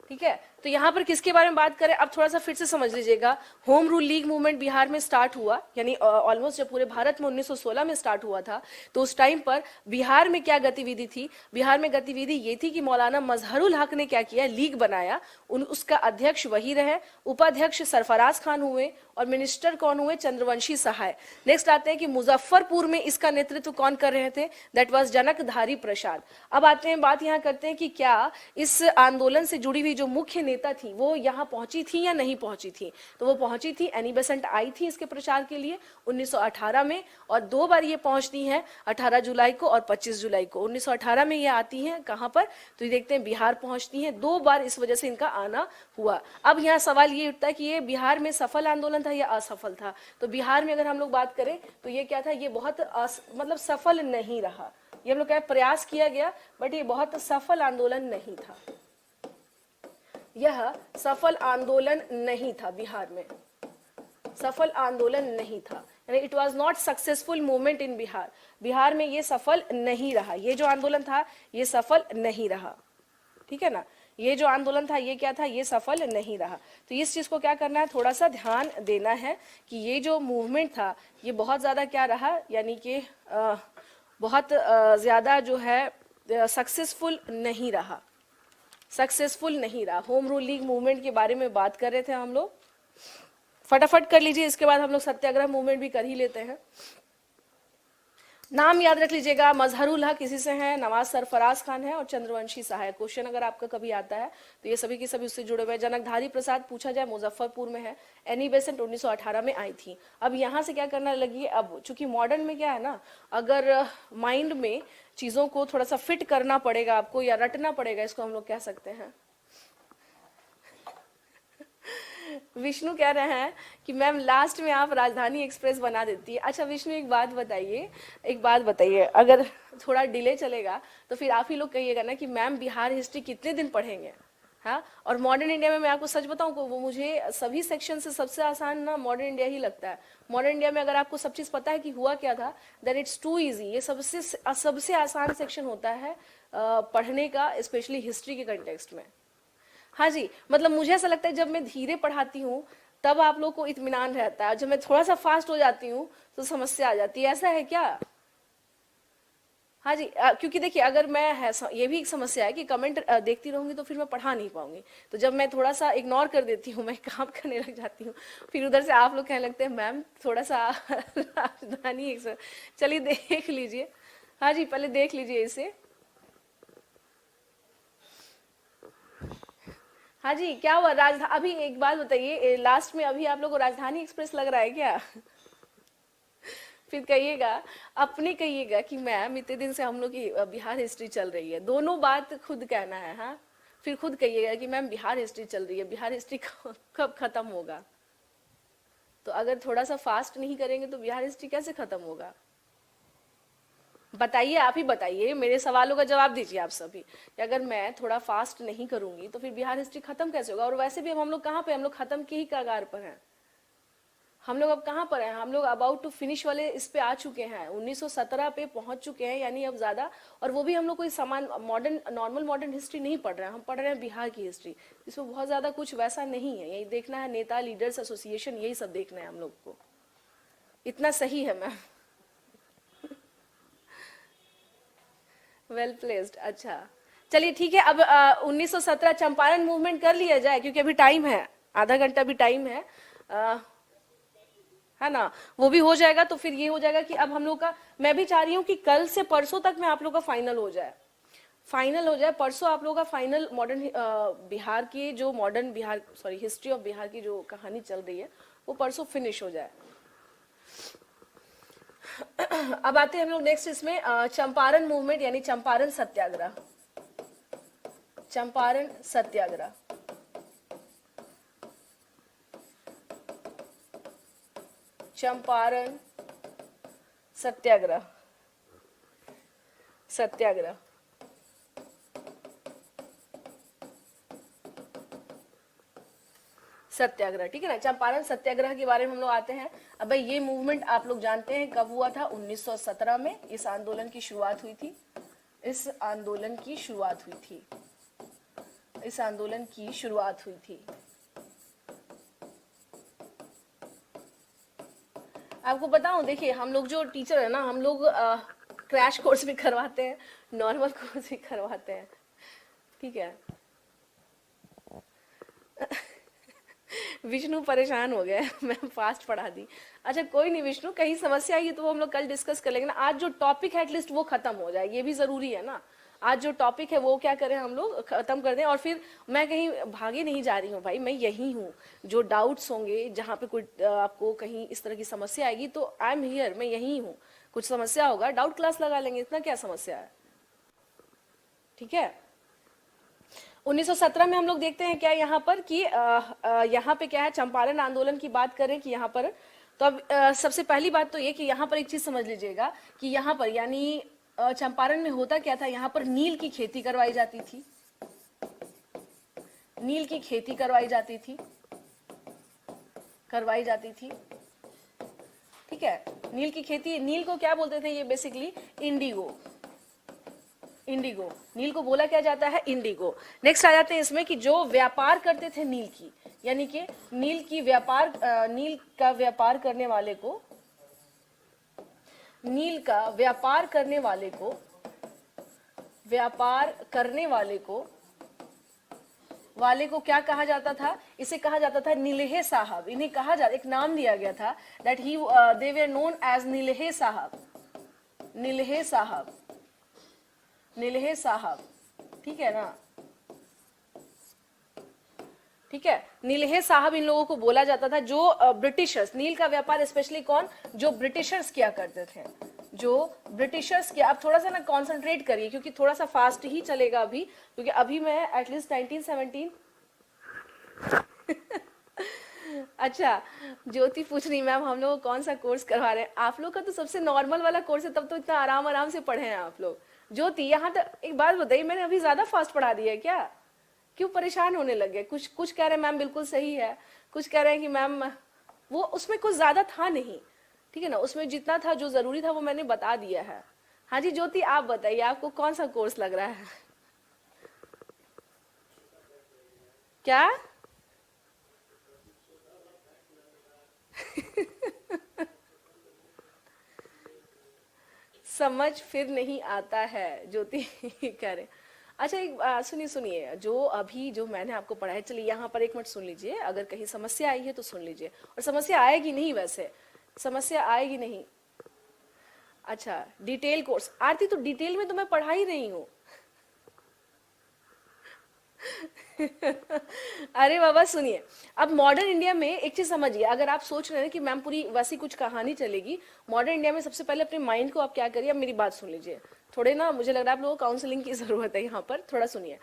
A: ठीक है, तो यहाँ पर किसके बारे में बात करें? अब थोड़ा सा फिर से समझ लीजिएगा। Home rule league movement Bihar में स्टार्ट हुआ, यानी ऑलमोस्ट जब पूरे भारत में 1916 में स्टार्ट हुआ था, तो उस टाइम पर बिहार में क्या गतिविधि थी? बिहार में गतिविधि ये थी कि मौलाना मजहरुल हक ने क्या किया? लीग बनाया। उसका अध्यक्ष वही रहे, उपाध्यक्ष सरफराज खान हुए, और मिनिस्टर कौन हुए? चंद्रवंशी सहाय। नेक्स्ट आते हैं कि मुजफ्फरपुर में इसका नेतृत्व कौन कर रहे थे? दैट वाज जनकधारी प्रसाद। अब आते हैं, बात यहाँ करते हैं कि क्या इस आंदोलन से जुड़ी हुई जो मुख्य नेता थी वो यहाँ पहुंची थी या नहीं पहुंची थी? तो वो पहुंची थी, एनी बेसेंट आई थी इसके प्रचार के लिए 1918 में, और दो बार ये पहुंचती हैं, 18 जुलाई को और 25 जुलाई को। 1918 में ये आती हैं कहाँ पर? तो ये देखते हैं बिहार पहुंचती हैं दो बार, इस वजह से इनका आना हुआ। अब यहाँ सवाल ये उठता है कि ये बिहार में सफल आंदोलन था या असफल था? तो बिहार में अगर हम लोग बात करें तो ये क्या था? ये बहुत मतलब सफल नहीं रहा। ये हम लोग क्या, प्रयास किया गया, बट ये बहुत सफल आंदोलन नहीं था। यह सफल आंदोलन नहीं था, बिहार में सफल आंदोलन नहीं था, यानी it was not successful movement in Bihar. Bihar में ये सफल नहीं रहा, ये जो आंदोलन था ये सफल नहीं रहा। ठीक है ना, ये जो आंदोलन था ये क्या था? ये सफल नहीं रहा। तो इस चीज को क्या करना है? थोड़ा सा ध्यान देना है कि ये जो मूवमेंट था ये बहुत ज्यादा क्या रहा, यानी कि बहुत ज्यादा जो है सक्सेसफुल नहीं रहा, सक्सेसफुल नहीं रहा। होम रूल लीग मूवमेंट के बारे में बात कर रहे थे हम लोग, फटाफट कर लीजिए, इसके बाद हम लोग सत्याग्रह मूवमेंट भी कर ही लेते हैं। नाम याद रख लीजिएगा, मजहरुल हक इसी से हैं, नवाज सरफराज खान है, और चंद्रवंशी सहाय। क्वेश्चन अगर आपका कभी आता है तो ये सभी के सभी उससे जुड़े हुए हैं। जनकधारी प्रसाद पूछा जाए, मुजफ्फरपुर में है। एनी बेसेंट 1918 में आई थी। अब यहाँ से क्या करना लगी? अब चूंकि मॉडर्न में क्या है ना, अगर माइंड में चीजों को थोड़ा सा फिट करना पड़ेगा आपको, या रटना पड़ेगा, इसको हम लोग कह सकते हैं। विष्णु कह रहे हैं कि मैम लास्ट में आप राजधानी एक्सप्रेस बना देती है। अच्छा विष्णु, एक बात बताइए, एक बात बताइए, अगर थोड़ा डिले चलेगा तो फिर आप ही लोग कहिएगा ना कि मैम बिहार हिस्ट्री कितने दिन पढ़ेंगे? हाँ, और मॉडर्न इंडिया में मैं आपको सच बताऊं को, वो मुझे सभी सेक्शन से सबसे आसान ना मॉडर्न इंडिया ही लगता है। मॉडर्न इंडिया में अगर आपको सब चीज पता है कि हुआ क्या था, देन इट्स टू इजी। ये सबसे आसान सेक्शन होता है पढ़ने का, स्पेशली हिस्ट्री के कंटेक्स्ट में। हाँ जी, मतलब मुझे ऐसा लगता है जब मैं धीरे पढ़ाती हूँ तब आप लोग को इत्मीनान रहता है, जब मैं थोड़ा सा फास्ट हो जाती हूँ तो समस्या आ जाती है। ऐसा है क्या? हाँ जी, क्योंकि देखिए अगर मैं है, ये भी एक समस्या है कि कमेंट देखती रहूंगी तो फिर मैं पढ़ा नहीं पाऊंगी। तो जब मैं थोड़ा सा इग्नोर कर देती हूँ, मैं काम करने लग जाती हूँ, फिर उधर से आप लोग कहने लगते हैं मैम थोड़ा सा राजधानी एक। चलिए देख लीजिए, हाँ जी पहले देख लीजिए इसे। हाँ जी, क्या हुआ? राजधानी, अभी एक बात बताइए, लास्ट में अभी आप लोग को राजधानी एक्सप्रेस लग रहा है क्या? फिर कहिएगा, अपने कहिएगा कि मैम इतने दिन से हम लोग की बिहार हिस्ट्री चल रही है। दोनों बात खुद कहना है। हाँ, फिर खुद कहिएगा कि मैम बिहार हिस्ट्री चल रही है, बिहार हिस्ट्री कब खत्म होगा? तो अगर थोड़ा सा फास्ट नहीं करेंगे तो बिहार हिस्ट्री कैसे खत्म होगा? बताइए, आप ही बताइए, मेरे सवालों का जवाब दीजिए आप सभी कि अगर मैं थोड़ा फास्ट नहीं करूंगी तो फिर बिहार हिस्ट्री खत्म कैसे होगा? और वैसे भी अब हम लोग कहाँ पे, हम लोग खत्म के ही कगार पर हैं। हम लोग अब कहाँ पर हैं? हम लोग अबाउट टू फिनिश वाले इस पे आ चुके हैं, 1917 पे पहुंच चुके हैं, यानी अब ज्यादा। और वो भी हम लोग कोई समान मॉडर्न नॉर्मल मॉडर्न हिस्ट्री नहीं पढ़ रहे हैं, हम पढ़ रहे हैं बिहार की हिस्ट्री। इसमें बहुत ज्यादा कुछ वैसा नहीं है, यही देखना है नेता, लीडर्स, एसोसिएशन, यही सब देखना है हम लोग को। इतना सही है मैम। Well placed. अच्छा चलिए ठीक है, अब 1917 चंपारण मूवमेंट कर लिया जाए, क्योंकि अभी टाइम है, आधा घंटा भी टाइम है ना, वो भी हो जाएगा। तो फिर ये हो जाएगा कि अब हम लोग का, मैं भी चाह रही हूँ कि कल से परसों तक में आप लोग का फाइनल हो जाए, फाइनल हो जाए परसों आप लोग का फाइनल। मॉडर्न बिहार की जो modern Bihar, sorry history of Bihar की जो कहानी चल रही है वो परसों फिनिश हो जाए। अब आते हैं हम लोग नेक्स्ट इसमें चंपारण मूवमेंट, यानी चंपारण सत्याग्रह। चंपारण सत्याग्रह चंपारण सत्याग्रह, सत्याग्रह। सत्याग्रह, ठीक है ना। चंपारण सत्याग्रह के बारे में हम लोग आते हैं। अब भाई ये मूवमेंट आप लोग जानते हैं कब हुआ था, 1917 में इस आंदोलन की शुरुआत हुई थी। इस आंदोलन की शुरुआत हुई थी, इस आंदोलन की शुरुआत हुई थी। आपको बताऊं, देखिए हम लोग जो टीचर है ना, हम लोग क्रैश कोर्स भी करवाते हैं, नॉर्मल कोर्स भी करवाते हैं, ठीक है। विष्णु परेशान हो गया मैं फास्ट पढ़ा दी। अच्छा कोई नहीं विष्णु, कहीं समस्या आई तो वो हम लोग कल डिस्कस कर लेंगे ना। आज जो टॉपिक है एटलीस्ट वो खत्म हो जाए, ये भी जरूरी है ना। आज जो टॉपिक है वो क्या करें हम लोग, खत्म कर दें। और फिर मैं कहीं भागे नहीं जा रही हूँ भाई, मैं यही हूँ। जो डाउट्स होंगे, जहाँ पे कोई आपको कहीं इस तरह की समस्या आएगी तो आई एम हियर, मैं यही हूँ। कुछ समस्या होगा डाउट क्लास लगा लेंगे, इतना क्या समस्या है, ठीक है। 1917 में हम लोग देखते हैं क्या यहाँ पर कि यहाँ पे क्या है, चंपारण आंदोलन की बात करें कि यहाँ पर, तो अब सबसे पहली बात तो ये कि यहाँ पर एक चीज समझ लीजिएगा कि यहाँ पर यानी चंपारण में होता क्या था, यहाँ पर नील की खेती करवाई जाती थी, नील की खेती करवाई जाती थी, करवाई जाती थी, ठीक है। नील की खेती, नील को क्या बोलते थे ये बेसिकली, इंडिगो, इंडिगो, नील को बोला क्या जाता है, इंडिगो। नेक्स्ट आ जाते हैं इसमें कि जो व्यापार करते थे नील की, यानी कि नील की व्यापार, नील का व्यापार करने वाले को, नील का व्यापार करने वाले को, व्यापार करने वाले को क्या कहा जाता था, इसे कहा जाता था नीलहे साहब। इन्हें कहा जाता, एक नाम दिया गया था, that he they were known as Nilhe Sahib, Nilhe Sahib, Nilhe साहब, ठीक है ना, ठीक है। नीलहे साहब इन लोगों को बोला जाता था, जो ब्रिटिशर्स, नील का व्यापार स्पेशली कौन, जो ब्रिटिशर्स किया करते थे, जो ब्रिटिशर्स किया। अब थोड़ा सा ना कॉन्सेंट्रेट करिए क्योंकि थोड़ा सा फास्ट ही चलेगा अभी, क्योंकि अभी मैं एटलीस्ट 1917 अच्छा ज्योति पूछ रही मैम हम लोग कौन सा कोर्स करवा रहे हैं, आप लोग का तो सबसे नॉर्मल वाला कोर्स है, तब तो इतना आराम आराम से पढ़े हैं आप लोग। ज्योति यहाँ तक एक बात बताइए, मैंने अभी ज्यादा फास्ट पढ़ा दिया है क्या, क्यों परेशान होने लग गए। कुछ कुछ कह रहे हैं मैम बिल्कुल सही है, कुछ कह रहे हैं कि मैम वो उसमें कुछ ज्यादा था नहीं, ठीक है ना, उसमें जितना था जो जरूरी था वो मैंने बता दिया है। हाँ जी ज्योति आप बताइए आपको कौन सा कोर्स लग रहा है क्या समझ फिर नहीं आता है, ज्योति कह रहे। अच्छा एक सुनिए सुनिए, जो अभी जो मैंने आपको पढ़ा है, चलिए यहाँ पर एक मिनट सुन लीजिए, अगर कहीं समस्या आई है तो सुन लीजिए, और समस्या आएगी नहीं, वैसे समस्या आएगी नहीं। अच्छा डिटेल कोर्स, आरती तो डिटेल में तो मैं पढ़ा ही रही हूँ अरे बाबा सुनिए, अब मॉडर्न इंडिया में एक चीज समझिए, अगर आप सोच रहे हैं कि मैम पूरी वैसी कुछ कहानी चलेगी, मॉडर्न इंडिया में सबसे पहले अपने माइंड को आप क्या करिए, अब मेरी बात सुन लीजिए थोड़े ना, मुझे लग रहा है आप लोगों को काउंसलिंग की जरूरत है यहाँ पर, थोड़ा सुनिए।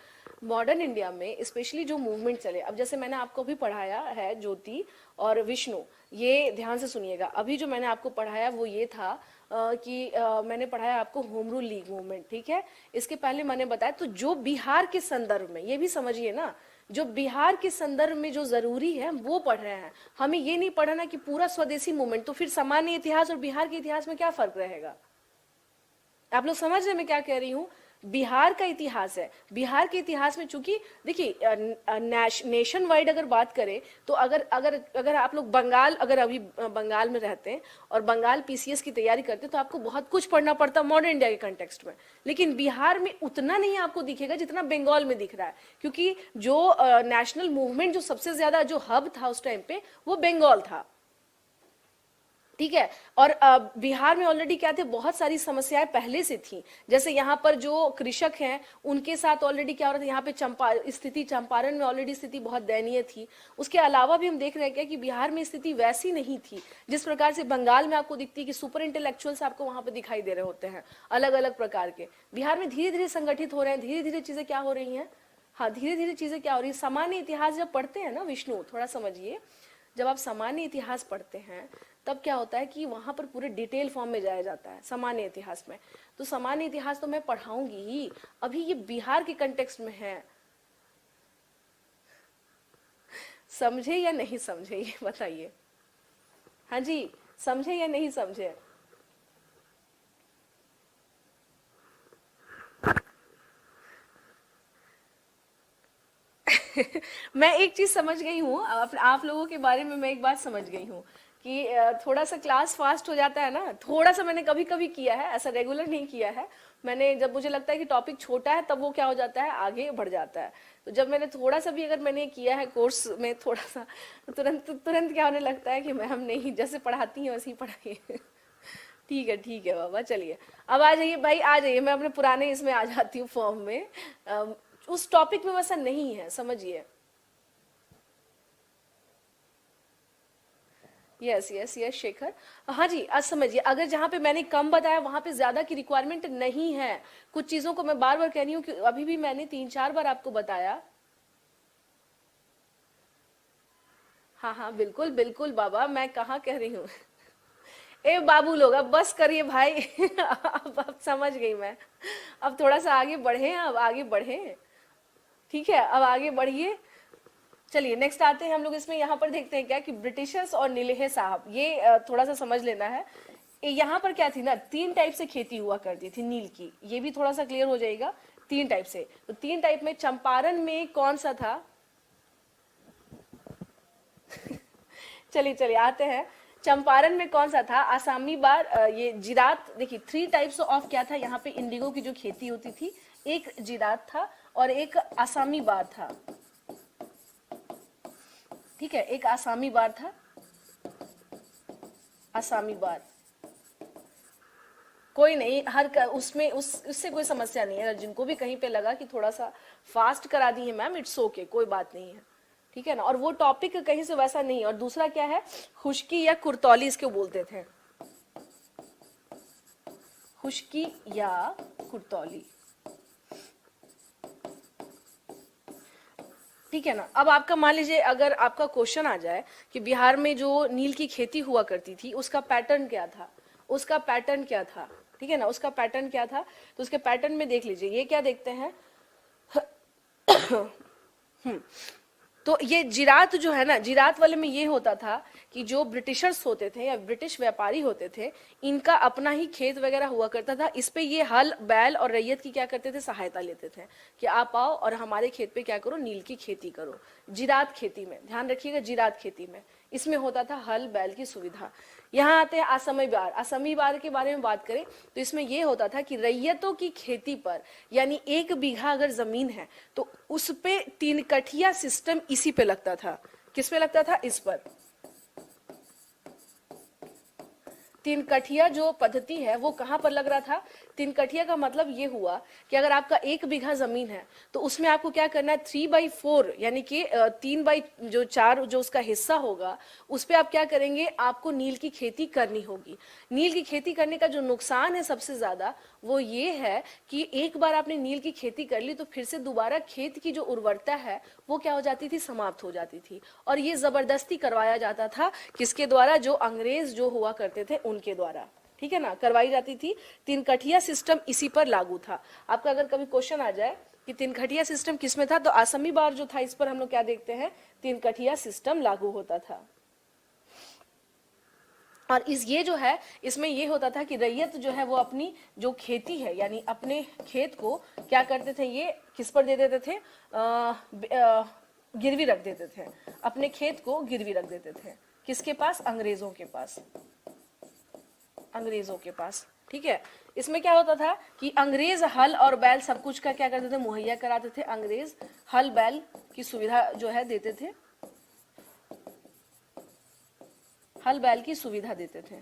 A: मॉडर्न इंडिया में स्पेशली जो मूवमेंट चले, अब जैसे मैंने आपको भी पढ़ाया है ज्योति और विष्णु, ये ध्यान से सुनिएगा, अभी जो मैंने आपको पढ़ाया वो ये था कि मैंने पढ़ाया आपको होम रूल लीग मूवमेंट, ठीक है। इसके पहले मैंने बताया, तो जो बिहार के संदर्भ में, ये भी समझिए ना, जो बिहार के संदर्भ में जो जरूरी है वो पढ़ रहे हैं, हमें ये नहीं पढ़ना कि पूरा स्वदेशी मूवमेंट, तो फिर सामान्य इतिहास और बिहार के इतिहास में क्या फर्क रहेगा। आप लोग समझ रहे मैं क्या कह रही हूँ, बिहार का इतिहास है, बिहार के इतिहास में चूंकि देखिए नेशन वाइड अगर बात करें तो अगर अगर अगर आप लोग बंगाल, अगर अभी बंगाल में रहते हैं और बंगाल पीसीएस की तैयारी करते हैं तो आपको बहुत कुछ पढ़ना पड़ता है मॉडर्न इंडिया के कंटेक्स्ट में, लेकिन बिहार में उतना नहीं आपको दिखेगा जितना बंगाल में दिख रहा है, क्योंकि जो नेशनल मूवमेंट जो सबसे ज्यादा जो हब था उस टाइम पे वो बंगाल था, ठीक है। और बिहार में ऑलरेडी क्या थे, बहुत सारी समस्याएं पहले से थी, जैसे यहाँ पर जो कृषक हैं उनके साथ ऑलरेडी क्या हो रहा था, यहाँ पे स्थिति चंपारण में ऑलरेडी स्थिति बहुत दयनीय थी। उसके अलावा भी हम देख रहे हैं क्या कि बिहार में स्थिति वैसी नहीं थी जिस प्रकार से बंगाल में आपको दिखती है कि सुपर इंटेलेक्चुअल्स आपको वहां पर दिखाई दे रहे होते हैं अलग अलग प्रकार के। बिहार में धीरे धीरे संगठित हो रहे हैं, धीरे धीरे चीजें क्या हो रही हैं, हाँ धीरे धीरे चीजें क्या हो रही है। सामान्य इतिहास जब पढ़ते हैं ना विष्णु, थोड़ा समझिए, जब आप सामान्य इतिहास पढ़ते हैं तब क्या होता है कि वहां पर पूरे डिटेल फॉर्म में जाया जाता है सामान्य इतिहास में। तो सामान्य इतिहास तो मैं पढ़ाऊंगी ही, अभी ये बिहार के कंटेक्स्ट में है। समझे या नहीं समझे ये बताइए। हाँ जी, समझे या नहीं समझे। मैं एक चीज समझ गई हूँ, आप लोगों के बारे में मैं एक बात समझ गई हूँ कि थोड़ा सा क्लास फास्ट हो जाता है ना, थोड़ा सा मैंने कभी कभी किया है, ऐसा रेगुलर नहीं किया है। मैंने जब मुझे लगता है कि टॉपिक छोटा है तब वो क्या हो जाता है, आगे बढ़ जाता है। तो जब मैंने थोड़ा सा भी अगर मैंने किया है कोर्स में थोड़ा सा, तुरंत तुरंत क्या होने लगता है कि मैम नहीं, जैसे पढ़ाती हैं वैसे ही पढ़ाइए। ठीक है बाबा, चलिए अब आ जाइए भाई, आ जाइए, मैं अपने पुराने इसमें आ जाती हूँ फॉर्म में। उस टॉपिक में वैसा नहीं है, समझिए। Yes yes yes Shekhar. हाँ जी, आज समझिए, अगर जहाँ पे मैंने कम बताया वहां पे ज्यादा की रिक्वायरमेंट नहीं है। कुछ चीजों को मैं बार बार कह रही हूँ कि अभी भी मैंने 3-4 बार आपको बताया। हाँ हाँ बिल्कुल बिल्कुल बाबा, मैं कहाँ कह रही हूँ। ए बाबू लोग अब बस करिए भाई। अब समझ गई मैं। अब थोड़ा सा आगे बढ़े, अब आगे बढ़े। ठीक है, अब आगे बढ़िए। चलिए नेक्स्ट आते हैं हम लोग इसमें, यहाँ पर देखते हैं क्या कि ब्रिटिशर्स और नीलहे साहब, ये थोड़ा सा समझ लेना है। यहाँ पर क्या थी ना, 3 टाइप से खेती हुआ करती थी नील की, ये भी थोड़ा सा क्लियर हो जाएगा। 3 टाइप से, तो 3 टाइप में चंपारण में कौन सा था। चलिए चलिए आते हैं। चंपारण में कौन सा था, आसामी बार, ये जिरात। देखिए 3 टाइप्स ऑफ क्या था यहाँ पे इंडिगो की जो खेती होती थी, एक जिरात था और एक आसामी बार था। ठीक है, एक आसामी बार था, आसामी बार। कोई नहीं, उसमें उससे कोई समस्या नहीं है, जिनको भी कहीं पे लगा कि थोड़ा सा फास्ट करा दी है मैम, इट्स ओके, कोई बात नहीं है। ठीक है ना, और वो टॉपिक कहीं से वैसा नहीं है। और दूसरा क्या है, खुश्की या कुर्तौली इसको बोलते थे, खुश्की या कुर्तौली। ठीक है ना। अब आपका मान लीजिए अगर आपका क्वेश्चन आ जाए कि बिहार में जो नील की खेती हुआ करती थी उसका पैटर्न क्या था, उसका पैटर्न क्या था, ठीक है ना, उसका पैटर्न क्या था, तो उसके पैटर्न में देख लीजिए, ये क्या देखते हैं। तो ये जिरात जो है ना, जिरात वाले में ये होता था कि जो ब्रिटिशर्स होते थे या ब्रिटिश व्यापारी होते थे, इनका अपना ही खेत वगैरह हुआ करता था, इस पे ये हल बैल और रैयत की क्या करते थे, सहायता लेते थे कि आप आओ और हमारे खेत पे क्या करो, नील की खेती करो। जिरात खेती में ध्यान रखिएगा, जिरात खेती में इसमें होता था हल बैल की सुविधा। यहाँ आते हैं असमी बार। असमी बार के बारे में बात करें तो इसमें यह होता था कि रैयतों की खेती पर, यानी 1 बीघा अगर जमीन है तो उस पे 3 कठिया सिस्टम इसी पे लगता था। किस पे लगता था, इस पर। 3 कठिया जो पद्धति है वो कहाँ पर लग रहा था। 3 कठिया का मतलब ये हुआ कि अगर आपका 1 बीघा जमीन है तो उसमें आपको क्या करना है, 3/4 यानी कि 3/4 जो उसका हिस्सा होगा उस पे आप क्या करेंगे, आपको नील की खेती करनी होगी। नील की खेती करने का जो नुकसान है सबसे ज्यादा वो ये है कि एक बार आपने नील की खेती कर ली तो फिर से दोबारा खेत की जो उर्वरता है वो क्या हो जाती थी, समाप्त हो जाती थी। और ये जबरदस्ती करवाया जाता था, किसके द्वारा, जो अंग्रेज जो हुआ करते थे उनके द्वारा, ठीक है ना, करवाई जाती थी। 3 कठिया सिस्टम इसी पर लागू था। आपका अगर कभी क्वेश्चन आ जाए कि 3 कठिया सिस्टम किसमें था, तो असमी बार जो था इस पर हम लोग क्या देखते हैं, 3 कठिया सिस्टम लागू होता था। और इस ये जो है इसमें ये होता था कि रैयत जो है वो अपनी जो खेती है यानी अपने खेत को क्या करते थे, ये किस पर दे देते थे, गिरवी रख देते थे, अपने खेत को गिरवी रख देते थे। किसके पास, अंग्रेजों के पास, अंग्रेजों के पास। ठीक है, इसमें क्या होता था कि अंग्रेज हल और बैल सब कुछ का क्या करते थे, मुहैया कराते थे। अंग्रेज हल बैल की सुविधा जो है देते थे, हल बैल की सुविधा देते थे।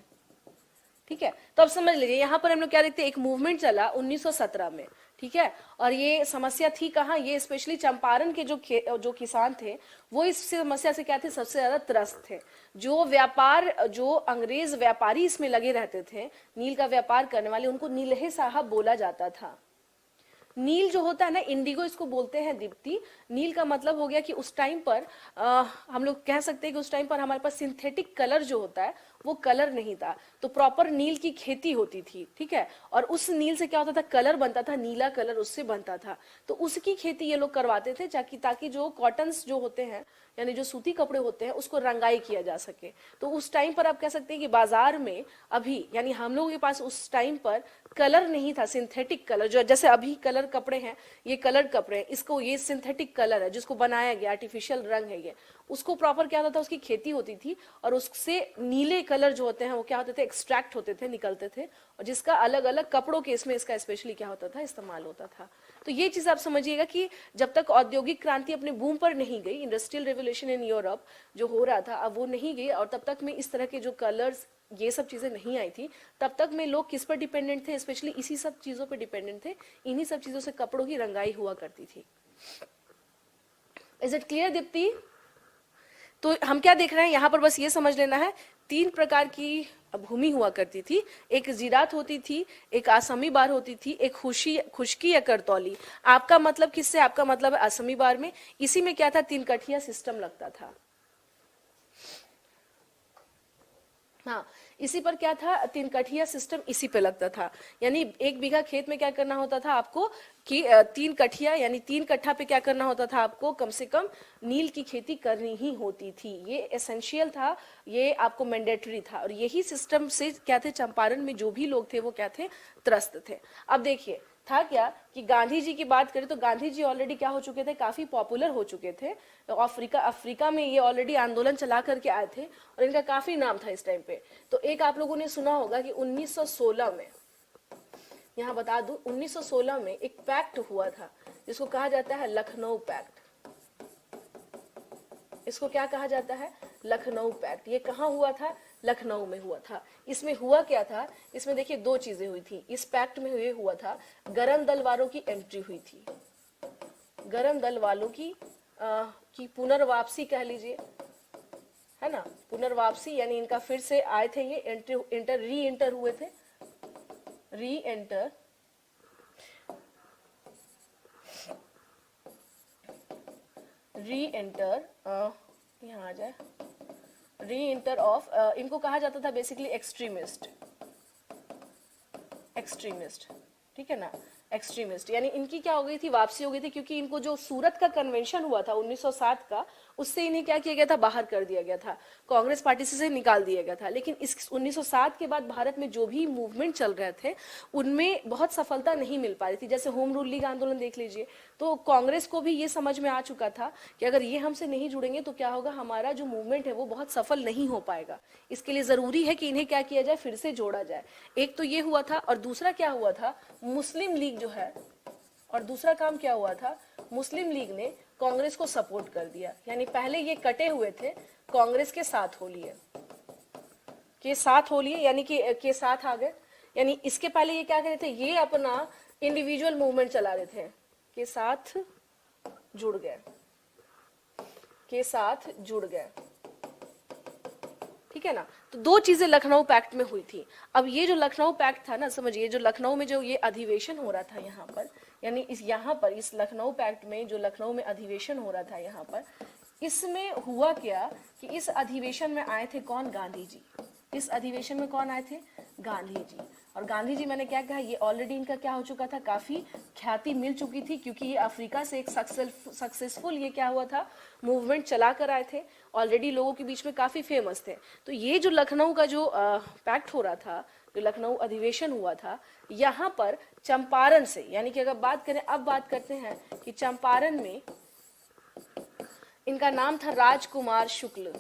A: ठीक है, तो अब समझ लीजिए यहाँ पर हम लोग क्या देखते हैं, एक मूवमेंट चला 1917 में। ठीक है, और ये समस्या थी कहाँ, ये स्पेशली चंपारण के जो किसान थे वो इस समस्या से क्या थे, सबसे ज्यादा त्रस्त थे। जो व्यापार, जो अंग्रेज व्यापारी इसमें लगे रहते थे, नील का व्यापार करने वाले, उनको नीलहे साहब बोला जाता था। नील जो होता है ना, इंडिगो इसको बोलते हैं दीप्ति। नील का मतलब हो गया कि उस टाइम पर हम लोग कह सकते हैं कि उस टाइम पर हमारे पास सिंथेटिक कलर जो होता है वो कलर नहीं था, तो प्रॉपर नील की खेती होती थी, ठीक है। और उस नील से क्या होता था, कलर बनता था, नीला कलर उससे बनता था। तो उसकी खेती ये लोग करवाते थे ताकि जो कॉटन्स जो होते हैं, यानी जो सूती कपड़े होते हैं, उसको रंगाई किया जा सके। तो उस टाइम पर आप कह सकते हैं कि बाजार में अभी, यानी हम लोगों के पास उस टाइम पर कलर नहीं था, सिंथेटिक कलर जो जैसे अभी कलर कपड़े हैं, ये कलर कपड़े हैं, इसको ये सिंथेटिक कलर है जिसको बनाया गया, आर्टिफिशियल रंग है ये, उसको प्रॉपर क्या होता था, उसकी खेती होती थी और उससे नीले कलर जो होते हैं वो क्या होते थे, एक्सट्रैक्ट होते थे, निकलते थे, और जिसका अलग अलग कपड़ों के इसमें इसका स्पेशली क्या होता था, इस्तेमाल होता था। तो ये चीज आप समझिएगा कि जब तक औद्योगिक क्रांति अपने बूम पर नहीं गई, इंडस्ट्रियल रेवोल्यूशन इन यूरोप जो हो रहा था, अब वो नहीं गई, और तब तक में इस तरह के जो कलर्स ये सब चीजें नहीं आई थी, तब तक में लोग किस पर डिपेंडेंट थे, स्पेशली इसी सब चीजों पर डिपेंडेंट थे, इन्हीं सब चीजों से कपड़ों की रंगाई हुआ करती थी। Is it clear Deepti? तो हम क्या देख रहे हैं यहाँ पर, बस ये समझ लेना है, 3 प्रकार की भूमि हुआ करती थी। एक जीरात होती थी, एक असमी बार होती थी, एक खुशकी या करतौली। आपका मतलब किससे, आपका मतलब है असमी बार में। इसी में क्या था, 3 कठिया सिस्टम लगता था। हाँ, इसी पर क्या था, 3 कठिया सिस्टम इसी पे लगता था। यानी 1 बीघा खेत में क्या करना होता था आपको कि 3 कठिया यानी 3 कट्ठा पे क्या करना होता था आपको, कम से कम नील की खेती करनी ही होती थी। ये एसेंशियल था, ये आपको मैंडेटरी था, और यही सिस्टम से क्या थे, चंपारण में जो भी लोग थे वो क्या थे, त्रस्त थे। अब देखिए था क्या कि गांधी जी की बात करें तो गांधी जी ऑलरेडी क्या हो चुके थे, काफी पॉपुलर हो चुके थे। अफ्रीका में ये ऑलरेडी आंदोलन चला करके आए थे और इनका काफी नाम था इस टाइम पे। तो एक आप लोगों ने सुना होगा कि 1916 में, यहाँ बता दूं, 1916 में एक पैक्ट हुआ था जिसको कहा जाता है लखनऊ पैक्ट। इसको क्या कहा जाता है, लखनऊ पैक्ट। ये कहाँ हुआ था, लखनऊ में हुआ था। इसमें हुआ क्या था, इसमें देखिए 2 चीजें हुई थी। इस पैक्ट में ये हुआ था, गरम दल वालों की एंट्री हुई थी, गरम दल वालों की पुनर्वापसी कह लीजिए, है ना, पुनर्वापसी, यानी इनका फिर से आए थे, ये री एंटर हुए थे, री एंटर यहाँ आ जाए, री एंटर ऑफ, इनको कहा जाता था बेसिकली एक्सट्रीमिस्ट, ठीक है ना, एक्सट्रीमिस्ट। यानी इनकी क्या हो गई थी, वापसी हो गई थी, क्योंकि इनको जो सूरत का कन्वेंशन हुआ था 1907 का, उससे इन्हें क्या किया गया था, बाहर कर दिया गया था, कांग्रेस पार्टी से निकाल दिया गया था। लेकिन इस 1907 के बाद भारत में जो भी मूवमेंट चल रहे थे उनमें बहुत सफलता नहीं मिल पा रही थी। जैसे होम रूल लीग आंदोलन देख लीजिए, तो कांग्रेस को भी ये समझ में आ चुका था कि अगर ये हमसे नहीं जुड़ेंगे तो क्या होगा, हमारा जो मूवमेंट है वो बहुत सफल नहीं हो पाएगा। इसके लिए जरूरी है कि इन्हें क्या किया जाए, फिर से जोड़ा जाए। एक तो ये हुआ था, और दूसरा क्या हुआ था, मुस्लिम लीग जो है, और दूसरा काम क्या हुआ था, मुस्लिम लीग ने कांग्रेस को सपोर्ट कर दिया। यानी पहले ये कटे हुए थे, कांग्रेस के साथ हो लिए, यानी कि के साथ आ गए। यानी इसके पहले ये क्या कर रहे थे, ये अपना इंडिविजुअल मूवमेंट चला रहे थे, के साथ जुड़ गए, ठीक है ना। तो 2 चीजें लखनऊ पैक्ट में हुई थी। अब ये जो लखनऊ पैक्ट था ना, समझिए, जो लखनऊ में जो ये अधिवेशन हो रहा था यहाँ पर, यानी इस लखनऊ पैक्ट में जो लखनऊ में अधिवेशन हो रहा था यहाँ पर, इसमें हुआ क्या कि इस अधिवेशन में आए थे कौन, गांधी जी। इस अधिवेशन में कौन आए थे, गांधी जी। और गांधी जी, मैंने क्या कहा, ये ऑलरेडी इनका क्या हो चुका था, काफी ख्याति मिल चुकी थी, क्योंकि ये अफ्रीका से एक सक्सेसफुल ये क्या हुआ था, मूवमेंट चला कर आए थे, ऑलरेडी लोगों के बीच में काफी फेमस थे। तो ये जो लखनऊ का जो पैक्ट हो रहा था, जो लखनऊ अधिवेशन हुआ था, यहाँ पर चंपारण से, यानी कि अगर बात करें, अब बात करते हैं कि चंपारण में इनका नाम था राजकुमार शुक्ल।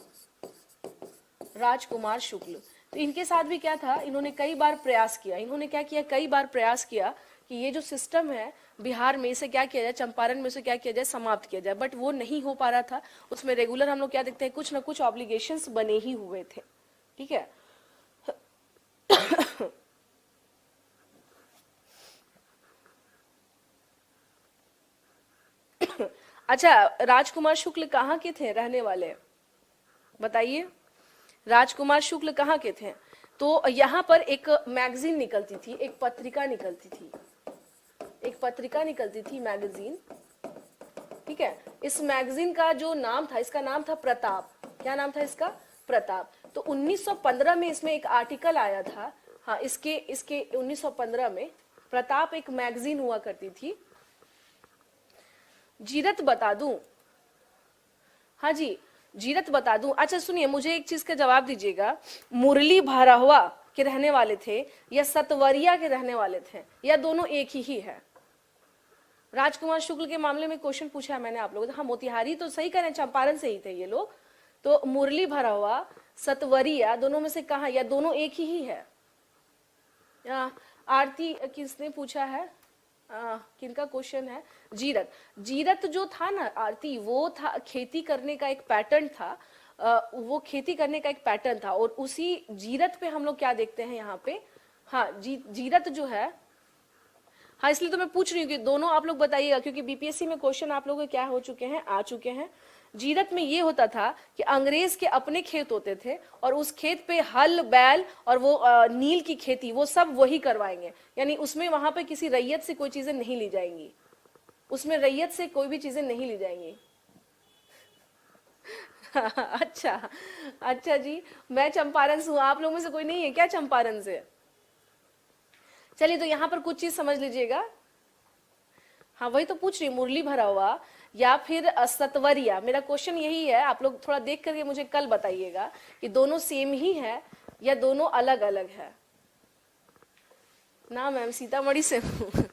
A: तो इनके साथ भी क्या था, इन्होंने कई बार प्रयास किया, कि ये जो सिस्टम है बिहार में, इसे क्या किया जाए, चंपारण में इसे क्या किया जाए, समाप्त किया जाए, बट वो नहीं हो पा रहा था। उसमें रेगुलर हम लोग क्या देखते हैं, कुछ ना कुछ ऑब्लिगेशंस बने ही हुए थे, ठीक है। अच्छा, राजकुमार शुक्ल कहाँ के थे, रहने वाले बताइए, राजकुमार शुक्ल कहाँ के थे। तो यहाँ पर एक मैगजीन निकलती थी, एक पत्रिका निकलती थी, एक पत्रिका निकलती थी, मैगजीन, ठीक है। इस मैगजीन का जो नाम था, इसका नाम था प्रताप। क्या नाम था इसका? प्रताप। तो 1915 में इसमें एक आर्टिकल आया था। हाँ, इसके इसके 1915 में प्रताप एक मैगजीन हुआ करती थी। जीरत बता दूं? हाँ जी, जीरत बता दूं। अच्छा सुनिए, मुझे एक चीज का जवाब दीजिएगा, मुरली भराहुआ के रहने वाले थे या सतवरिया के रहने वाले थे, या दोनों एक ही है? राजकुमार शुक्ल के मामले में क्वेश्चन पूछा है मैंने आप लोगों से। हाँ, मोतिहारी तो सही करें, चंपारण से ही थे ये लोग। तो मुरली भराहुआ, सतवरिया, दोनों में से कहा, या दोनों एक ही है? आरती किसने पूछा है? किनका क्वेश्चन है? जीरत। जीरत जो था ना आरती, वो था खेती करने का एक पैटर्न था। वो खेती करने का एक पैटर्न था, और उसी जीरत पे हम लोग क्या देखते हैं यहाँ पे? हाँ, जीरत जो है, हाँ, इसलिए तो मैं पूछ रही हूँ कि दोनों आप लोग बताइएगा, क्योंकि बीपीएससी में क्वेश्चन आप लोगों के क्या हो चुके हैं, आ चुके हैं। जीरत में ये होता था कि अंग्रेज के अपने खेत होते थे, और उस खेत पे हल बैल और वो नील की खेती, वो सब वही करवाएंगे। यानी उसमें वहां पे किसी रैयत से कोई चीजें नहीं ली जाएंगी, उसमें रैयत से कोई भी चीजें नहीं ली जाएंगी। अच्छा, अच्छा जी, मैं चंपारण से हूँ, आप लोगों में से कोई नहीं है क्या चंपारण से? चलिए, तो यहाँ पर कुछ चीज समझ लीजिएगा। हाँ, वही तो पूछ रही, मुरली भरा हुआ या फिर सतवरिया। मेरा क्वेश्चन यही है, आप लोग थोड़ा देख करके मुझे कल बताइएगा कि दोनों सेम ही है या दोनों अलग अलग है ना। मैम सीतामढ़ी से हूँ।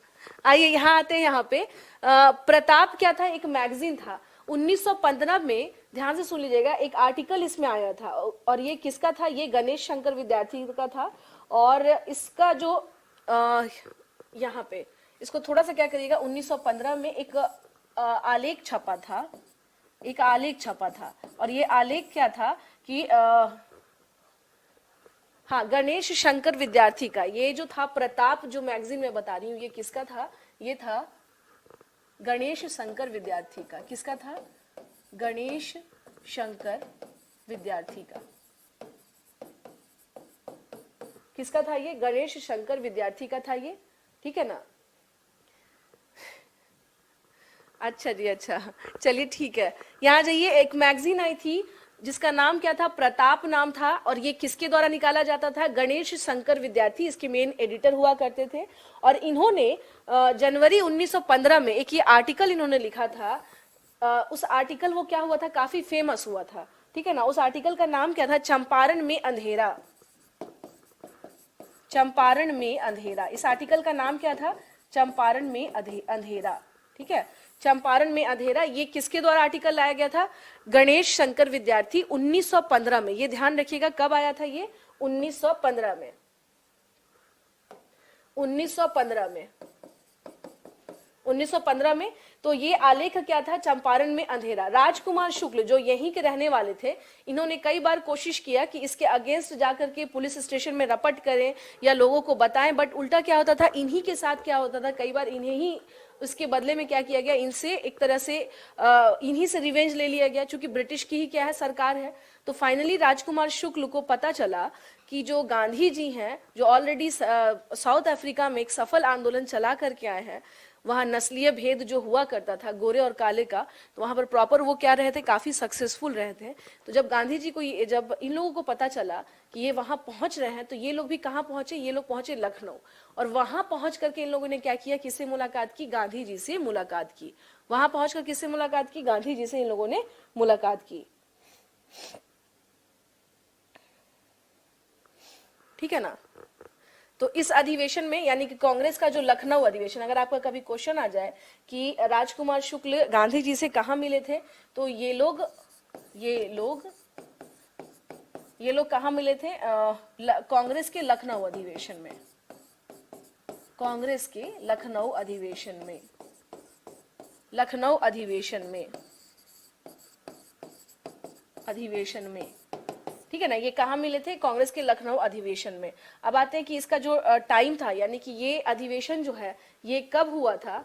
A: आइए यहाँ आते हैं। यहाँ पे प्रताप क्या था? एक मैगजीन था। 1915 में, ध्यान से सुन लीजिएगा, एक आर्टिकल इसमें आया था, और ये किसका था? ये गणेश शंकर विद्यार्थी का था। और इसका जो यहाँ पे, इसको थोड़ा सा क्या करिएगा, 1915 में एक आलेख छपा था, एक आलेख छपा था। और ये आलेख क्या था कि हाँ, गणेश शंकर विद्यार्थी का। ये जो था प्रताप, जो मैगजीन में बता रही हूँ, ये किसका था? ये था गणेश शंकर विद्यार्थी का। किसका था? गणेश शंकर विद्यार्थी का। किसका था ये? गणेश शंकर विद्यार्थी का था ये, ठीक है ना। अच्छा जी, अच्छा, चलिए ठीक है। यहाँ जाइए, एक मैगजीन आई थी जिसका नाम क्या था? प्रताप नाम था। और ये किसके द्वारा निकाला जाता था? गणेश शंकर विद्यार्थी इसके मेन एडिटर हुआ करते थे। और इन्होंने जनवरी 1915 में एक ये आर्टिकल इन्होंने लिखा था। उस आर्टिकल, वो क्या हुआ था, काफी फेमस हुआ था, ठीक है ना। उस आर्टिकल का नाम क्या था? चंपारण में अंधेरा। चंपारण में अंधेरा। इस आर्टिकल का नाम क्या था? चंपारण में अंधेरा, ठीक है। चंपारण में अंधेरा, ये किसके द्वारा आर्टिकल लाया गया था? गणेश शंकर विद्यार्थी, 1915 में। ये ध्यान रखिएगा, कब आया था ये? 1915 में। 1915 में, 1915 में। तो ये आलेख क्या था? चंपारण में अंधेरा। राजकुमार शुक्ल जो यहीं के रहने वाले थे, इन्होंने कई बार कोशिश किया कि इसके अगेंस्ट जाकर के पुलिस स्टेशन में रपट करें या लोगों को बताएं, बट उल्टा क्या होता था, इन्हीं के साथ क्या होता था, कई बार इन्हें ही उसके बदले में क्या किया गया, इनसे एक तरह से इन्हीं से रिवेंज ले लिया गया, क्योंकि ब्रिटिश की ही क्या है, सरकार है। तो फाइनली राजकुमार शुक्ल को पता चला कि जो गांधी जी हैं, जो ऑलरेडी साउथ अफ्रीका में एक सफल आंदोलन चला करके आए हैं, वहाँ नस्लीय भेद जो हुआ करता था गोरे और काले का, तो वहाँ पर प्रॉपर वो क्या रहे थे, काफी सक्सेसफुल रहे थे। तो जब गांधी जी को, जब इन लोगों को पता चला कि ये वहाँ पहुंच रहे हैं, तो ये लोग भी कहाँ पहुंचे? ये लोग पहुंचे लखनऊ। और वहां पहुंच करके इन लोगों ने क्या किया? किससे मुलाकात की? गांधी जी से मुलाकात की। वहां पहुंचकर किससे मुलाकात की? गांधी जी से इन लोगों ने मुलाकात की, ठीक है ना। तो इस अधिवेशन में, यानी कि कांग्रेस का जो लखनऊ अधिवेशन, अगर आपका कभी क्वेश्चन आ जाए कि राजकुमार शुक्ल गांधी जी से कहाँ मिले थे, तो ये लोग कहाँ मिले थे? कांग्रेस के लखनऊ अधिवेशन में। कांग्रेस के लखनऊ अधिवेशन में, लखनऊ अधिवेशन में, अधिवेशन में, ठीक है ना। ये कहाँ मिले थे? कांग्रेस के लखनऊ अधिवेशन में। अब आते हैं कि इसका जो टाइम था, यानी कि ये अधिवेशन जो है ये कब हुआ था।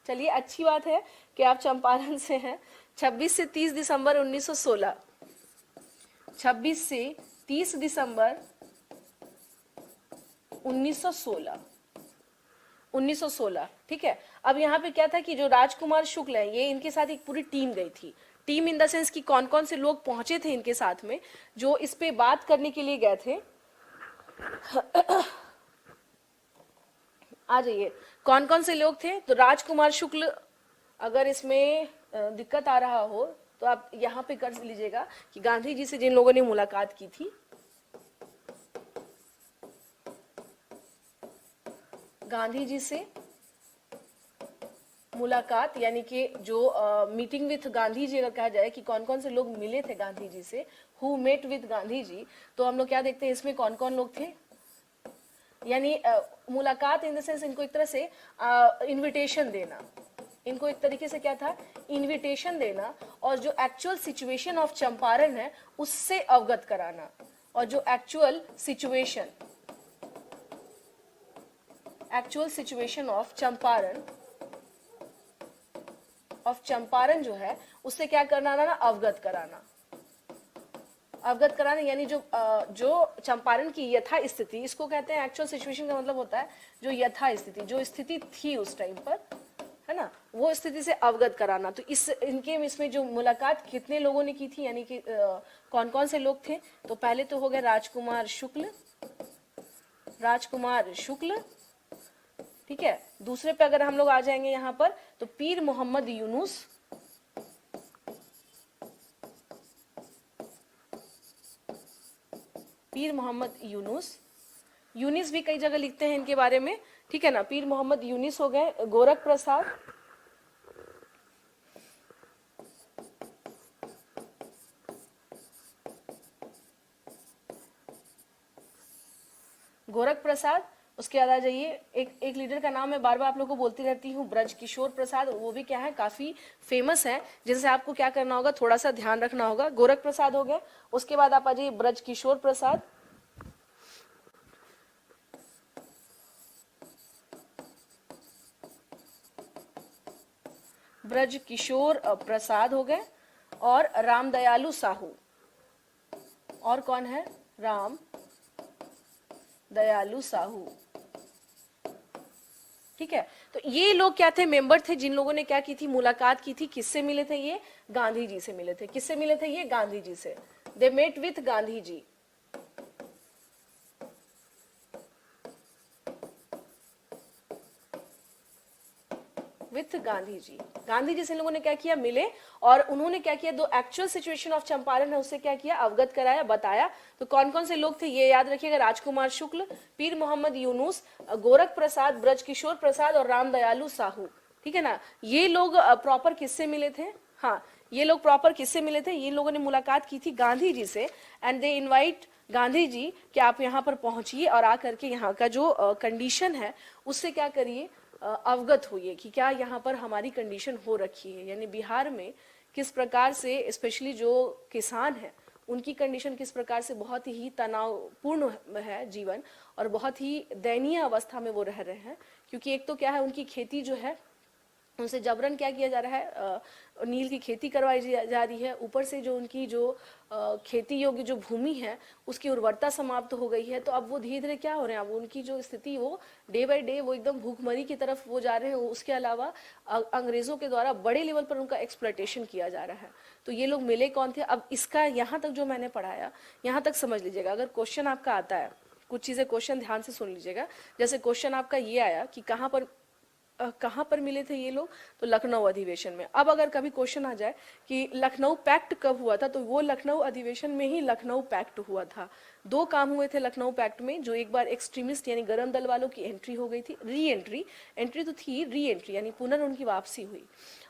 A: चलिए, अच्छी बात है कि आप चंपारण से हैं। 26 से 30 दिसंबर 1916, 26 से 30 दिसंबर 1916। 1916, ठीक है। अब यहाँ पे क्या था कि जो राजकुमार शुक्ल है, ये इनके साथ एक पूरी टीम गई थी। टीम इन द सेंस कि कौन कौन से लोग पहुंचे थे इनके साथ में, जो इस पे बात करने के लिए गए थे। आ जाइए, कौन कौन से लोग थे। तो राजकुमार शुक्ल, अगर इसमें दिक्कत आ रहा हो तो आप यहाँ पे कर लीजिएगा कि गांधी जी से जिन लोगों ने मुलाकात की थी, गांधी जी से मुलाकात, यानी कि जो मीटिंग विथ गांधी जी अगर कहा जाए कि कौन कौन से लोग मिले थे गांधी जी से, who met with Gandhi ji, तो हम लोग क्या देखते हैं इसमें कौन कौन लोग थे। यानी मुलाकात इन द सेंस इनको एक तरह से इनविटेशन देना, इनको एक तरीके से क्या था, इनविटेशन देना, और जो एक्चुअल सिचुएशन ऑफ चंपारण है उससे अवगत कराना, और जो एक्चुअल सिचुएशन ऑफ चंपारण जो है उससे क्या करना ना, अवगत कराना। अवगत कराना यानी जो चंपारण की यथा स्थिति, इसको कहते हैं एक्चुअल सिचुएशन का मतलब होता है जो यथा स्थिति, जो स्थिति थी उस टाइम पर, है ना, वो स्थिति से अवगत कराना। तो इसमें जो मुलाकात कितने लोगों ने की थी, यानी कि कौन कौन से लोग थे। तो पहले तो हो गए राजकुमार शुक्ल, ठीक है। दूसरे पे अगर हम लोग आ जाएंगे यहाँ पर, तो पीर मोहम्मद यूनुस, यूनिस भी कई जगह लिखते हैं इनके बारे में, ठीक है ना। पीर मोहम्मद यूनिस हो गए। गोरख प्रसाद, उसके बाद आ जाइए, एक लीडर का नाम है बार बार आप लोगों को बोलती रहती हूँ, ब्रज किशोर प्रसाद, वो भी क्या है, काफी फेमस है, जिनसे आपको क्या करना होगा, थोड़ा सा ध्यान रखना होगा। गोरख प्रसाद हो गए। उसके बाद आप आ जाइए ब्रज किशोर प्रसाद, हो गए। और रामदयालु साहू, और कौन है, राम दयालु साहू, ठीक है। तो ये लोग क्या थे, मेंबर थे, जिन लोगों ने क्या की थी, मुलाकात की थी। किससे मिले थे ये, गांधी जी से मिले थे। किससे मिले थे ये, गांधी जी से। They met with Gandhi ji, Gandhi ji से इन लोगों ने क्या किया, मिले, और उन्होंने क्या किया, दो एक्चुअल सिचुएशन ऑफ चंपारण है उससे क्या किया, अवगत कराया, बताया। तो कौन कौन से लोग थे ये याद रखिएगा, राजकुमार शुक्ल, पीर मोहम्मद यूनुस, गोरख प्रसाद, ब्रज किशोर प्रसाद और रामदयालु साहू, ठीक है ना। ये लोग प्रॉपर किससे मिले थे, हाँ, ये लोग प्रॉपर किससे मिले थे, ये लोगों ने मुलाकात की थी गांधी जी से, and they invite Gandhi ji कि आप यहाँ पर पहुंचिए और आकर के यहाँ का जो कंडीशन है उससे क्या करिए, अवगत होइए कि क्या यहाँ पर हमारी कंडीशन हो रखी है, यानी बिहार में किस प्रकार से स्पेशली जो किसान है उनकी कंडीशन किस प्रकार से बहुत ही तनावपूर्ण है जीवन, और बहुत ही दयनीय अवस्था में वो रह रहे हैं। क्योंकि एक तो क्या है, उनकी खेती जो है उनसे जबरन क्या किया जा रहा है, नील की खेती करवाई जा रही है। ऊपर से जो उनकी जो खेती योग्य जो भूमि है उसकी उर्वरता समाप्त हो गई है। तो अब वो धीरे धीरे क्या हो रहे हैं, अब उनकी जो स्थिति वो डे बाय डे वो एकदम भूखमरी की तरफ वो जा रहे हैं। उसके अलावा अंग्रेजों के द्वारा बड़े लेवल पर उनका एक्सप्लॉयटेशन किया जा रहा है। तो ये लोग मिले कौन थे, अब इसका यहाँ तक जो मैंने पढ़ाया यहाँ तक समझ लीजिएगा। अगर क्वेश्चन आपका आता है, कुछ चीज़ें क्वेश्चन ध्यान से सुन लीजिएगा। जैसे क्वेश्चन आपका ये आया कि कहाँ पर मिले थे ये लोग, तो लखनऊ अधिवेशन में। अब अगर कभी क्वेश्चन आ जाए कि लखनऊ पैक्ट कब हुआ था, तो वो लखनऊ अधिवेशन में ही लखनऊ पैक्ट हुआ था। दो काम हुए थे लखनऊ पैक्ट में, जो एक बार एक्सट्रीमिस्ट यानी गरम दल वालों की एंट्री हो गई थी, एंट्री तो थी, री एंट्री यानी उनकी वापसी हुई।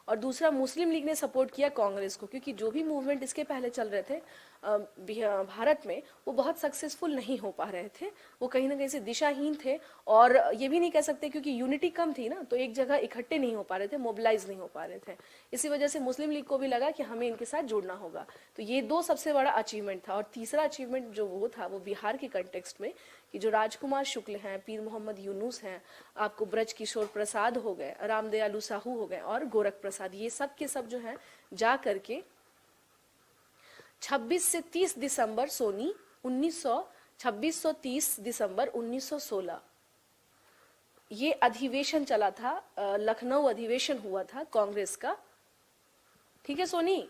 A: और दूसरा, मुस्लिम लीग ने सपोर्ट किया कांग्रेस को, क्योंकि जो भी मूवमेंट इसके पहले चल रहे थे भारत में वो बहुत सक्सेसफुल नहीं हो पा रहे थे, वो कहीं ना कहीं से दिशाहीन थे। और ये भी नहीं कह सकते क्योंकि यूनिटी कम थी ना, तो एक जगह इकट्ठे नहीं हो पा रहे थे, मोबिलाइज नहीं हो पा रहे थे। इसी वजह से मुस्लिम लीग को भी लगा कि हमें इनके साथ जुड़ना होगा। तो ये दो सबसे बड़ा अचीवमेंट था। और तीसरा अचीवमेंट जो वो था वो बिहार के कंटेक्स्ट में, कि जो राजकुमार शुक्ल हैं, पीर मोहम्मद यूनुस हैं, आपको ब्रज किशोर प्रसाद हो गए, रामदयालु साहू हो गए और गोरख प्रसाद, ये सब के सब जो हैं जा करके 26 से 30 दिसंबर 1916 ये अधिवेशन चला था, लखनऊ अधिवेशन हुआ था कांग्रेस का, ठीक है सोनी,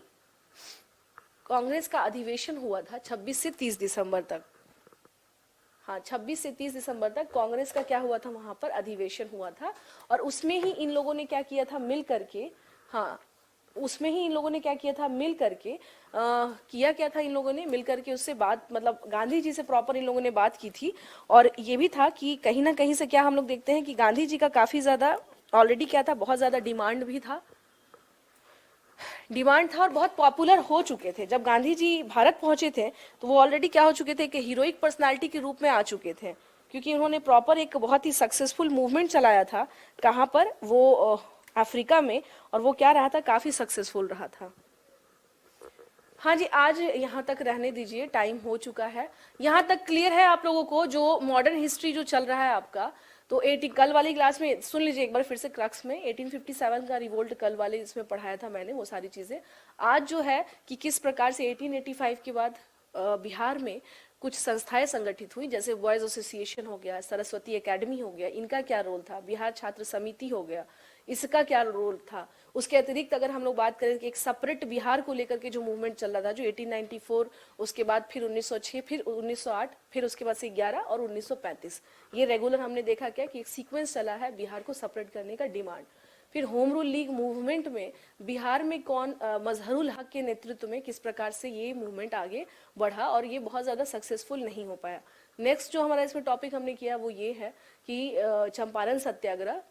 A: कांग्रेस का अधिवेशन हुआ था 26 से 30 दिसंबर तक। हाँ, 26 से 30 दिसंबर तक कांग्रेस का क्या हुआ था, वहां पर अधिवेशन हुआ था। और उसमें ही इन लोगों ने क्या किया था, मिल करके, हाँ उसमें ही इन लोगों ने क्या किया था, मिल करके किया क्या था, इन लोगों ने मिल करके उससे बात, मतलब गांधी जी से प्रॉपर इन लोगों ने बात की थी। और ये भी था कि कहीं ना कहीं से क्या हम लोग देखते हैं कि गांधी जी का काफी ज्यादा ऑलरेडी क्या था, बहुत ज्यादा डिमांड भी था, डिमांड था और बहुत पॉपुलर हो चुके थे। जब गांधी जी भारत पहुंचे थे तो वो ऑलरेडी क्या हो चुके थे कि हीरोइक पर्सनालिटी के रूप में आ चुके थे, क्योंकि उन्होंने प्रॉपर एक बहुत ही सक्सेसफुल मूवमेंट चलाया था। कहाँ पर, वो अफ्रीका में, और वो क्या रहा था, काफी सक्सेसफुल रहा था। हाँ जी, आज यहाँ तक रहने दीजिए, टाइम हो चुका है। यहाँ तक क्लियर है आप लोगों को, जो मॉडर्न हिस्ट्री जो चल रहा है आपका, तो 80 कल वाली क्लास में सुन लीजिए एक बार फिर से क्रक्स में, 1857 का रिवोल्ट कल वाले इसमें पढ़ाया था मैंने वो सारी चीजें। आज जो है कि किस प्रकार से 1885 के बाद बिहार में कुछ संस्थाएं संगठित हुई, जैसे बॉयज एसोसिएशन हो गया, सरस्वती एकेडमी हो गया, इनका क्या रोल था, बिहार छात्र समिति हो गया, इसका क्या रोल था। उसके अतिरिक्त अगर हम लोग बात करें कि एक सेपरेट बिहार को लेकर के जो मूवमेंट चल रहा था, जो 1894, उसके बाद फिर 1906, फिर 1908, फिर उसके बाद से 11 और 1935, ये रेगुलर हमने देखा क्या कि एक सीक्वेंस चला है बिहार को सेपरेट करने का डिमांड। फिर होम रूल लीग मूवमेंट में बिहार में कौन, मजहरुल हक के नेतृत्व में किस प्रकार से ये मूवमेंट आगे बढ़ा, और ये बहुत ज़्यादा सक्सेसफुल नहीं हो पाया। नेक्स्ट जो हमारा इसमें टॉपिक हमने किया वो ये है कि चंपारण सत्याग्रह,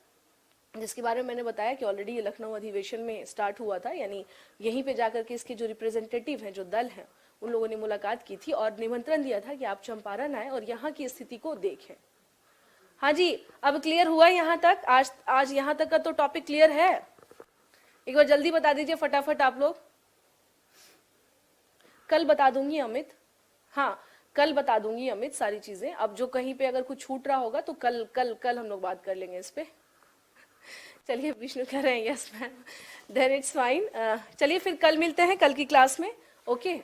A: जिसके बारे में मैंने बताया कि ऑलरेडी ये लखनऊ अधिवेशन में स्टार्ट हुआ था, यानी यहीं पे जाकर के इसके जो रिप्रेजेंटेटिव हैं, जो दल हैं, उन लोगों ने मुलाकात की थी और निमंत्रण दिया था कि आप चंपारण आए और यहाँ की स्थिति को देखें। हाँ जी, अब क्लियर हुआ यहाँ तक, आज यहाँ तक का तो टॉपिक क्लियर है। एक बार जल्दी बता दीजिए फटाफट आप लोग। कल बता दूंगी अमित, हाँ कल बता दूंगी अमित सारी चीजें। अब जो कहीं पे अगर कुछ छूट रहा होगा तो कल कल कल हम लोग बात कर लेंगे इस पे। चलिए, विष्णु कह रहे हैं yes ma'am, then it's fine. चलिए फिर कल मिलते हैं कल की क्लास में, ओके।